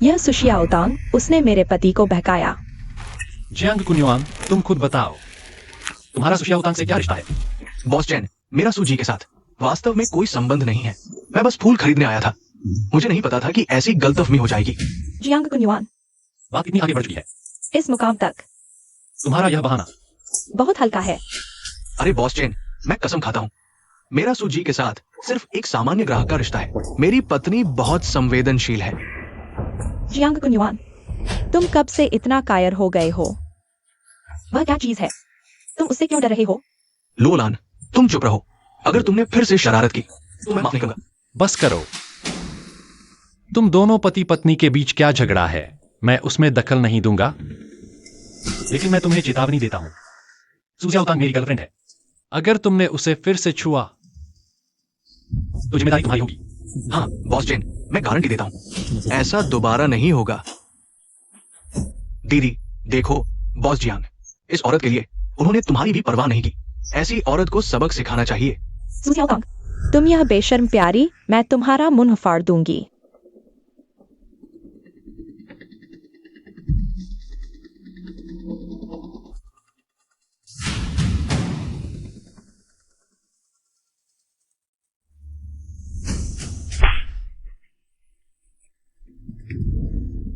यह सुशियाओ तांग, उसने मेरे पति को बहकाया। जियांग कुनयुआन, तुम खुद बताओ, तुम्हारा सुशियाओ तांग से क्या रिश्ता है? बॉस चैन, मेरा सूजी के साथ वास्तव में कोई संबंध नहीं है। मैं बस फूल खरीदने आया था। मुझे नहीं पता था कि ऐसी गलतफहमी हो जाएगी। जियांग कुनयुआन, बात इतनी आगे बढ़ चुकी है। इस मुकाम तक तुम्हारा यह बहाना बहुत हल्का है। अरे बॉस चेन, मैं कसम खाता हूँ, मेरा सूजी के साथ सिर्फ एक सामान्य ग्राहक का रिश्ता है। मेरी पत्नी बहुत संवेदनशील है। जियांग कुनयुआन, तुम कब से इतना कायर हो गए हो? वह क्या चीज है? तुम उससे क्यों डर रहे हो? लोलान, तुम चुप रहो। अगर तुमने फिर से शरारत की तो मैं माफ नहीं करूंगा। बस करो। तुम दोनों पति पत्नी के बीच क्या झगड़ा है, मैं उसमें दखल नहीं दूंगा। लेकिन मैं तुम्हें चेतावनी देता हूं, सूजिया उतांग मेरी गर्लफ्रेंड है। अगर तुमने उसे फिर से छुआ तो जिम्मेदारी तुम्हारी होगी। हाँ बॉस चेन, मैं गारंटी देता हूँ, ऐसा दोबारा नहीं होगा। दीदी देखो बॉस जियांग, इस औरत के लिए उन्होंने तुम्हारी भी परवाह नहीं की। ऐसी औरत को सबक सिखाना चाहिए। सूजिया उतांग, तुम यह बेशर्म प्यारी, मैं तुम्हारा मुंह फाड़ दूंगी।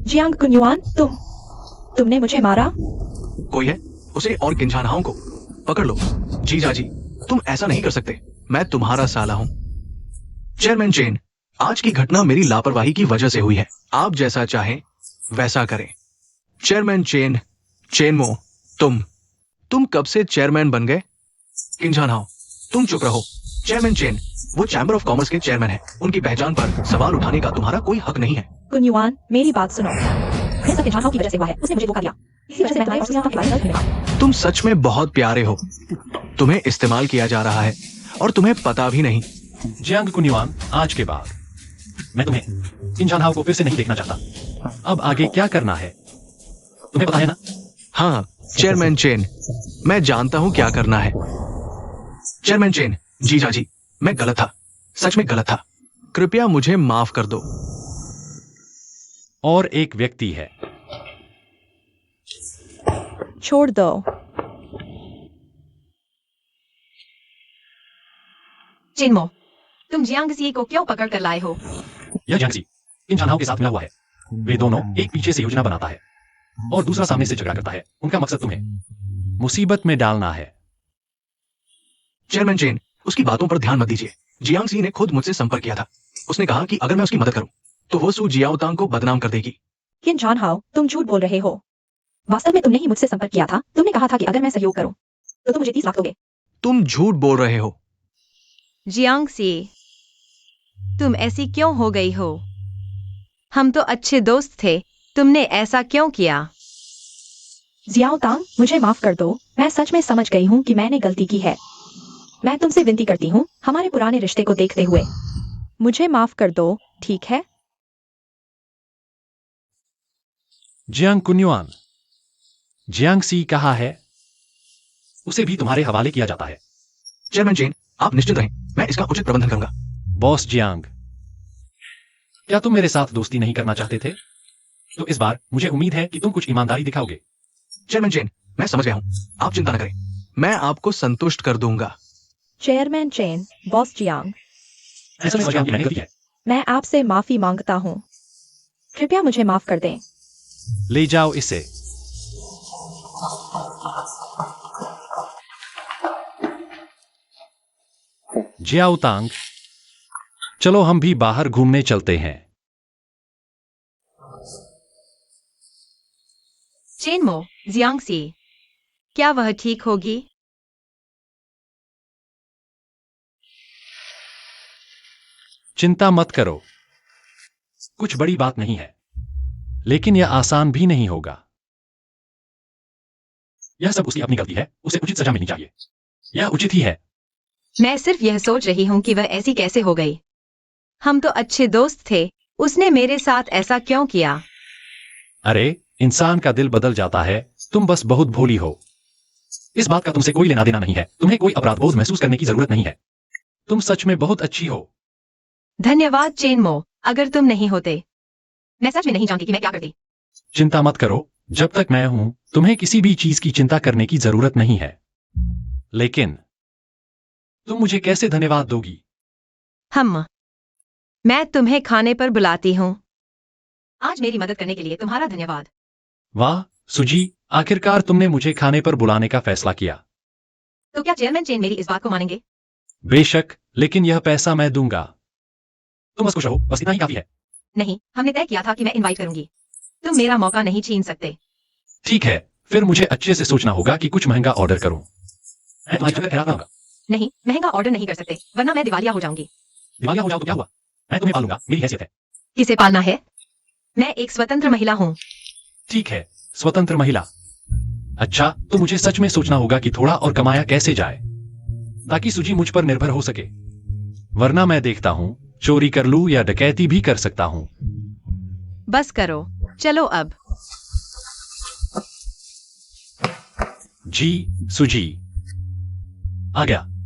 जियांग कुनयुआन, तुमने मुझे मारा? कोई है, उसे और किंझानहाओं को पकड़ लो। जीजा जी, तुम ऐसा नहीं कर सकते। मैं तुम्हारा साला हूं। चेयरमैन चेन, आज की घटना मेरी लापरवाही की वजह से हुई है। आप जैसा चाहें वैसा करें। चेयरमैन चेन, चेनमो, तुम कब से चेयरमैन बन गए? किंझानहाओ, तुम चुप रहो। चेयरमैन चेन, वो चैम्बर ऑफ कॉमर्स के चेयरमैन हैं। उनकी पहचान पर सवाल उठाने का तुम्हारा कोई हक नहीं है। कुनयुआन, मेरी बात सुनो। ये सब किंझानहाओ की वजह से हुआ है। उसने मुझे धोखा दिया। इसी वजह से मैं तुम्हारे और सूजिया उतांग के बारे में गलत फहमी। तुम सच में बहुत प्यारे हो। तुम्हें इस्तेमाल किया जा रहा है और तुम्हें पता भी नहीं। जियांग कुनयुआन, आज के बाद मैं तुम्हें इन जानहाओं को फिर से नहीं देखना चाहता। अब आगे क्या करना है तुम्हें पता है ना? हाँ चेयरमैन चेन, मैं जानता हूं क्या करना है। चेयरमैन चेन, जीजा जी, मैं गलत था, सच में गलत था। कृपया मुझे माफ कर दो। और एक व्यक्ति है। छोड़ दो। चिन्मो, तुम जियांगजी को क्यों पकड़ कर लाए हो? यह जियांगजी इन जानहाओं के साथ मिला हुआ है। वे दोनों एक पीछे से योजना बनाता है और दूसरा सामने से झगड़ा करता है। उनका मकसद तुम्हें मुसीबत में डालना है। चेयरमैन चेन, उसकी बातों पर ध्यान मत दीजिए। जियांगजी ने खुद मुझसे संपर्क किया था। उसने कहा कि अगर मैं उसकी मदद करूं तो वो सू जियाओतांग को बदनाम कर देगी। किंझानहाओ, तुम झूठ बोल रहे हो। वास्तव में तुमने ही मुझसे संपर्क किया था। तुमने कहा था कि अगर मैं सहयोग करूं तो तुम मुझे 30 लाख दोगे। तुम झूठ बोल रहे हो। जियांगसी, तुम ऐसी क्यों हो गई हो? हम तो अच्छे दोस्त थे, तुमने ऐसा क्यों किया? जियाओतांग, मुझे माफ कर दो। मैं सच में समझ गई हूँ कि मैंने गलती की है। मैं तुमसे विनती करती हूँ, हमारे पुराने रिश्ते को देखते हुए मुझे माफ कर दो, ठीक है? जियांग कुनयुआन, जियांगसी कहाँ है? उसे भी तुम्हारे हवाले किया जाता है। चेयरमैन चेन, आप निश्चित रहें, मैं इसका उचित प्रबंधन करूंगा। बॉस जियांग, क्या तुम मेरे साथ दोस्ती नहीं करना चाहते थे? तो इस बार मुझे उम्मीद है कि तुम कुछ ईमानदारी दिखाओगे। चेयरमैन चेन, मैं समझ गया हूं, आप चिंता न करें, मैं आपको संतुष्ट कर दूंगा। चेयरमैन चेन, बॉस जियांग, ऐसा समझ गया कि मैंने गलती है। मैं आपसे माफी मांगता हूँ। कृपया मुझे माफ कर दें। ले जाओ इसे। जियाओतांग, चलो हम भी बाहर घूमने चलते हैं। चेनमो, जियांगसी, क्या वह ठीक होगी? चिंता मत करो, कुछ बड़ी बात नहीं है, लेकिन यह आसान भी नहीं होगा। यह सब उसकी अपनी गलती है, उसे उचित सजा मिलनी चाहिए। यह उचित ही है। मैं सिर्फ यह सोच रही हूँ कि वह ऐसी कैसे हो गई। हम तो अच्छे दोस्त थे, उसने मेरे साथ ऐसा क्यों किया? अरे, इंसान का दिल बदल जाता है, तुम बस बहुत भोली हो। इस बात का तुमसे कोई लेना देना नहीं है, तुम्हें कोई अपराध बोध महसूस करने की जरूरत नहीं है। तुम सच में बहुत अच्छी हो। धन्यवाद चेनमो, अगर तुम नहीं होते मैं सच में नहीं जानती कि मैं क्या करती। चिंता मत करो, जब तक मैं हूं तुम्हें किसी भी चीज की चिंता करने की जरूरत नहीं है। लेकिन तुम मुझे कैसे धन्यवाद दोगी? मैं तुम्हें खाने पर बुलाती हूँ। आज मेरी मदद करने के लिए तुम्हारा धन्यवाद। वाह सुजी, आखिरकार तुमने मुझे खाने पर बुलाने का फैसला किया। तो क्या चेयरमैन चेन मेरी इस बात को मानेंगे? बेशक, लेकिन यह पैसा मैं दूंगा। तुम बस खुश रहो, बस इतना ही काफी है। नहीं, हमने तय किया था कि मैं इनवाइट करूंगी। तुम मेरा मौका नहीं छीन सकते। ठीक है, फिर मुझे अच्छे से सोचना होगा कि कुछ महंगा ऑर्डर करूं। मैं तुम्हारी जगह ठहराता हूं। नहीं, महंगा ऑर्डर नहीं कर सकते, वरना मैं दिवालिया हो जाऊंगी। दिवालिया हो जाओ तो क्या हुआ? मैं तुम्हें पालूंगा, मेरी हैसियत है। किसे पालना है? मैं एक स्वतंत्र महिला हूँ। ठीक है, स्वतंत्र महिला। अच्छा, तो मुझे सच में सोचना होगा कि थोड़ा और कमाया कैसे जाए, ताकि सुजी मुझ पर निर्भर हो सके। वरना मैं देखता हूं, चोरी कर लूं या डकैती भी कर सकता हूं। बस करो, चलो अब। जी, सुजी। आ गया।